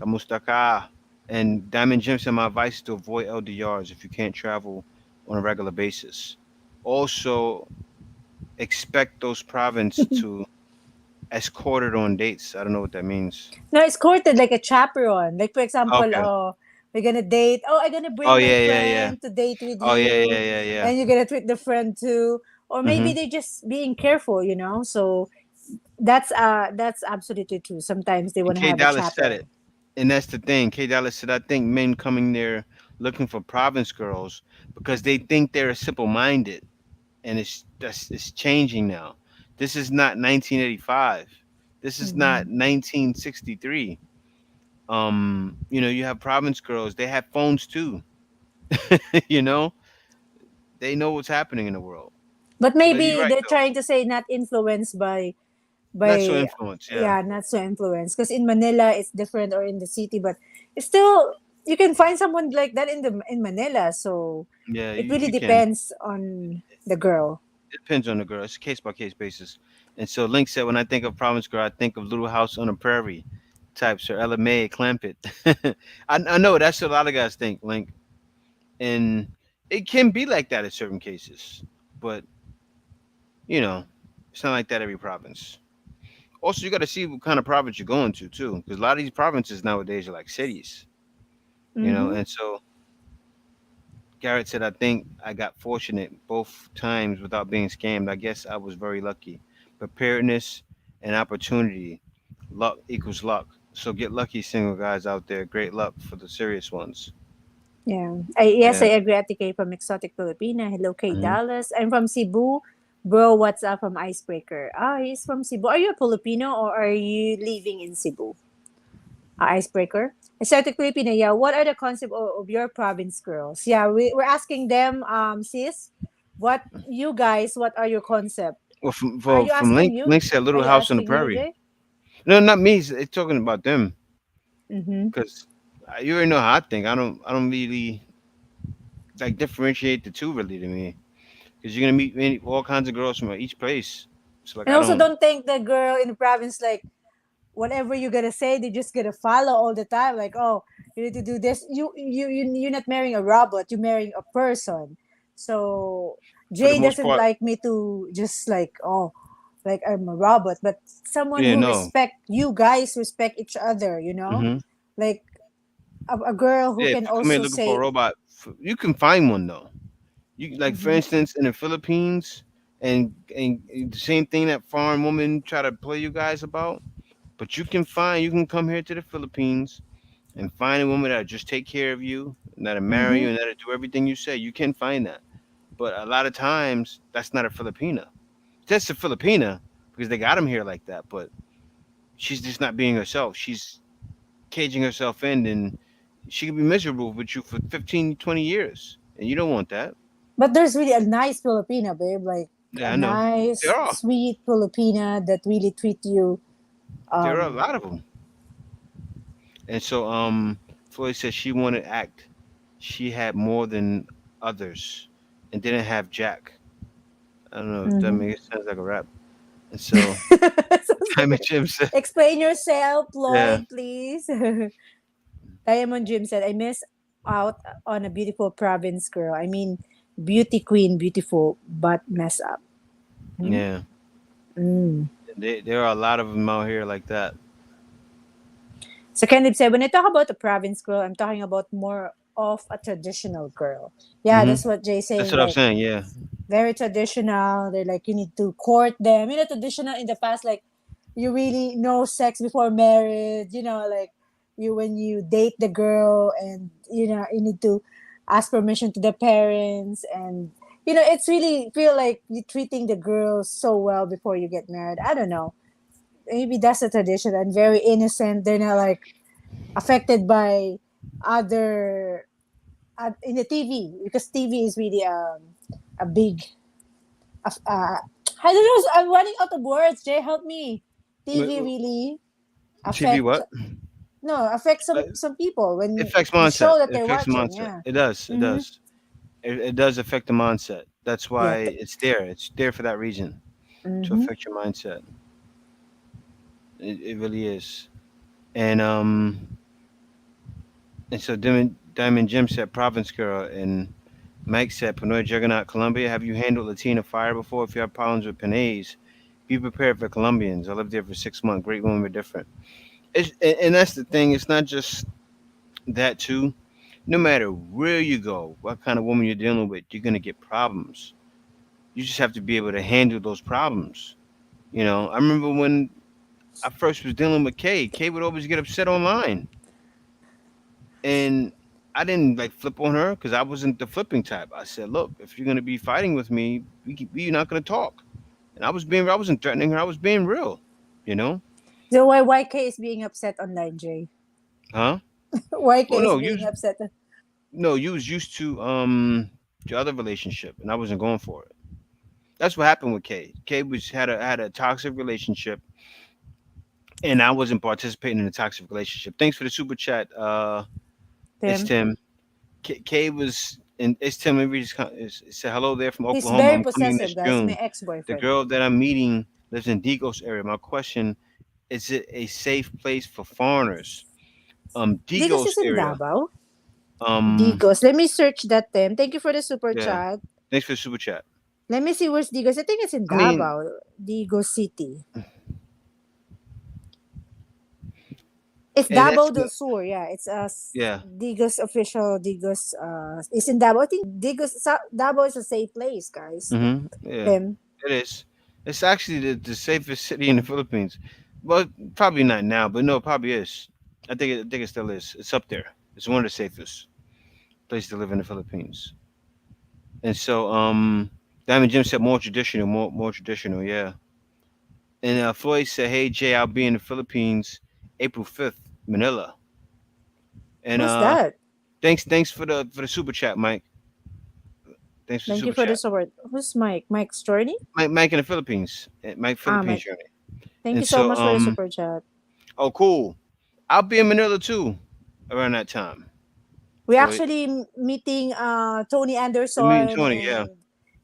Speaker 1: kamusta ka? And Diamond Jim said my advice is to avoid LDRs if you can't travel on a regular basis. Also, expect those province to escorted on dates. I don't know what that means.
Speaker 2: No, it's courted like a chaperone. Like for example,
Speaker 1: Okay.
Speaker 2: we're gonna date. Oh, I'm gonna
Speaker 1: Oh
Speaker 2: bring my
Speaker 1: yeah, yeah, yeah.
Speaker 2: friend to date with
Speaker 1: Oh yeah,
Speaker 2: you,
Speaker 1: yeah, yeah, yeah.
Speaker 2: and you're gonna treat the friend too. Or maybe
Speaker 1: Mhm.
Speaker 2: they're just being careful. So that's absolutely true. Sometimes they
Speaker 1: And
Speaker 2: want to
Speaker 1: K
Speaker 2: have a
Speaker 1: Dallas said it,
Speaker 2: chaperone.
Speaker 1: and that's the thing. K Dallas said I think men coming there looking for province girls because they think they're simple minded, and it's changing now. This is not 1985. This is
Speaker 2: Mm-hmm.
Speaker 1: not 1963. You have province girls. They have phones too. you know, they know what's happening in the world.
Speaker 2: But
Speaker 1: But you're
Speaker 2: maybe
Speaker 1: right
Speaker 2: they're
Speaker 1: though.
Speaker 2: trying to say not influenced by
Speaker 1: Not so
Speaker 2: by
Speaker 1: influenced. Yeah.
Speaker 2: yeah, not so influenced. Because in Manila it's different, or in the city, but it's still you can find someone like that in Manila. So
Speaker 1: Yeah,
Speaker 2: it
Speaker 1: you,
Speaker 2: really
Speaker 1: you can.
Speaker 2: depends on the girl.
Speaker 1: It depends on the girl. It's a case by case basis. And so Link said, when I think of Province Girl, I think of Little House on the Prairie types or Ella May Clampett. I know that's what a lot of guys think, Link. And it can be like that in certain cases. But, you know, it's not like that every province. Also, you got to see what kind of province you're going to, too. Because a lot of these provinces nowadays are like cities,
Speaker 2: Mm-hmm.
Speaker 1: And so Garrett said, I think I got fortunate both times without being scammed. I guess I was very lucky. Preparedness and opportunity. Luck equals luck. So get lucky, single guys out there. Great luck for the serious ones.
Speaker 2: Yeah. Yes,
Speaker 1: Yeah.
Speaker 2: I agree. Ate Kay from Exotic Filipina. Hello, Kay
Speaker 1: Hmm.
Speaker 2: Dallas. I'm from Cebu. Bro, what's up from Icebreaker? He's from Cebu. Are you a Filipino or are you living in Cebu? Icebreaker. Exotic Filipina, yeah. What are the concept of your province girls? Yeah, we're asking them, sis, what are your concept?
Speaker 1: Well,
Speaker 2: Are you
Speaker 1: from
Speaker 2: asking
Speaker 1: Link said
Speaker 2: Are
Speaker 1: Little
Speaker 2: you
Speaker 1: House on the
Speaker 2: asking
Speaker 1: Prairie.
Speaker 2: UJ?
Speaker 1: No, not me. It's talking about them
Speaker 2: Mm-hmm.
Speaker 1: because you already know how I think. I don't really like differentiate the two really to me because you're gonna meet all kinds of girls from each place. So like
Speaker 2: And
Speaker 1: I
Speaker 2: also,
Speaker 1: don't.
Speaker 2: don't think the girl in the province like whatever you're gonna say, they're just gonna follow all the time. Like, oh, you need to do this. You're not marrying a robot. You're marrying a person. So
Speaker 1: For the
Speaker 2: Jay
Speaker 1: most
Speaker 2: doesn't
Speaker 1: part,
Speaker 2: like me to just like like I'm a robot, but someone
Speaker 1: yeah,
Speaker 2: who
Speaker 1: no.
Speaker 2: respect you guys respect each other.
Speaker 1: Hmm.
Speaker 2: Like a girl who
Speaker 1: Yeah, if
Speaker 2: can
Speaker 1: you come here
Speaker 2: also
Speaker 1: looking for a
Speaker 2: say,
Speaker 1: robot, you can find one though. You like, for
Speaker 2: mhm,
Speaker 1: instance, in the Philippines, and the same thing that foreign women try to play you guys about. But you can come here to the Philippines and find a woman that'll just take care of you, and that'll marry
Speaker 2: mhm.
Speaker 1: you, and that'll do everything you say. You can find that. But a lot of times, that's not a Filipina. That's a Filipina because they got them here like that. But she's just not being herself. She's caging herself in, and she could be miserable with you for 15, 20 years. And you don't want that.
Speaker 2: But there's really a nice Filipina, babe. Like a
Speaker 1: Yeah, I know. There
Speaker 2: nice,
Speaker 1: are.
Speaker 2: sweet Filipina that really treat you.
Speaker 1: There are a
Speaker 2: Um,
Speaker 1: lot of them. And so, Floyd said she wanted to act. She had more than others and didn't have Jack. I don't know if that
Speaker 2: mhm.
Speaker 1: makes sense like a rap. And so,
Speaker 2: Sounds like
Speaker 1: Diamond Jim said,
Speaker 2: explain yourself,
Speaker 1: yeah,
Speaker 2: Lloyd, please. Diamond Jim said, I miss out on a beautiful province girl. I mean, beauty queen, beautiful, but mess up. Hmm?
Speaker 1: yeah.
Speaker 2: Mm.
Speaker 1: There are a lot of them out here like that.
Speaker 2: So Kenneth said, when I talk about a province girl, I'm talking about more of a traditional girl. Yeah,
Speaker 1: Hmm.
Speaker 2: that's what Jay's
Speaker 1: That's
Speaker 2: saying.
Speaker 1: what I'm
Speaker 2: Like,
Speaker 1: saying. Yeah.
Speaker 2: very traditional. They're like, you need to court them. You know, traditional in the past, like, you really know sex before marriage. You know, like, you when you date the girl, and you know you need to ask permission to the parents, and you know it's really feel like you treating the girl so well before you get married. I don't know. Maybe that's a tradition and very innocent. They're not like affected by other in the TV, because TV is really a big I don't know. I'm running out of words. Jay, help me. TV really
Speaker 1: TV
Speaker 2: affect
Speaker 1: what?
Speaker 2: affect
Speaker 1: Uh,
Speaker 2: some people
Speaker 1: It
Speaker 2: when
Speaker 1: affects
Speaker 2: the
Speaker 1: mindset.
Speaker 2: show that
Speaker 1: It
Speaker 2: they're
Speaker 1: affects the
Speaker 2: watching.
Speaker 1: mindset.
Speaker 2: Yeah.
Speaker 1: It does. It
Speaker 2: Mm-hmm.
Speaker 1: does. It does affect the mindset. That's
Speaker 2: Yeah.
Speaker 1: why it's there. It's there for that reason, to
Speaker 2: Mm-hmm.
Speaker 1: affect your mindset. It really is. And and so Diamond Jim said Province Girl, and Mike said Pinoy Juggernaut Colombia. Have you handled Latina fire before? If you have problems with Pinays, be prepared for Colombians. I lived there for 6 months. Great women, but different. And that's the thing. It's not just that too. No matter where you go, what kind of woman you're dealing with, you're gonna get problems. You just have to be able to handle those problems. I remember when I first was dealing with Kay. Kay would always get upset online, and I didn't like flip on her because I wasn't the flipping type. I said, "Look, if you're gonna be fighting with me, we're not gonna talk." And I wasn't threatening her. I was being real. You know?
Speaker 2: So why YK is being upset online, Jay?
Speaker 1: Huh? Well,
Speaker 2: YK is
Speaker 1: no,
Speaker 2: being upset.
Speaker 1: you was used to the other relationship, and I wasn't going for it. That's what happened with Kay. Kay was had a toxic relationship, and I wasn't participating in a toxic relationship. Thanks for the super chat. It's
Speaker 2: Tim.
Speaker 1: Tim. Kay was, and it's Tim. Let me just say hello there from
Speaker 2: He's
Speaker 1: Oklahoma.
Speaker 2: very
Speaker 1: I'm coming
Speaker 2: possessive,
Speaker 1: this
Speaker 2: guys. My
Speaker 1: June. The
Speaker 2: ex-boyfriend.
Speaker 1: girl that I'm meeting lives in Digos area. My question: is it a safe place for foreigners?
Speaker 2: Digos
Speaker 1: Digos
Speaker 2: is in
Speaker 1: area.
Speaker 2: Davao.
Speaker 1: Um,
Speaker 2: Digos. Let me search that, Tim. Thank you for the super
Speaker 1: yeah.
Speaker 2: chat.
Speaker 1: Thanks for the super chat.
Speaker 2: Let me see where's Digos. I think it's in
Speaker 1: I mean,
Speaker 2: Davao. Digos City. It's
Speaker 1: and that's
Speaker 2: Davao del Sur. Yeah, it's
Speaker 1: yeah.
Speaker 2: Digos official. Digos is in Davao. I think Davao is a safe place, guys.
Speaker 1: Yeah,
Speaker 2: Tim.
Speaker 1: it is. It's actually the safest city in the Philippines. Well, probably not now, but no, it probably is. I think it still is. It's up there. It's one of the safest places to live in the Philippines. And so, Diamond Jim said more traditional, more traditional, yeah. And Floyd said, "Hey Jay, I'll be in the Philippines, April 5th, Manila." And
Speaker 2: Who's that?
Speaker 1: thanks for the super chat, Mike. Thanks for the
Speaker 2: Thank you
Speaker 1: super
Speaker 2: for the
Speaker 1: chat,
Speaker 2: support. Who's Mike? Mike Storny?
Speaker 1: Mike in the Philippines, Mike
Speaker 2: Ah,
Speaker 1: Philippines
Speaker 2: Mike.
Speaker 1: journey.
Speaker 2: Thank
Speaker 1: And
Speaker 2: you so
Speaker 1: so,
Speaker 2: much for the super chat.
Speaker 1: oh cool. I'll be in Manila too around that time.
Speaker 2: We
Speaker 1: Floyd,
Speaker 2: actually meeting Tony
Speaker 1: the meeting
Speaker 2: Anderson
Speaker 1: Tony, yeah,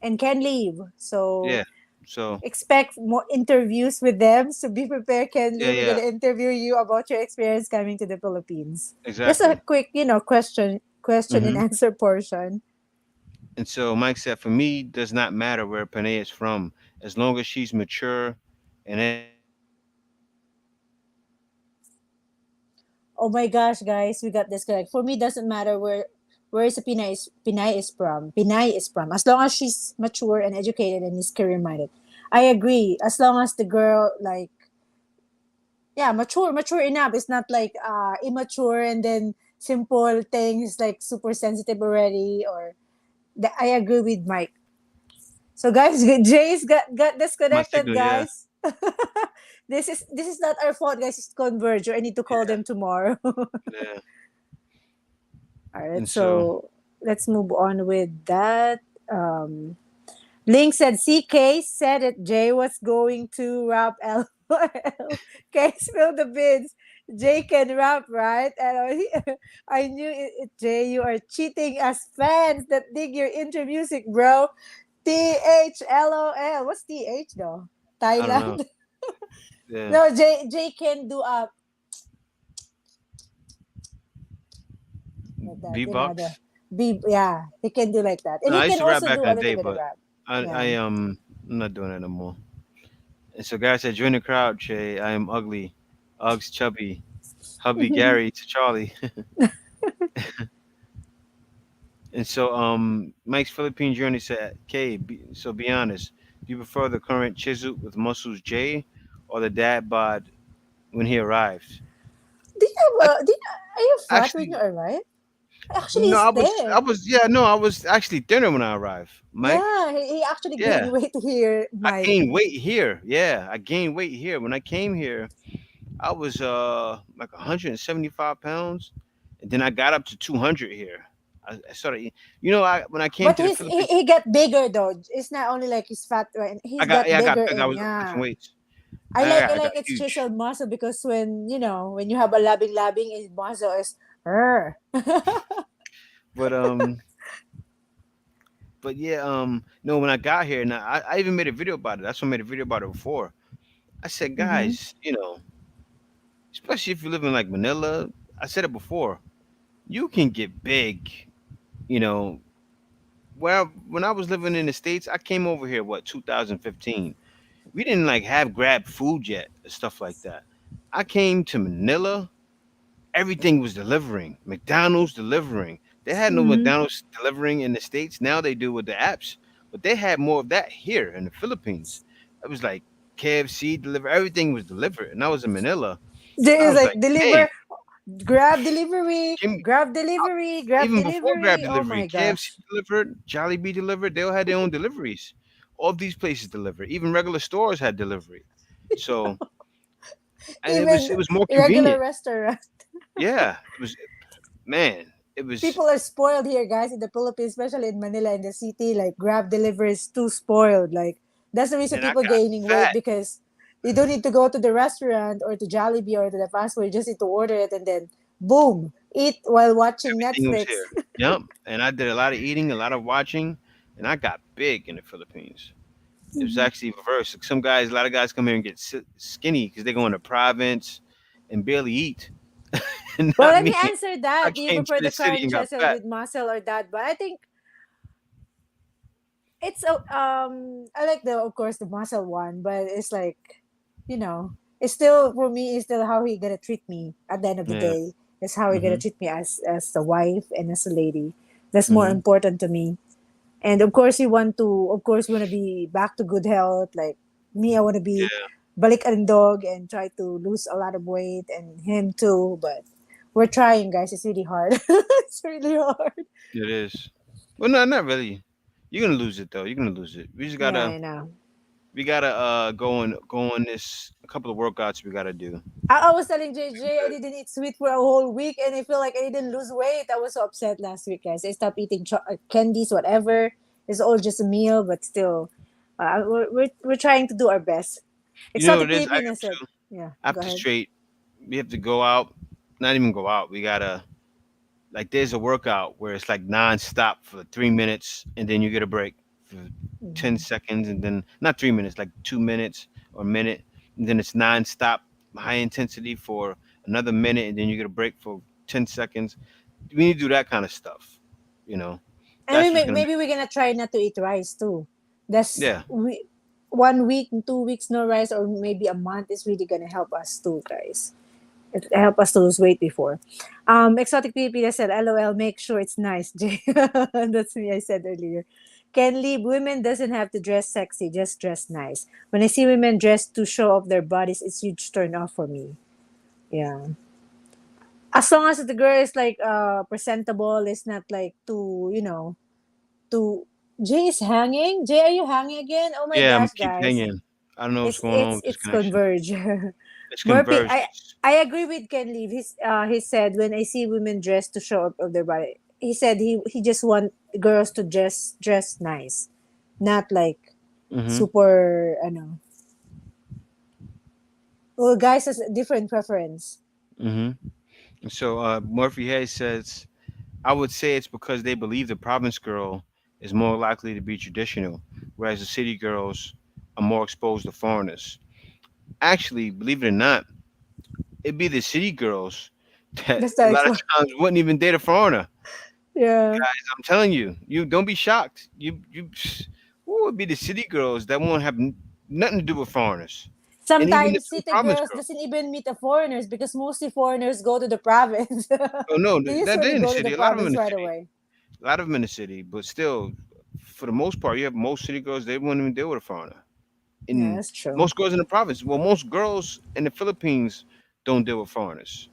Speaker 2: and Ken Leave. So
Speaker 1: yeah. So
Speaker 2: expect more interviews with them. So be prepared, Ken
Speaker 1: yeah,
Speaker 2: Lee. We're
Speaker 1: yeah,
Speaker 2: gonna interview you about your experience coming to the Philippines. Just a
Speaker 1: exactly.
Speaker 2: quick, question and
Speaker 1: Hmm.
Speaker 2: answer portion.
Speaker 1: And so Mike said, for me, does not matter where Panay is from, as long as she's mature and educated.
Speaker 2: Oh my gosh, guys, we got this correct. For me, doesn't matter where is Pinay is from. As long as she's mature and educated and is career minded, I agree. As long as the girl like yeah mature enough. It's not like immature and then simple things like super sensitive already. Or I agree with Mike. So guys, Jay's got
Speaker 1: My
Speaker 2: disconnected,
Speaker 1: signal, yeah,
Speaker 2: guys. This is not our fault, guys. It's Converge. I need to call them tomorrow.
Speaker 1: yeah.
Speaker 2: All right,
Speaker 1: And so
Speaker 2: so let's move on with that. Um, Link said CK said it. Jay was going to rap LOL. K spill the beans. Jay can rap, right? And I knew it, Jay. You are cheating as fans that dig your intro music, bro. THLOL. What's TH though?
Speaker 1: I don't know.
Speaker 2: Thailand.
Speaker 1: Yeah.
Speaker 2: No, Jay can do a like that.
Speaker 1: V
Speaker 2: You know the
Speaker 1: Bucks.
Speaker 2: be yeah. He can do like that, and
Speaker 1: No,
Speaker 2: he
Speaker 1: I used
Speaker 2: can
Speaker 1: to rap
Speaker 2: also
Speaker 1: back
Speaker 2: do
Speaker 1: in
Speaker 2: a
Speaker 1: the
Speaker 2: little
Speaker 1: day,
Speaker 2: bit of
Speaker 1: but
Speaker 2: rap.
Speaker 1: I
Speaker 2: Yeah.
Speaker 1: I I'm not doing that no more. And so guys said, join the crowd, Che. I am ugly. Uggs chubby. Hubby Gary to Charlie. And so Mike's Philippine journey said, so be honest. Do you prefer the current chiseled with muscles Jay or the dad bod when he arrived?
Speaker 2: Do you
Speaker 1: I
Speaker 2: have are you fat when you
Speaker 1: actually
Speaker 2: arrive? Actually,
Speaker 1: no,
Speaker 2: he's
Speaker 1: I
Speaker 2: thin.
Speaker 1: was yeah, no, I was actually thinner when I arrived. Mike.
Speaker 2: Yeah, he actually
Speaker 1: Yeah.
Speaker 2: gained weight here,
Speaker 1: I
Speaker 2: Mike.
Speaker 1: gained weight here. Yeah, I gained weight here. When I came here, I was like 175 pounds, and then I got up to 200 here. I started, I when I came
Speaker 2: But
Speaker 1: to the
Speaker 2: he,
Speaker 1: Philippines,
Speaker 2: he got bigger though. It's not only like he's fat, right? He's got
Speaker 1: I got
Speaker 2: bigger
Speaker 1: big. I
Speaker 2: and
Speaker 1: was lifting
Speaker 2: yeah.
Speaker 1: weights.
Speaker 2: I
Speaker 1: I got
Speaker 2: like it's
Speaker 1: huge.
Speaker 2: chiseled muscle because when you have a labbing his muscle is
Speaker 1: But yeah, no, when I got here, and I even made a video about it. That's why I made a video about it before. I said,
Speaker 2: mm-hmm.
Speaker 1: guys, especially if you live in like Manila, I said it before. You can get big, you know, well, when I was living in the States, I came over here, 2015. We didn't like have Grab food yet, and stuff like that. I came to Manila, everything was delivering. McDonald's delivering. They had no
Speaker 2: Mm-hmm.
Speaker 1: McDonald's delivering in the States. Now they do with the apps, but they had more of that here in the Philippines. It was like KFC deliver, everything was delivered. And I was in Manila. I
Speaker 2: It's
Speaker 1: was
Speaker 2: like
Speaker 1: like, dang,
Speaker 2: deliver, grab delivery,
Speaker 1: give me,
Speaker 2: grab delivery, grab
Speaker 1: even before Grab
Speaker 2: delivery. Oh
Speaker 1: delivery,
Speaker 2: my
Speaker 1: KFC
Speaker 2: gosh.
Speaker 1: delivered, Jollibee delivered. They all had their own deliveries. All of these places delivered. Even regular stores had delivery. So, and
Speaker 2: Even
Speaker 1: it was more
Speaker 2: irregular
Speaker 1: convenient.
Speaker 2: restaurant.
Speaker 1: Yeah, it was, man. It was,
Speaker 2: People are spoiled here, guys, in the Philippines, especially in Manila, in the city. Like Grab delivery is too spoiled. Like that's the reason
Speaker 1: and I
Speaker 2: people
Speaker 1: got
Speaker 2: gaining weight
Speaker 1: fat.
Speaker 2: because you don't need to go to the restaurant or to Jollibee or to the fast food. You just need to order it and then boom, eat while watching
Speaker 1: Everything was
Speaker 2: Netflix.
Speaker 1: here. Yep. And I did a lot of eating, a lot of watching, and I got big in the Philippines. It was actually reverse. Like some guys, a lot of guys come here and get skinny because they go into province and barely eat. And
Speaker 2: Well,
Speaker 1: not
Speaker 2: let
Speaker 1: me.
Speaker 2: me answer
Speaker 1: I
Speaker 2: that. Do you
Speaker 1: came to
Speaker 2: prefer
Speaker 1: the
Speaker 2: the
Speaker 1: city
Speaker 2: current
Speaker 1: and got
Speaker 2: chiseled
Speaker 1: fat.
Speaker 2: with muscle or that? But I think it's I like the of course the muscle one, but it's like it's still for me. It's still how he gonna treat me at the end of the
Speaker 1: Yeah.
Speaker 2: day. It's how he gonna
Speaker 1: Mhm.
Speaker 2: treat me as a wife and as a lady. That's more
Speaker 1: Mhm.
Speaker 2: important to me. And of course, you want to be back to good health. Like me, I want to be
Speaker 1: Yeah.
Speaker 2: balik ang dog and try to lose a lot of weight, and him too. But we're trying, guys. It's really hard. It's really hard.
Speaker 1: It is. Well, no, not really. You're gonna lose it though. You're gonna lose it.
Speaker 2: Yeah, I know.
Speaker 1: We gotta go on this a couple of workouts we gotta do.
Speaker 2: I was telling JJ I didn't eat sweet for a whole week and I feel like I didn't lose weight. I was so upset last week, guys. I stopped eating candies, whatever. It's all just a meal, but still, we're trying to do our best.
Speaker 1: You know what
Speaker 2: Exotic
Speaker 1: it is? I
Speaker 2: Filipina
Speaker 1: have
Speaker 2: said,
Speaker 1: to
Speaker 2: yeah, go
Speaker 1: after
Speaker 2: ahead.
Speaker 1: straight. We have to go out. Not even go out. We gotta like there's a workout where it's like non-stop for 3 minutes and then you get a break for 10
Speaker 2: Mhm.
Speaker 1: seconds and then not 3 minutes, like 2 minutes or a minute, and then it's non-stop high intensity for another minute and then you get a break for 10 seconds. We need to do that kind of stuff. You know,
Speaker 2: And
Speaker 1: that's what's gonna make
Speaker 2: maybe we're gonna try not to eat rice too. That's
Speaker 1: yeah.
Speaker 2: we 1 week, 2 weeks no rice, or maybe a month is really gonna help us too, guys. It helped us to lose weight before. Exotic Filipina said, LOL, make sure it's nice, Jay. That's me, I said earlier. Can leave. Women doesn't have to dress sexy, just dress nice. When I see women dressed to show off their bodies, it's huge turn off for me. Yeah. As long as the girl is like presentable, it's not like too, too. Jay is hanging. Jay, are you hanging again? Oh my
Speaker 1: Yeah, I'm
Speaker 2: gosh,
Speaker 1: keep
Speaker 2: guys.
Speaker 1: hanging. I don't know what's
Speaker 2: It's
Speaker 1: going on
Speaker 2: it's
Speaker 1: with this
Speaker 2: it's
Speaker 1: connection.
Speaker 2: converge.
Speaker 1: It's
Speaker 2: Murphy,
Speaker 1: converged.
Speaker 2: I agree with Ken Lee. He said when I see women dressed to show up of their body, he said he just want girls to dress nice, not like
Speaker 1: Mm-hmm.
Speaker 2: super. I know. Well, guys has a different preference.
Speaker 1: Mm-hmm. So Murphy Hayes says, I would say it's because they believe the province girl is more likely to be traditional, whereas the city girls are more exposed to foreigners. Actually, believe it or not, it'd be the city girls that
Speaker 2: That's
Speaker 1: a
Speaker 2: the
Speaker 1: lot of
Speaker 2: expo.
Speaker 1: times wouldn't even date a foreigner.
Speaker 2: Yeah.
Speaker 1: I'm telling you, you don't be shocked. You who would be the city girls that won't have nothing to do with foreigners, and even
Speaker 2: Sometimes
Speaker 1: the
Speaker 2: city
Speaker 1: province
Speaker 2: girls
Speaker 1: girls.
Speaker 2: doesn't even meet the foreigners because mostly foreigners go to the province.
Speaker 1: Oh no,
Speaker 2: They
Speaker 1: they're
Speaker 2: usually
Speaker 1: in the
Speaker 2: go to the
Speaker 1: city. A lot of them in
Speaker 2: province
Speaker 1: the
Speaker 2: right
Speaker 1: city.
Speaker 2: away.
Speaker 1: A lot of them in the city, but still, for the most part, you have most city girls. They won't even deal with a foreigner.
Speaker 2: Yeah,
Speaker 1: In
Speaker 2: that's true.
Speaker 1: most girls in the province, well, most girls in the Philippines don't deal with foreigners.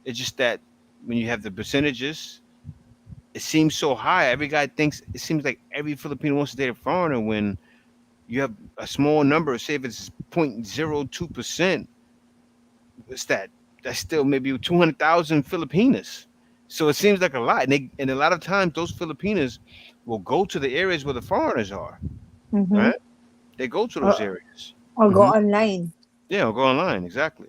Speaker 1: It's just that when you have the percentages, it seems so high. Every guy thinks it seems like every Filipino wants to date a foreigner when you have a small number. Say if it's 0.02%, what's that? That's still maybe 200,000 Filipinas. So it seems like a lot, and a lot of times those Filipinas will go to the areas where the foreigners are.
Speaker 2: Mm-hmm.
Speaker 1: Right? They go to those
Speaker 2: Or,
Speaker 1: areas.
Speaker 2: or go
Speaker 1: Hmm.
Speaker 2: online.
Speaker 1: Yeah, or go online. Exactly.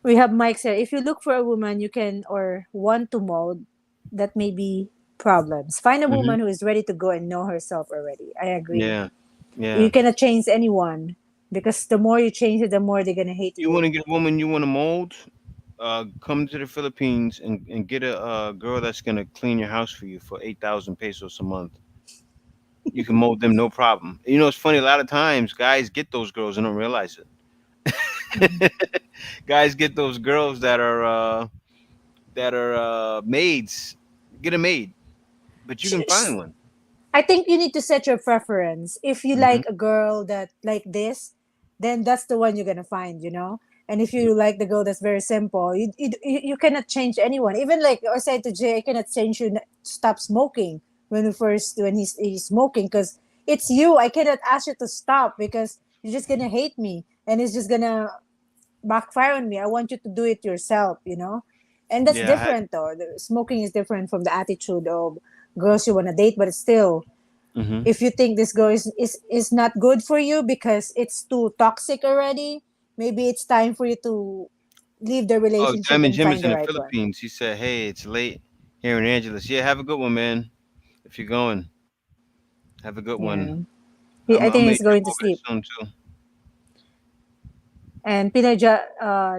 Speaker 2: We have Mike said, if you look for a woman you can or want to mold, that may be problems. Find a
Speaker 1: Hmm.
Speaker 2: woman who is ready to go and know herself already. I agree.
Speaker 1: Yeah,
Speaker 2: You
Speaker 1: yeah.
Speaker 2: cannot change anyone because the more you change it, the more they're gonna hate
Speaker 1: You want
Speaker 2: you.
Speaker 1: to get a woman you want to mold? Come to the Philippines and get a girl that's gonna clean your house for you for 8,000 pesos a month. You can mold them no problem. You know, it's funny. A lot of times, guys get those girls and don't realize
Speaker 2: Mhm.
Speaker 1: it. Guys get those girls that are maids. Get a maid, but you
Speaker 2: Sh-
Speaker 1: can
Speaker 2: sh-
Speaker 1: find one.
Speaker 2: I think you need to set your preference. If you
Speaker 1: Hmm.
Speaker 2: like a girl that like this, then that's the one you're gonna find. And if you like the girl that's very simple, you cannot change anyone. Even like I said to Jay, I cannot change you stop smoking when he's smoking because it's you. I cannot ask you to stop because you're just gonna hate me and it's just gonna backfire on me. I want you to do it yourself. And that's
Speaker 1: Yeah, I had.
Speaker 2: different though. Smoking is different from the attitude of girls you wanna date, but it's still
Speaker 1: Hmm.
Speaker 2: if you think this girl is not good for you because it's too toxic already, maybe it's time for you to leave the
Speaker 1: Oh,
Speaker 2: relationship
Speaker 1: Diamond
Speaker 2: and
Speaker 1: Jim is
Speaker 2: find
Speaker 1: in
Speaker 2: the
Speaker 1: the
Speaker 2: right one.
Speaker 1: Philippines. He said, "Hey, it's late here in Angeles. Yeah, have a good one, man. If you're going, have a good
Speaker 2: Yeah.
Speaker 1: one.
Speaker 2: I
Speaker 1: I
Speaker 2: think
Speaker 1: may
Speaker 2: he's going
Speaker 1: jump
Speaker 2: to
Speaker 1: over there
Speaker 2: sleep.
Speaker 1: soon too."
Speaker 2: And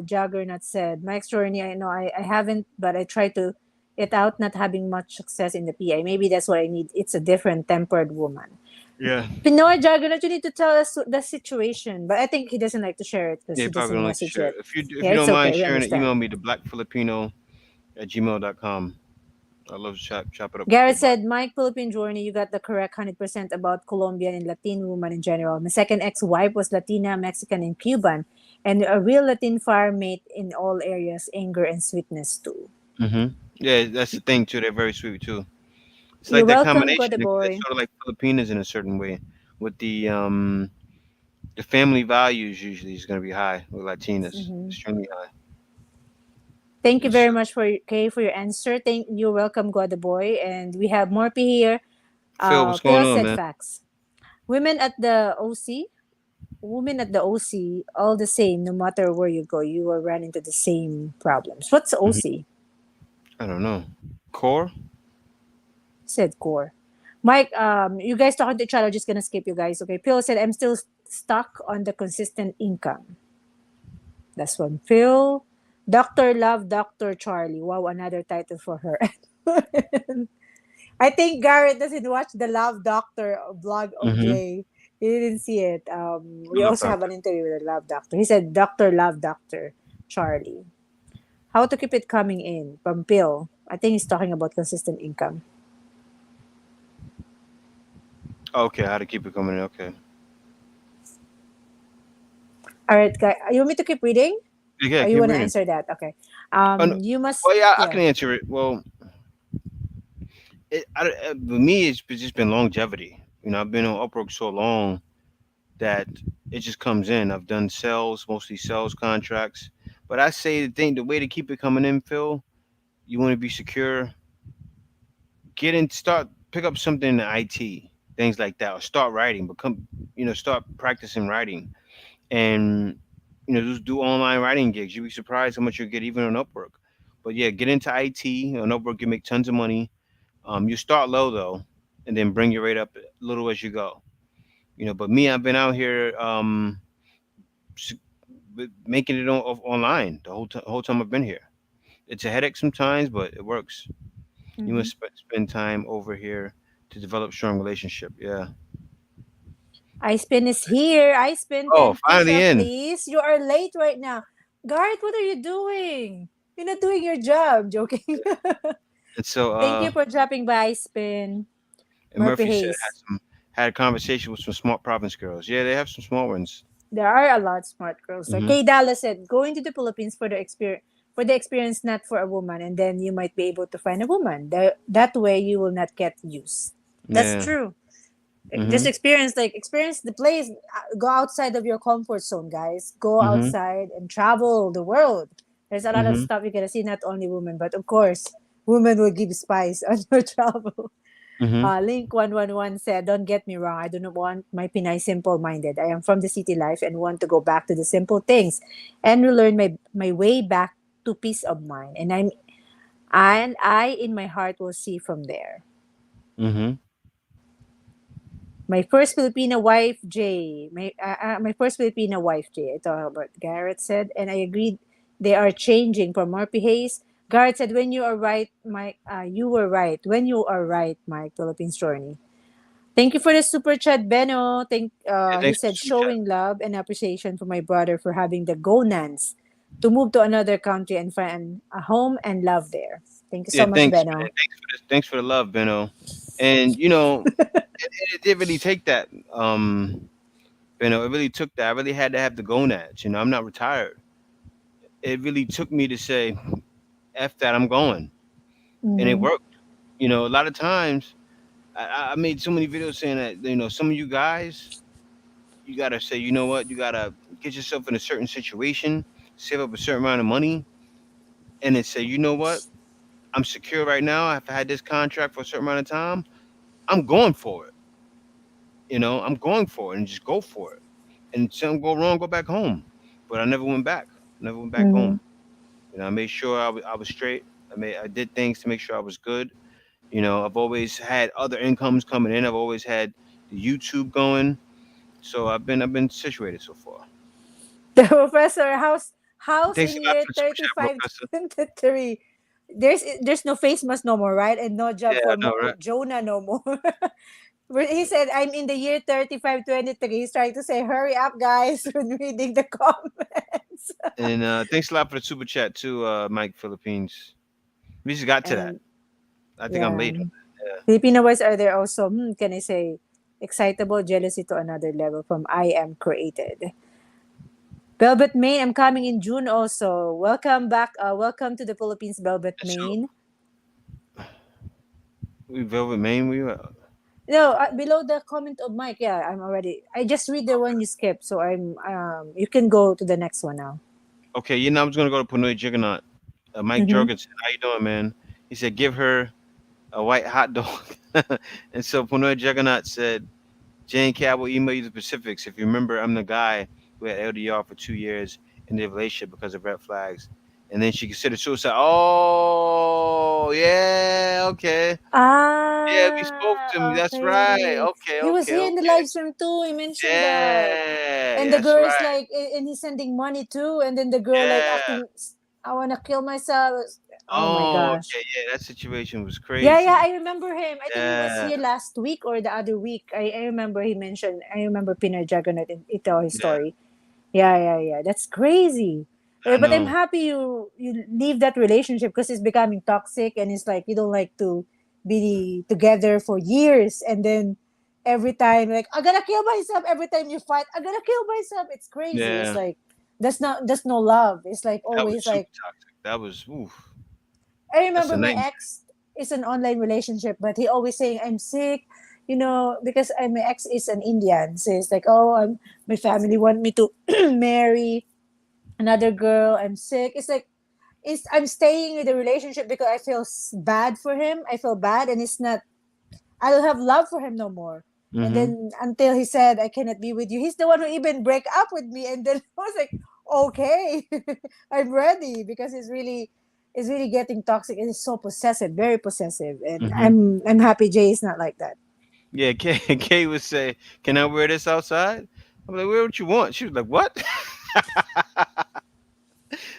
Speaker 2: Juggernaut said, my ex journey, I know I haven't, but I try to it out not having much success in the PI. Maybe that's what I need. It's a different tempered woman.
Speaker 1: Yeah,
Speaker 2: Pinoy Juggernaut, you need to tell us the situation. But I think he doesn't like to share it because
Speaker 1: yeah.
Speaker 2: he
Speaker 1: You probably
Speaker 2: doesn't
Speaker 1: don't like to
Speaker 2: message
Speaker 1: share
Speaker 2: yet.
Speaker 1: it. If
Speaker 2: Yeah,
Speaker 1: you
Speaker 2: it's
Speaker 1: don't mind
Speaker 2: okay. We
Speaker 1: sharing it,
Speaker 2: understand.
Speaker 1: email me to blackfilipino@gmail.com. I love to chop it up with
Speaker 2: Garrett
Speaker 1: everybody.
Speaker 2: said, Mike Philippine journey, you got the correct 100% about Colombian and Latin women in general. My second ex-wife was Latina, Mexican, and Cuban, and a real Latin fire mate in all areas, anger and sweetness too.
Speaker 1: Hmm. Yeah, that's the thing too. They're very sweet too. It's
Speaker 2: You're
Speaker 1: like that
Speaker 2: welcome,
Speaker 1: combination.
Speaker 2: Goda
Speaker 1: It's
Speaker 2: boy.
Speaker 1: sort of like Filipinas in a certain way, with the family values usually is going to be high with Latinas,
Speaker 2: Mhm.
Speaker 1: extremely high.
Speaker 2: Thank you
Speaker 1: Yes,
Speaker 2: very
Speaker 1: sir.
Speaker 2: much for your answer. You're welcome, Goda boy. And we have Morphy here.
Speaker 1: Phil, what's going
Speaker 2: Phil
Speaker 1: on,
Speaker 2: said
Speaker 1: man?
Speaker 2: facts. Women at the OC, women at the OC, all the same. No matter where you go, you will run into the same problems. What's
Speaker 1: Hmm.
Speaker 2: OC?
Speaker 1: I don't know. Core?
Speaker 2: Said Core. Mike, you guys talking to each other, just gonna skip you guys. Okay. Phil said, I'm still stuck on the consistent income. That's one. Phil, Dr. Love, Dr. Charlie. Wow, another title for her. I think Garrett doesn't watch the Love Doctor blog of
Speaker 1: Mm-hmm.
Speaker 2: Jay. He didn't see it.
Speaker 1: I
Speaker 2: We
Speaker 1: love
Speaker 2: also have
Speaker 1: Doctor.
Speaker 2: an interview with the Love Doctor. He said, Dr. Love, Dr. Charlie. How to keep it coming in from Bill. I think he's talking about consistent income.
Speaker 1: Okay, how to keep it coming in. Okay.
Speaker 2: All right, guys. You want me to keep reading?
Speaker 1: Yeah,
Speaker 2: Or you
Speaker 1: keep
Speaker 2: want to
Speaker 1: reading.
Speaker 2: answer that? Okay.
Speaker 1: Oh, no.
Speaker 2: You must.
Speaker 1: Well, yeah, I
Speaker 2: Yeah.
Speaker 1: can answer it. Well, with me, it's just been longevity. I've been on Upwork so long that it just comes in. I've done sales, mostly sales contracts. But I say the way to keep it coming in, Phil, you want to be secure. Pick up something in IT, things like that, or start writing. Start practicing writing, and just do online writing gigs. You'd be surprised how much you'll get even on Upwork. But yeah, get into IT on Upwork. You make tons of money. You start low though, and then bring your rate up a little as you go. But me, I've been out here s- making it online the whole time I've been here. It's a headache sometimes, but it works. You
Speaker 2: Mm-hmm.
Speaker 1: must spend time over here to develop strong relationship. Yeah.
Speaker 2: Icepin is here. Icepin,
Speaker 1: Oh,
Speaker 2: 10
Speaker 1: finally
Speaker 2: push-up,
Speaker 1: in.
Speaker 2: please. You are late right now. Garth, what are you doing? You're not doing your job. Joking.
Speaker 1: And so,
Speaker 2: Thank you for dropping by, Icepin.
Speaker 1: and
Speaker 2: Murphy
Speaker 1: Murphy said
Speaker 2: Hayes.
Speaker 1: had a conversation with some smart province girls. Yeah, they have some smart ones.
Speaker 2: There are a lot smart girls there.
Speaker 1: Hmm.
Speaker 2: Kay Dallas said, going to the Philippines for the experience, not for a woman, and then you might be able to find a woman. That way you will not get used. That's
Speaker 1: Yeah.
Speaker 2: true. Just
Speaker 1: Hmm.
Speaker 2: experience the place. Go outside of your comfort zone, guys. Go
Speaker 1: Hmm.
Speaker 2: outside and travel the world. There's a lot of
Speaker 1: Hmm.
Speaker 2: stuff you're gonna see, not only women, but of course women will give spice on your travel.
Speaker 1: Hmm.
Speaker 2: Link 111 said, don't get me wrong, I do not want my Pinay simple minded. I am from the city life and want to go back to the simple things and relearn my way back to peace of mind. And I in my heart will see from there.
Speaker 1: Hmm.
Speaker 2: My first Filipina wife, Jay. My first Filipina wife, Jay. Ito what Garrett said, and I agreed. They are changing for Murphy Hayes. Garrett said, "When you are right, Mike. You were right. When you are right, Mike. Philippines journey." Thank you for the super chat, Beno.
Speaker 1: Yeah,
Speaker 2: He
Speaker 1: thanks for the
Speaker 2: said,
Speaker 1: super chat.
Speaker 2: showing love and appreciation for my brother for having the gonans to move to another country and find a home and love there. Thank you
Speaker 1: Yeah,
Speaker 2: so much,
Speaker 1: thanks, man.
Speaker 2: Beno.
Speaker 1: Thanks for the love, Benno. And it did really take that. It really took that. I really had to have the gonads. I'm not retired. It really took me to say, "F that, I'm going," and it
Speaker 2: Mm-hmm.
Speaker 1: worked. A lot of times I made so many videos saying that some of you guys, you gotta say, you know what, you gotta get yourself in a certain situation, save up a certain amount of money, and then say, you know what, I'm secure right now. I've had this contract for a certain amount of time. I'm going for it. I'm going for it and just go for it. And something go wrong, go back home. But I never went back. Never went back
Speaker 2: Mm-hmm.
Speaker 1: home. I made sure I was straight. I did things to make sure I was good. I've always had other incomes coming in. I've always had the YouTube going. So I've been situated so far.
Speaker 2: The professor house
Speaker 1: Thanks
Speaker 2: in
Speaker 1: a lot
Speaker 2: year
Speaker 1: for the super chat,
Speaker 2: 35
Speaker 1: Professor.
Speaker 2: 23. There's no face mask no more, right? And no
Speaker 1: Yeah,
Speaker 2: job
Speaker 1: I
Speaker 2: for
Speaker 1: know, right?
Speaker 2: Jonah no more. He said, I'm in the year 35 23. He's trying to say, hurry up, guys, when reading the comments.
Speaker 1: And thanks a lot for the super chat too, Mike Philippines. We just got to that.
Speaker 2: And
Speaker 1: I think I'm
Speaker 2: yeah,
Speaker 1: late on that.
Speaker 2: Filipino boys are there also, can I say, excitable jealousy to another level from I Am Created. Velvet Main, I'm coming in June also. Welcome back. Welcome to the Philippines, Velvet
Speaker 1: So
Speaker 2: Main.
Speaker 1: we Velvet Main.
Speaker 2: No, below the comment of Mike, yeah, I'm already. I just read the one you skipped, so I'm. You can go to the next one now.
Speaker 1: Okay. I was gonna go to Pinoy Juggernaut. Mike
Speaker 2: Mm-hmm.
Speaker 1: Jorgensen, how you doing, man? He said give her a white hot dog. And so Pinoy Juggernaut said, Jane K, I will email you the specifics. If you remember, I'm the guy who had LDR for 2 years in the relationship because of red flags. And then she considered suicide. Oh, yeah, okay. Yeah, we spoke to me.
Speaker 2: Ah,
Speaker 1: That's right.
Speaker 2: okay.
Speaker 1: Okay,
Speaker 2: He was
Speaker 1: okay,
Speaker 2: here in the
Speaker 1: okay.
Speaker 2: live stream too. He mentioned that.
Speaker 1: Yeah,
Speaker 2: And the
Speaker 1: that's
Speaker 2: girl is
Speaker 1: right.
Speaker 2: like, and he's sending money too. And then the girl like
Speaker 1: Yeah.
Speaker 2: acting, I wanna kill myself. Oh my
Speaker 1: Oh,
Speaker 2: gosh.
Speaker 1: okay. Yeah, that situation was
Speaker 2: Yeah, yeah,
Speaker 1: crazy.
Speaker 2: I remember him. I think he was
Speaker 1: Yeah,
Speaker 2: here last week or the other week. I remember he mentioned. I remember Pinoy Juggernaut and ito his
Speaker 1: yeah.
Speaker 2: story. Yeah, yeah, yeah. That's crazy.
Speaker 1: I
Speaker 2: But I'm
Speaker 1: know.
Speaker 2: happy you leave that relationship because it's becoming toxic, and it's like you don't like to be together for years, and then every time like I'm gonna kill myself. Every time you fight, I'm gonna kill myself. It's crazy. It's
Speaker 1: Yeah,
Speaker 2: like that's no love. It's like
Speaker 1: that was
Speaker 2: always
Speaker 1: super
Speaker 2: like
Speaker 1: toxic. That was oof.
Speaker 2: I
Speaker 1: That's
Speaker 2: remember
Speaker 1: a
Speaker 2: my
Speaker 1: nightmare.
Speaker 2: ex is an online relationship, but he always saying I'm sick, because my ex is an Indian. So it's like, oh, my family want me to marry another girl. I'm sick. It's like I'm staying with the relationship because I feel bad for him. I feel bad, and it's not. I don't have love for him no more. And
Speaker 1: Mm-hmm.
Speaker 2: then until he said I cannot be with you, he's the one who even break up with me. And then I was like, okay, I'm ready because it's really getting toxic and it's so possessive, very possessive. And
Speaker 1: Mm-hmm.
Speaker 2: I'm happy Jay is not like that.
Speaker 1: Yeah, Kay, Kay would say, "Can I wear this outside?" I'm like, "Wear what you want." She was like, "What?"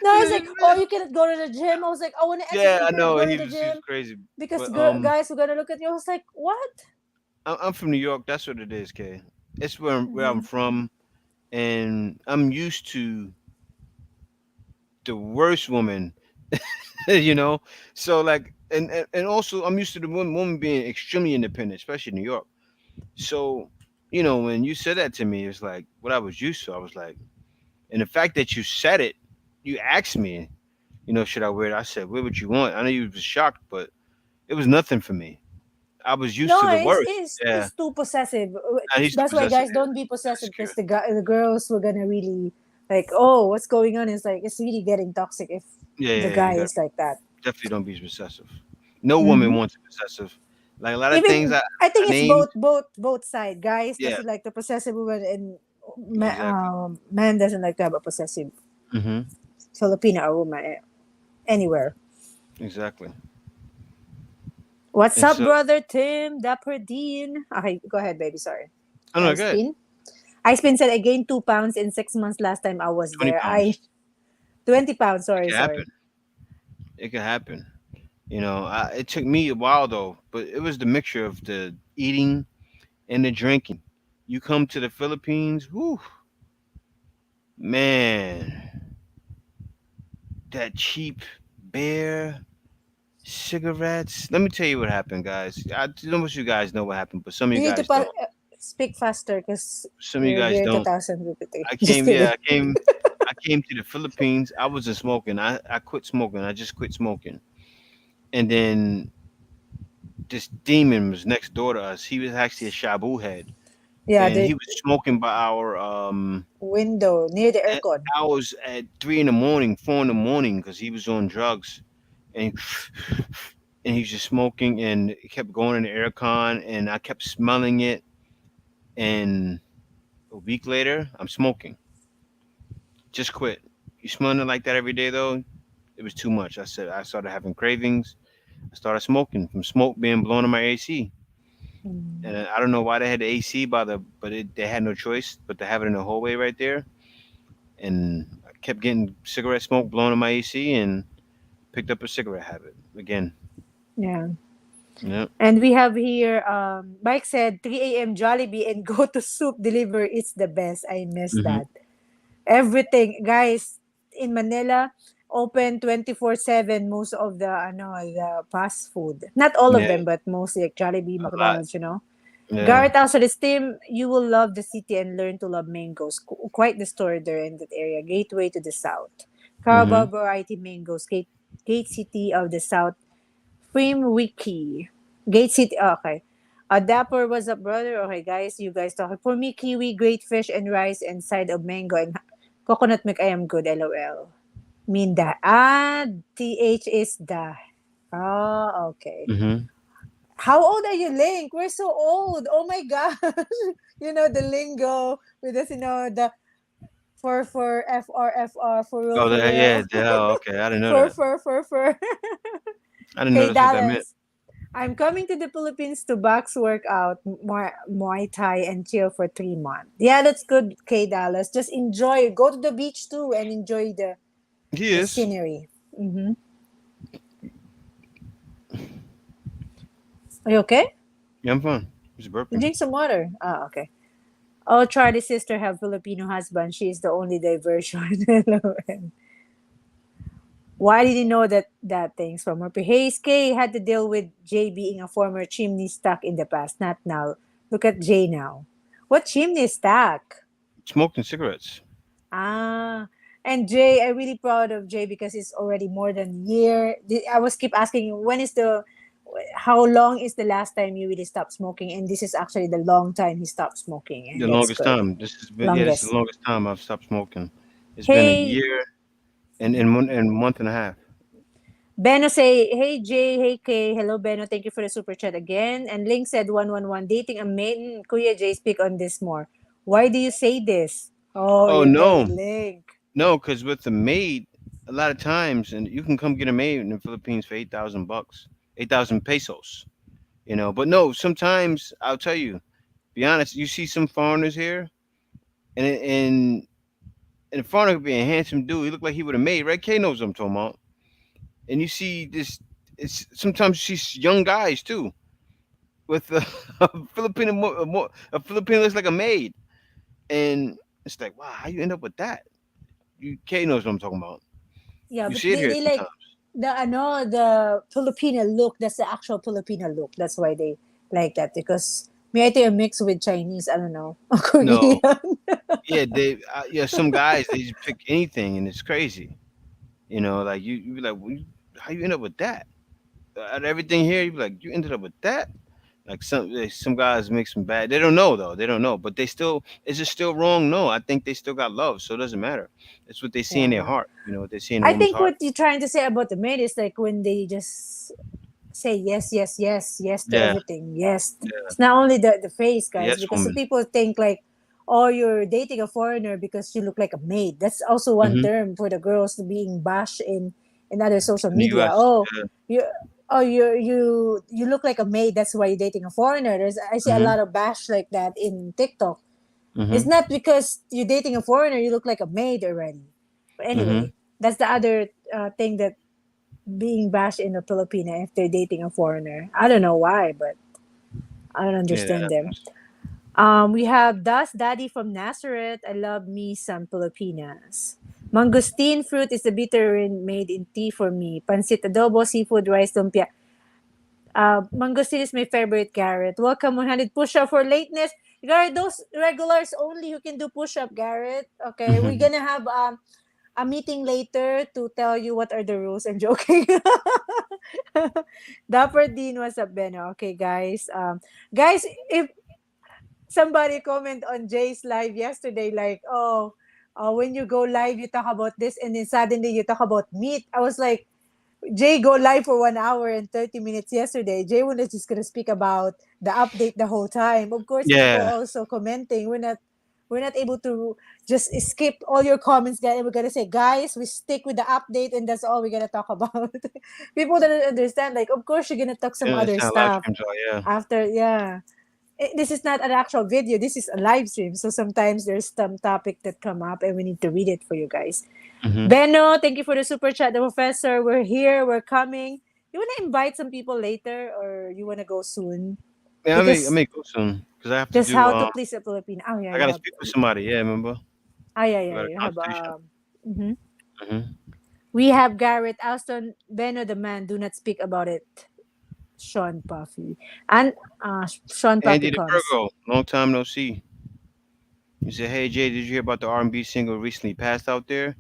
Speaker 2: No, I was like, oh, you cannot go to the gym. I was like, oh, when I asked him,
Speaker 1: Yeah,
Speaker 2: you
Speaker 1: I
Speaker 2: cannot
Speaker 1: know
Speaker 2: go to
Speaker 1: he
Speaker 2: the
Speaker 1: was
Speaker 2: gym
Speaker 1: crazy,
Speaker 2: because
Speaker 1: but
Speaker 2: guys are gonna look at you. I was like, what?
Speaker 1: I'm from New York. That's what it is, Kay. It's where I'm
Speaker 2: Mm-hmm.
Speaker 1: from, and I'm used to the worst woman, you know. So like, and also I'm used to the woman being extremely independent, especially in New York. So, when you said that to me, it's like what I was used to. I was like, and the fact that you said it, you asked me, should I wear it? I said, wear what you want. I know you was shocked, but it was nothing for me. I was used to
Speaker 2: No,
Speaker 1: the
Speaker 2: it's
Speaker 1: worst.
Speaker 2: it's
Speaker 1: Yeah.
Speaker 2: it's too possessive.
Speaker 1: He's too
Speaker 2: That's why
Speaker 1: possessive.
Speaker 2: guys don't be
Speaker 1: Yeah,
Speaker 2: possessive
Speaker 1: insecure.
Speaker 2: because the girls were gonna really like, oh, what's going on? It's like it's really getting toxic if
Speaker 1: Yeah,
Speaker 2: the
Speaker 1: yeah, yeah. You
Speaker 2: guy
Speaker 1: got
Speaker 2: is like that.
Speaker 1: definitely don't be possessive. No woman
Speaker 2: Hmm.
Speaker 1: wants a possessive. Like a lot of things
Speaker 2: Even I
Speaker 1: I
Speaker 2: think it's
Speaker 1: named.
Speaker 2: both side. Guys
Speaker 1: Yeah,
Speaker 2: doesn't like the possessive woman, and
Speaker 1: exactly.
Speaker 2: man doesn't like to have a possessive
Speaker 1: Hmm.
Speaker 2: Filipina or woman anywhere.
Speaker 1: Exactly.
Speaker 2: What's
Speaker 1: And
Speaker 2: up,
Speaker 1: so,
Speaker 2: brother Tim Dapper Dean? Okay, go ahead, baby. Sorry.
Speaker 1: I don't know.
Speaker 2: I
Speaker 1: Good.
Speaker 2: spin. I spin said I gained 2 pounds in 6 months last time I was
Speaker 1: 20
Speaker 2: there. I
Speaker 1: pounds.
Speaker 2: 20 pounds.
Speaker 1: It
Speaker 2: Sorry,
Speaker 1: can happen.
Speaker 2: sorry.
Speaker 1: It can happen. It took me a while though, but it was the mixture of the eating and the drinking. You come to the Philippines, whoo, man, that cheap beer, cigarettes. Let me tell you what happened, guys. I know most of you guys know what happened, but some of
Speaker 2: You
Speaker 1: you
Speaker 2: need to
Speaker 1: guys don't.
Speaker 2: speak faster because
Speaker 1: Some of you
Speaker 2: we're
Speaker 1: guys
Speaker 2: here in
Speaker 1: don't.
Speaker 2: 2053.
Speaker 1: I
Speaker 2: Just
Speaker 1: came, yeah,
Speaker 2: kidding.
Speaker 1: I came to the Philippines. I wasn't smoking. I quit smoking. I just quit smoking. And then this demon was next door to us. He was actually a shabu head,
Speaker 2: Yeah,
Speaker 1: and
Speaker 2: the
Speaker 1: he was smoking by our
Speaker 2: window near the
Speaker 1: at
Speaker 2: aircon.
Speaker 1: hours at 3 in the morning, 4 in the morning, because he was on drugs, and and he was just smoking, and it kept going in the aircon, and I kept smelling it, and a week later, I'm smoking. Just quit. You smelling it like that every day though? It was too much. I started having cravings. I started smoking from smoke being blown in my AC.
Speaker 2: Mm.
Speaker 1: And I don't know why they had the AC but they had no choice but to have it in the hallway right there. And I kept getting cigarette smoke blown in my AC and picked up a cigarette habit again.
Speaker 2: Yeah.
Speaker 1: Yeah.
Speaker 2: And we have here, Mike said 3 a.m. Jollibee and go to soup deliver. It's the best. I miss
Speaker 1: Hmm.
Speaker 2: that. Everything, guys, in Manila, open 24/7. Most of the fast food. Not all of
Speaker 1: Yeah,
Speaker 2: them, but mostly like Jollibee,
Speaker 1: a lot.
Speaker 2: McDonald's.
Speaker 1: Yeah.
Speaker 2: Garrett also this team, you will love the city and learn to love mangoes. Quite the story there in that area. Gateway to the south. Carabao
Speaker 1: Hmm.
Speaker 2: variety mangoes. Gate City of the South. Frame Wiki. Gate City. Okay. Dapper was a brother. Okay, guys, you guys talking. For me, kiwi, great fish and rice and side of mango and coconut milk. I am good. LOL. Minda. TH is da. Okay.
Speaker 1: Hmm.
Speaker 2: How old are you, Link? We're so old. Oh my gosh. The lingo with us, the for FR
Speaker 1: Oh,
Speaker 2: for
Speaker 1: yeah.
Speaker 2: real.
Speaker 1: Oh, okay. I didn't know
Speaker 2: For
Speaker 1: that.
Speaker 2: for.
Speaker 1: I didn't know
Speaker 2: Okay,
Speaker 1: that's what that meant.
Speaker 2: Dallas. I'm coming to the Philippines to box workout, Muay Thai, and chill for 3 months. Yeah, that's good, K Dallas. Just enjoy. Go to the beach too and enjoy
Speaker 1: He
Speaker 2: the
Speaker 1: is.
Speaker 2: scenery. Mm-hmm. Are you okay?
Speaker 1: Yeah, I'm fine. He's burping.
Speaker 2: Drink some water. Okay. Oh, Charlie's sister have Filipino husband. She is the only diversion. LOL. Why did you know that things from her? Hayes K had to deal with Jay being a former chimney stack in the past, not now. Look at Jay now. What chimney stack?
Speaker 1: Smoking cigarettes.
Speaker 2: Ah, and Jay, I'm really proud of Jay because it's already more than a year. I was keep asking you, how long is the last time you really stopped smoking? And this is actually the long time he stopped smoking,
Speaker 1: The
Speaker 2: and that's
Speaker 1: longest
Speaker 2: good.
Speaker 1: time. This has been, yeah, this is the
Speaker 2: Longest.
Speaker 1: longest time I've stopped smoking. It's been a
Speaker 2: Hey,
Speaker 1: year and month and a half.
Speaker 2: Beno say, hey Jay, hey Kay, hello Beno, thank you for the super chat again. And Link said 111, dating a maiden. Kuya Jay, speak on this more. Why do you say this? Oh,
Speaker 1: Oh
Speaker 2: you get it,
Speaker 1: no,
Speaker 2: Link.
Speaker 1: no, because with the maid, a lot of times, and you can come get a maid in the Philippines for 8,000 bucks, 8,000 pesos. But no, sometimes I'll tell you, be honest, you see some foreigners here, and the foreigner could be a handsome dude. He looked like he would have made. Red K knows what I'm talking about. And you see this. It's sometimes you see young guys too with a, a Filipino. A Filipino looks like a maid, and it's like, wow, how you end up with that? You K knows what I'm talking about.
Speaker 2: Yeah,
Speaker 1: You
Speaker 2: but
Speaker 1: see it here
Speaker 2: they like
Speaker 1: sometimes.
Speaker 2: the Filipino look. That's the actual Filipino look. That's why they like that because may I think a mix with Chinese. I don't know,
Speaker 1: No,
Speaker 2: Korean.
Speaker 1: yeah, some guys they just pick anything, and it's crazy. Like you be like, how you end up with that? Out of everything here, you be like, you ended up with that. Like some guys make some bad. They don't know though. They don't know, but they still. Is it still wrong? No, I think they still got love, so it doesn't matter. It's what they see in their
Speaker 2: Yeah,
Speaker 1: heart. What they see in a
Speaker 2: I
Speaker 1: woman's
Speaker 2: think
Speaker 1: heart.
Speaker 2: what you're trying to say about the men is like when they just say yes, yes, yes, yes to
Speaker 1: Yeah,
Speaker 2: everything. Yes.
Speaker 1: yeah.
Speaker 2: It's not only the face,
Speaker 1: The
Speaker 2: guys,
Speaker 1: yes
Speaker 2: because some
Speaker 1: woman.
Speaker 2: people think like, oh, you're dating a foreigner because you look like a maid. That's also one
Speaker 1: Mm-hmm.
Speaker 2: term for the girls being bashed in other social
Speaker 1: In the
Speaker 2: media.
Speaker 1: U.S.
Speaker 2: Oh,
Speaker 1: Yeah.
Speaker 2: you. Oh, you look like a maid. That's why you're dating a foreigner. I see a
Speaker 1: Mm-hmm.
Speaker 2: lot of bash like that in TikTok. It's
Speaker 1: Mm-hmm.
Speaker 2: not because you're dating a foreigner you look like a maid already. But
Speaker 1: Mm-hmm.
Speaker 2: anyway, that's the other thing that being bashed in the Filipina if they're dating a foreigner. I don't know why, but I don't
Speaker 1: Yeah, that
Speaker 2: understand them.
Speaker 1: happens.
Speaker 2: We have Das Daddy from Nazareth. I love me some Filipinas. Mangosteen fruit is the bitter made in tea for me. Pancit adobo, seafood, rice, lumpia. Mangosteen is my favorite, Garrett. Welcome 100 push-up for lateness. Garrett, those regulars only who can do push-up, Garrett. Okay, we're
Speaker 1: Mm-hmm.
Speaker 2: gonna have a meeting later to tell you what are the rules. I'm joking. Dapper Dean was up, Beno. Okay, guys. Guys, if somebody comment on Jay's live yesterday, like, oh, when you go live, you talk about this, and then suddenly you talk about meat. I was like, Jay go live for 1 hour and 30 minutes yesterday. Jay was just gonna speak about the update the whole time. Of course, people
Speaker 1: Yeah,
Speaker 2: also commenting. We're not able to just skip all your comments, guys. We're gonna say, guys, we stick with the update, and that's all we're gonna talk about. People don't understand. Like, of course, you're gonna talk some
Speaker 1: yeah. That's
Speaker 2: other
Speaker 1: how live
Speaker 2: stuff
Speaker 1: streams are. Yeah.
Speaker 2: after. Yeah, this is not an actual video. This is a live stream. So sometimes there's some topic that come up, and we need to read it for you guys.
Speaker 1: Mm-hmm.
Speaker 2: Beno, thank you for the super chat. The professor, we're here. We're coming. You want to invite some people later, or you want to go soon?
Speaker 1: Yeah, I
Speaker 2: Because
Speaker 1: may go soon because I have to
Speaker 2: just
Speaker 1: do.
Speaker 2: how to please a Filipino. Oh yeah,
Speaker 1: I
Speaker 2: you
Speaker 1: gotta
Speaker 2: have.
Speaker 1: speak with somebody. Yeah, remember?
Speaker 2: Oh yeah,
Speaker 1: We
Speaker 2: yeah,
Speaker 1: got a
Speaker 2: you have.
Speaker 1: consultation.
Speaker 2: Mhm.
Speaker 1: Mm-hmm.
Speaker 2: We have Garrett Alston. Beno, the man. Do not speak about it. Sean Puffy and Sean Puffy
Speaker 1: Andy the
Speaker 2: comes.
Speaker 1: Virgo. Long time no see. He said, "Hey Jay, did you hear about the R&B single recently passed out there?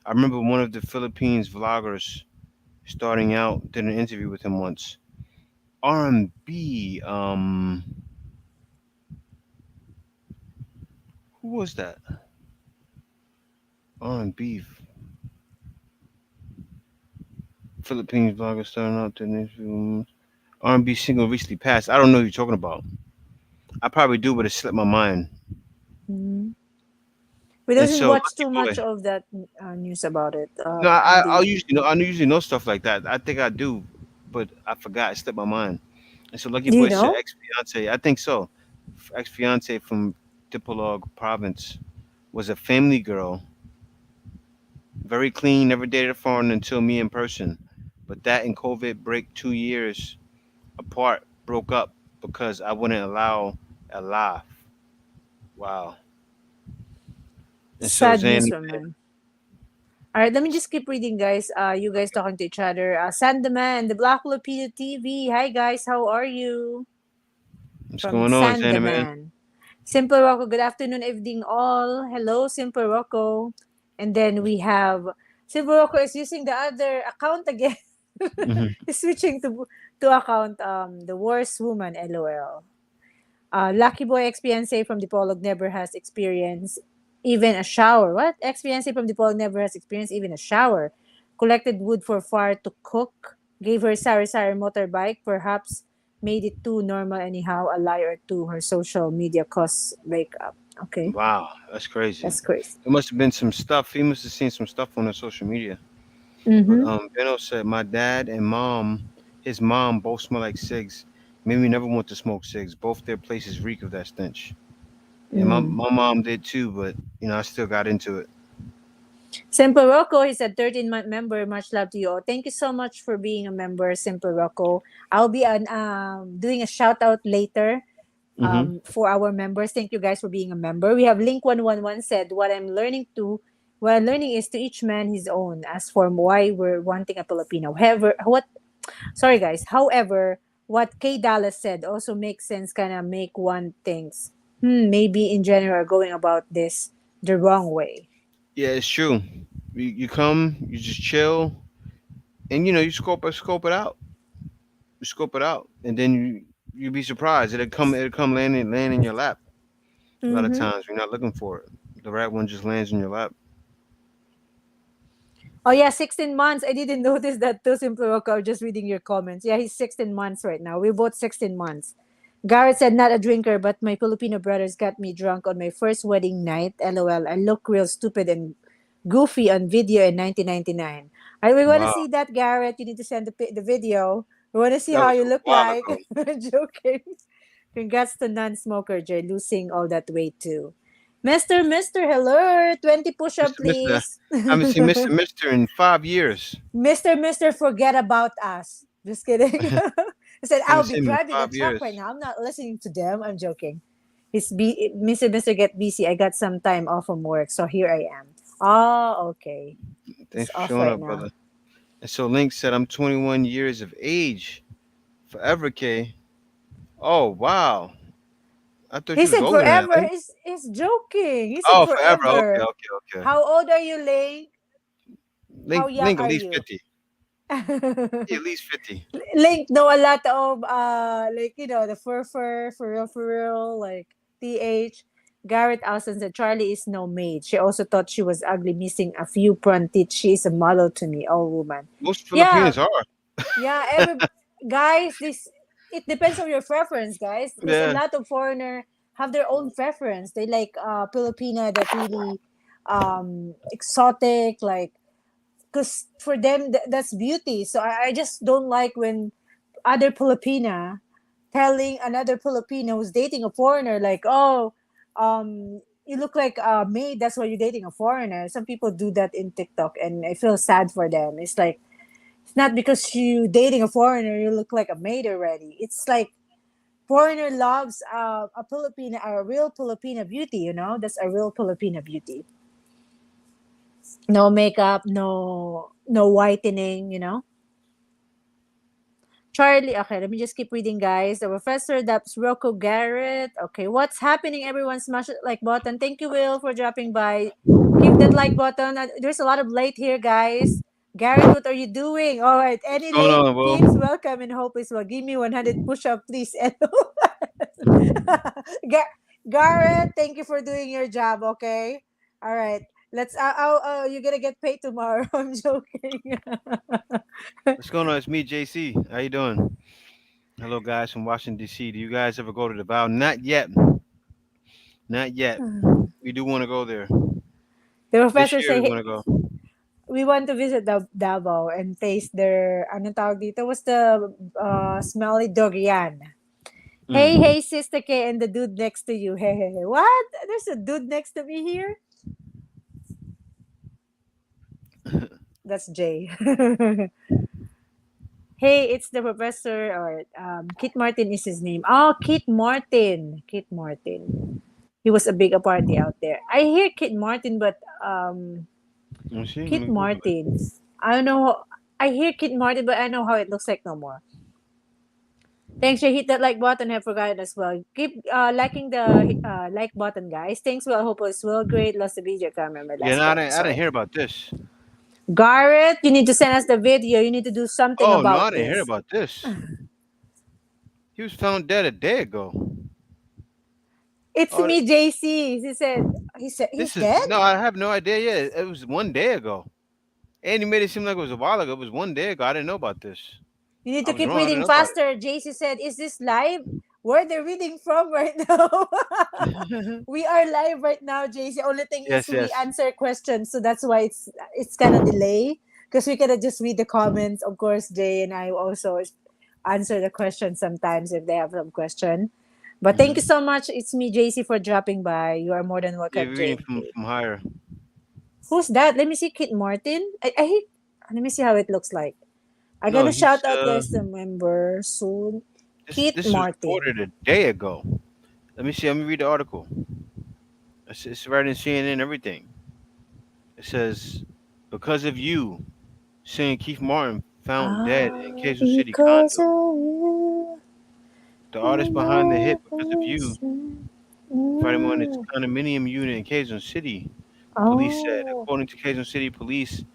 Speaker 1: I remember one of the Philippines vloggers starting out did an interview with him once. R&B. Who was that? R&B Philippines vlogger starting out did an interview. R&B single recently passed. I don't know who you're talking about. I probably do, but it slipped my mind.
Speaker 2: Mhm. We
Speaker 1: And
Speaker 2: don't
Speaker 1: so,
Speaker 2: watch
Speaker 1: Lucky
Speaker 2: too
Speaker 1: Boy.
Speaker 2: much of that news about it.
Speaker 1: No,
Speaker 2: The
Speaker 1: I usually know stuff like that. I think I do, but I forgot. It slipped my mind. And so Lucky
Speaker 2: Do you
Speaker 1: Boy said
Speaker 2: know?
Speaker 1: ex fiance. I think so. Ex fiance from Dipolog province was a family girl, very clean, never dated a foreigner until me in person. But that and COVID break 2 years apart, broke up because I wouldn't allow a laugh. Wow. And so
Speaker 2: Sad news
Speaker 1: Zan,
Speaker 2: for man. All right, let me just keep reading, guys. You guys talking to each other. Sandaman, the Black Filipino TV. Hi, guys. How are you?
Speaker 1: What's
Speaker 2: From
Speaker 1: going on, Sandaman?
Speaker 2: Sandaman. Simple Rocco, good afternoon, evening all. Hello, Simple Rocco. And then we have Simple Rocco is using the other account again.
Speaker 1: Hmm.
Speaker 2: He's switching to account the worst woman, LOL. Lucky Boy experience from Dipolog never has experienced even a shower. What? Experience from Dipolog never has experienced even a shower. Collected wood for fire to cook. Gave her sari-sari motorbike. Perhaps made it too normal anyhow. A lie or two. Her social media costs breakup. Okay.
Speaker 1: Wow, that's crazy.
Speaker 2: That's crazy.
Speaker 1: There must have been some stuff. He must have seen some stuff on the social media. But
Speaker 2: Mm-hmm.
Speaker 1: Benno said my dad and his mom both smell like cigs. Made me never want to smoke cigs. Both their places reek of that stench. And my,
Speaker 2: Mm.
Speaker 1: my mom did too, but I still got into it.
Speaker 2: Simple Rocco, he's a 13-month member. Much love to you all. Thank you so much for being a member, Simple Rocco. I'll be doing a shout out later
Speaker 1: Hmm.
Speaker 2: for our members. Thank you guys for being a member. We have Link111 said, what I'm learning is to each man his own. As for why we're wanting a Filipino. Sorry guys. However, what K Dallas said also makes sense, kind of make one thinks, maybe in general going about this the wrong way.
Speaker 1: Yeah, it's true. You come, you just chill, and you scope it out. You scope it out, and then you be surprised. It'll come land in your lap. A lot of
Speaker 2: Mm-hmm.
Speaker 1: times you're not looking for it. The right one just lands in your lap.
Speaker 2: Oh yeah, 16 months. I didn't notice that too, Simple Roco. Just reading your comments. Yeah, he's 16 months right now. We're both 16 months. Garrett said, not a drinker, but my Filipino brothers got me drunk on my first wedding night. LOL. I look real stupid and goofy on video in 1999. We want to
Speaker 1: Wow,
Speaker 2: see that, Garrett. You need to send the video. We want to see
Speaker 1: that
Speaker 2: how
Speaker 1: was
Speaker 2: you
Speaker 1: a
Speaker 2: look
Speaker 1: while
Speaker 2: like.
Speaker 1: ago.
Speaker 2: Joking. Congrats to non-smoker, Jay, losing all that weight too. Mister, hello. 20 push-up,
Speaker 1: Mister,
Speaker 2: please.
Speaker 1: I haven't seen Mister in 5 years.
Speaker 2: Mister, forget about us. Just kidding. He said, I'll
Speaker 1: Haven't
Speaker 2: be
Speaker 1: seen him in
Speaker 2: driving a
Speaker 1: five
Speaker 2: truck right
Speaker 1: years.
Speaker 2: now. I'm not listening to them. I'm joking. Mister, get busy. I got some time off from work. So here I am. Oh, okay. He's
Speaker 1: Thanks for
Speaker 2: off
Speaker 1: showing
Speaker 2: right
Speaker 1: up,
Speaker 2: now.
Speaker 1: brother. And so Link said, I'm 21 years of age. Forever, K. Oh, wow. I thought
Speaker 2: He
Speaker 1: you was
Speaker 2: said
Speaker 1: older than that,
Speaker 2: forever.
Speaker 1: Link.
Speaker 2: He's joking. He said
Speaker 1: Oh, forever. Okay,
Speaker 2: forever.
Speaker 1: okay, okay.
Speaker 2: How old are you, Link? How young
Speaker 1: Link at
Speaker 2: are
Speaker 1: least
Speaker 2: you?
Speaker 1: 50. Yeah, at least 50.
Speaker 2: Link know a lot of like the for real like th. Garrett Alson said Charlie is no maid. She also thought she was ugly, missing a few front teeth. She is a model to me. Oh woman.
Speaker 1: Most
Speaker 2: Yeah,
Speaker 1: Filipinos are.
Speaker 2: yeah. Every guys, this it depends on your preference, guys. Because a
Speaker 1: Yeah.
Speaker 2: lot of foreigner have their own preference. They like Filipina that really exotic, like because for them that's beauty. So I just don't like when other Filipina telling another Filipino who's dating a foreigner like, oh, you look like a maid, that's why you're dating a foreigner. Some people do that in TikTok and I feel sad for them. It's like it's not because you dating a foreigner you look like a maid already. It's like foreigner loves a Filipina, a real Filipina beauty, that's a real Filipina beauty. No makeup, no whitening. Charlie, okay, let me just keep reading, guys. The professor, that's Rocco Garrett. Okay, what's happening? Everyone smash it like button. Thank you, Will, for dropping by. Give that like button. There's a lot of late here, guys. Garrett, what are you doing? All right,
Speaker 1: What's
Speaker 2: any
Speaker 1: going
Speaker 2: late
Speaker 1: on,
Speaker 2: peeps,
Speaker 1: Will?
Speaker 2: welcome and hope as well. Give me 100 push up, please. Garrett, thank you for doing your job, okay? All right. You're gonna get paid tomorrow. I'm joking.
Speaker 1: What's going on? It's me, JC. How you doing? Hello, guys from Washington, D.C. Do you guys ever go to the Bow? Not yet. Not yet. We do want to go there.
Speaker 2: The
Speaker 1: This
Speaker 2: professor
Speaker 1: year
Speaker 2: say,
Speaker 1: we
Speaker 2: hey,
Speaker 1: want to go.
Speaker 2: we want to visit the Davao and taste their, ano tawag dito, was the smelly durian. Hey,
Speaker 1: Mm.
Speaker 2: hey, Sister K and the dude next to you. Hey, hey, hey. What? There's a dude next to me here? That's Jay. Hey, it's the professor, or Kit Martin is his name. Oh, Kit Martin. Kit Martin. He was a big party out there. I hear Kit Martin, but
Speaker 1: Let's see. Let
Speaker 2: Kit
Speaker 1: me Google it.
Speaker 2: Martin. I don't know. I hear Kit Martin, but I know how it looks like no more. Thanks, you hit that like button. I forgot as well. Keep liking the like button, guys. Thanks, well, hope it's well. Great. Lost the video. Can't remember
Speaker 1: Yeah,
Speaker 2: last
Speaker 1: no,
Speaker 2: comment.
Speaker 1: I didn't
Speaker 2: Sorry.
Speaker 1: hear about this.
Speaker 2: Garrett, you need to send us the video. You need to do something
Speaker 1: Oh no, I
Speaker 2: about
Speaker 1: didn't hear
Speaker 2: this.
Speaker 1: about this. He was found dead a day ago.
Speaker 2: It's
Speaker 1: Oh,
Speaker 2: me, JC. He said he's
Speaker 1: this is
Speaker 2: dead.
Speaker 1: no, I have no idea. Yeah, it was one day ago. And he made it seem like it was a while ago. It was one day ago. I didn't know about this.
Speaker 2: You need
Speaker 1: I
Speaker 2: to
Speaker 1: was
Speaker 2: keep
Speaker 1: wrong. I didn't
Speaker 2: reading
Speaker 1: know about
Speaker 2: faster. JC said, "Is this live? Where they're reading from right now?"
Speaker 1: it.
Speaker 2: We are live right now, JC. Only thing is
Speaker 1: Yes,
Speaker 2: we
Speaker 1: yes.
Speaker 2: answer questions, so that's why it's kind of delay because we cannot just read the comments. Of course, Jay and I also answer the questions sometimes if they have some question. But thank you
Speaker 1: Hmm.
Speaker 2: so much. It's me, JC, for dropping by. You are more than
Speaker 1: Yeah,
Speaker 2: welcome,
Speaker 1: we're
Speaker 2: Jay
Speaker 1: reading
Speaker 2: and Kate.
Speaker 1: from higher.
Speaker 2: Who's that? Let me see, Kit Martin. Let me see how it looks like. I'm
Speaker 1: No,
Speaker 2: gonna
Speaker 1: he's
Speaker 2: shout out guys the member soon. Kit
Speaker 1: this was
Speaker 2: Martin.
Speaker 1: reported a day ago. Let me see. Let me read the article. It's right in CNN and everything. It says, "Because of you, singer Keith Martin found dead in
Speaker 2: Ah,
Speaker 1: Kansas City
Speaker 2: because
Speaker 1: condo.
Speaker 2: of you,
Speaker 1: The artist
Speaker 2: I'm
Speaker 1: behind the hit
Speaker 2: not
Speaker 1: Because of You
Speaker 2: wishing.
Speaker 1: fighting on its
Speaker 2: Mm.
Speaker 1: condominium unit in Kansas City." Police said,
Speaker 2: Oh,
Speaker 1: according to Kansas City Police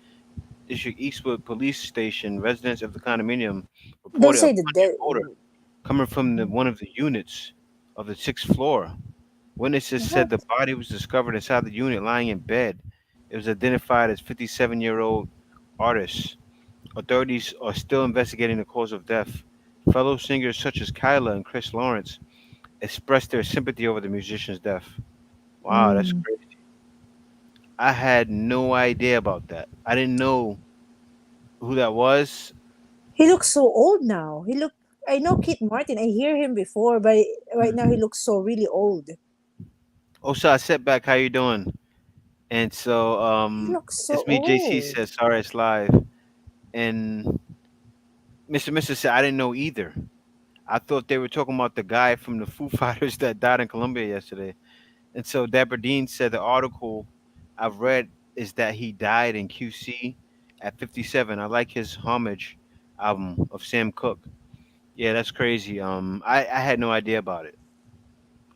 Speaker 1: District Eastwood Police Station, residents of the condominium
Speaker 2: don't
Speaker 1: reported a
Speaker 2: say the
Speaker 1: pungent
Speaker 2: dead.
Speaker 1: odor coming from one of the units of the sixth floor. Witnesses said
Speaker 2: What?
Speaker 1: the body was discovered inside the unit lying in bed. It was identified as 57-year-old artist. Authorities are still investigating the cause of death. Fellow singers such as Kyla and Chris Lawrence expressed their sympathy over the musician's death. Wow, that's
Speaker 2: Mm.
Speaker 1: crazy. I had no idea about that. I didn't know who that was.
Speaker 2: He looks so old now. He look. I know Kit Martin. I hear him before, but right now he looks so really old.
Speaker 1: Osa, setback, how you doing? And so
Speaker 2: He looks so
Speaker 1: it's me, JC
Speaker 2: old.
Speaker 1: says sorry it's live. And Mr. said I didn't know either. I thought they were talking about the guy from the Foo Fighters that died in Colombia yesterday. And so Deborah Dean said the article I've read is that he died in QC at 57. I like his homage album of Sam Cooke. Yeah, that's crazy. I had no idea about it.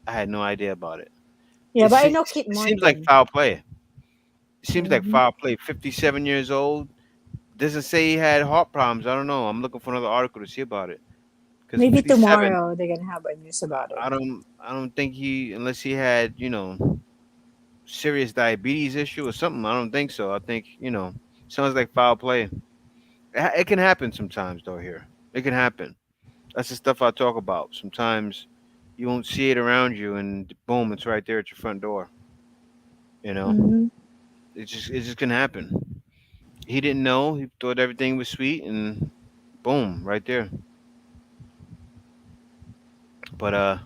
Speaker 1: I had no idea about it.
Speaker 2: Yeah, but I know Kit
Speaker 1: It seems like
Speaker 2: Martin.
Speaker 1: foul play. It seems like
Speaker 2: Hmm.
Speaker 1: foul play. 57 years old. Doesn't say he had heart problems. I don't know. I'm looking for another article to see about it. Because
Speaker 2: Maybe
Speaker 1: 57,
Speaker 2: tomorrow they're gonna have a news about it.
Speaker 1: I don't think unless he had serious diabetes issue or something. I don't think so. I think sounds like foul play. It can happen sometimes though. Here, it can happen. That's the stuff I talk about. Sometimes you won't see it around you, and boom, it's right there at your front door. You know,
Speaker 2: Hmm.
Speaker 1: it just can happen. He didn't know. He thought everything was sweet, and boom, right there. But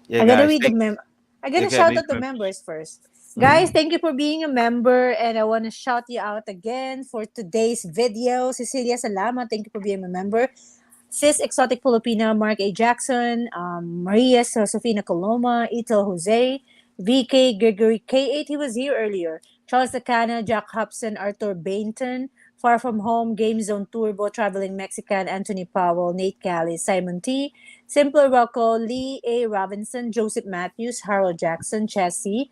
Speaker 1: yeah,
Speaker 2: I gotta
Speaker 1: guys,
Speaker 2: read the mem. I gotta
Speaker 1: okay,
Speaker 2: shout
Speaker 1: maybe
Speaker 2: out the
Speaker 1: members.
Speaker 2: members first. Guys,
Speaker 1: Mm-hmm.
Speaker 2: thank you for being a member, and I want to shout you out again for today's video. Cecilia Salama, thank you for being a member. Sis Exotic Filipina, Mark A. Jackson, Maria Josefina Coloma, Ito Jose, VK Gregory K8, he was here earlier. Charles Acana, Jack Hobson, Arthur Bainton, Far From Home, Game Zone Turbo, Traveling Mexican, Anthony Powell, Nate Cali, Simon T, Simpler Rocco, Lee A. Robinson, Joseph Matthews, Harold Jackson, Chessie,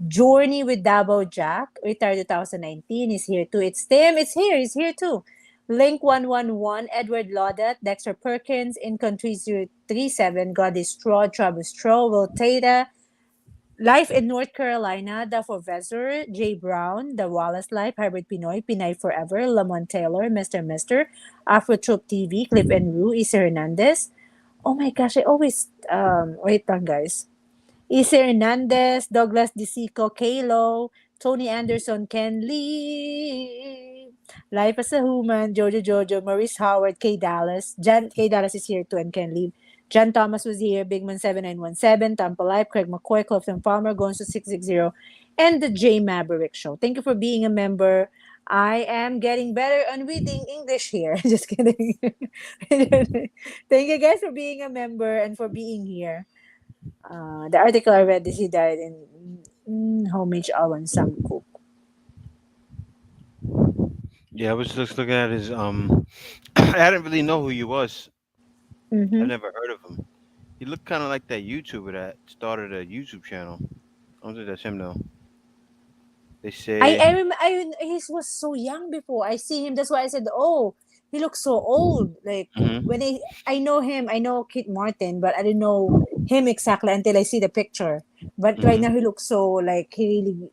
Speaker 2: Journey with Dabo Jack, retired 2019, is here too. It's Tim, he's here too. Link 111, Edward Laudet, Dexter Perkins, Incon 3037, God is Straw, Travis Straw, Will Tata, Life in North Carolina, The Professor, Jay Brown, The Wallace Life, Hybrid Pinoy, Pinay Forever, Lamont Taylor, Mr. Afro Troop TV, Cliff and Rue, Isa Hernandez. Oh my gosh, I always, wait lang guys. Isa Hernandez, Douglas DeSico, Kalo, Tony Anderson, Ken Lee, Life as a Human, Jojo, Maurice Howard, K Dallas is here too, and Ken Lee. John Thomas was here, Bigman7917, Tampa Life, Craig McCoy, Clifton Palmer, Gonzo 660, and the J Maverick Show. Thank you for being a member. I am getting better on reading English here. Just kidding. Thank you guys for being a member and for being here. The article I read is he died in homage Awan Samcook.
Speaker 1: Yeah, I was just looking at his I didn't really know who he was. I
Speaker 2: Mm-hmm.
Speaker 1: never heard of him. He looked kind of like that YouTuber that started a YouTube channel. I don't think that's him though. They say,
Speaker 2: He was so young before I see him. That's why I said, oh, he looks so old. Like when
Speaker 1: hmm
Speaker 2: I know him, I know Kit Martin, but I didn't know him exactly until I see the picture. But right now
Speaker 1: hmm
Speaker 2: he looks so like he really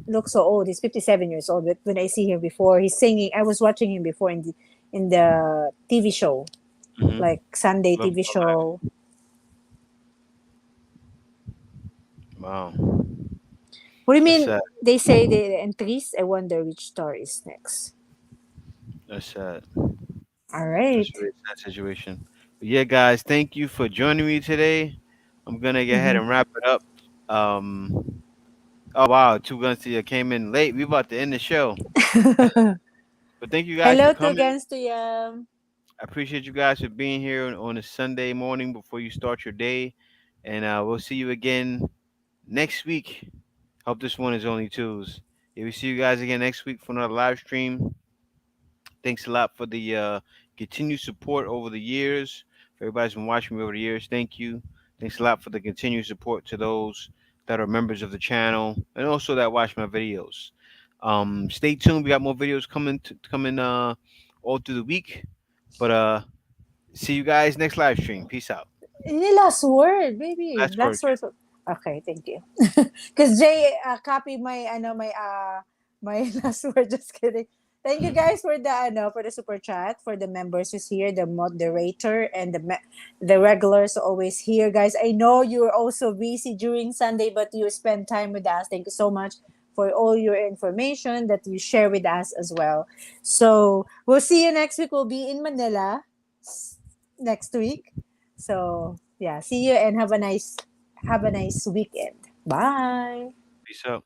Speaker 2: looks so old. He's 57 years old. But when I see him before, he's singing. I was watching him before in the TV show,
Speaker 1: hmm
Speaker 2: like Sunday
Speaker 1: Love
Speaker 2: TV
Speaker 1: Love Live.
Speaker 2: show.
Speaker 1: Wow,
Speaker 2: What do you
Speaker 1: that's
Speaker 2: mean?
Speaker 1: sad.
Speaker 2: They say the entries. I wonder which star is next.
Speaker 1: That's sad.
Speaker 2: All
Speaker 1: That's
Speaker 2: right.
Speaker 1: a really sad situation. But yeah, guys, thank you for joining me today. I'm gonna go ahead
Speaker 2: Mm-hmm.
Speaker 1: and wrap it up. Oh wow, Two Guns to You came in late. We about to end the show. But thank you guys for
Speaker 2: Hello to
Speaker 1: coming.
Speaker 2: again to you.
Speaker 1: I appreciate you guys for being here on a Sunday morning before you start your day. And we'll see you again next week. Hope this one is only twos. If we see you guys again next week for another live stream, thanks a lot for the continued support over the years. For everybody's been watching me over the years, thank you. Thanks a lot for the continued support to those that are members of the channel and also that watch my videos. Stay tuned. We got more videos coming all through the week. But see you guys next live stream. Peace out.
Speaker 2: Any last word, baby?
Speaker 1: Last word.
Speaker 2: Last word. Okay, thank you. Because Jay copied my my last word. Just kidding. Thank you guys for the for the super chat, for the members who's here, the moderator and the regulars always here, guys. I know you're also busy during Sunday, but you spend time with us. Thank you so much for all your information that you share with us as well. So we'll see you next week. We'll be in Manila next week. So yeah, see you and have a nice weekend. Bye.
Speaker 1: Peace out.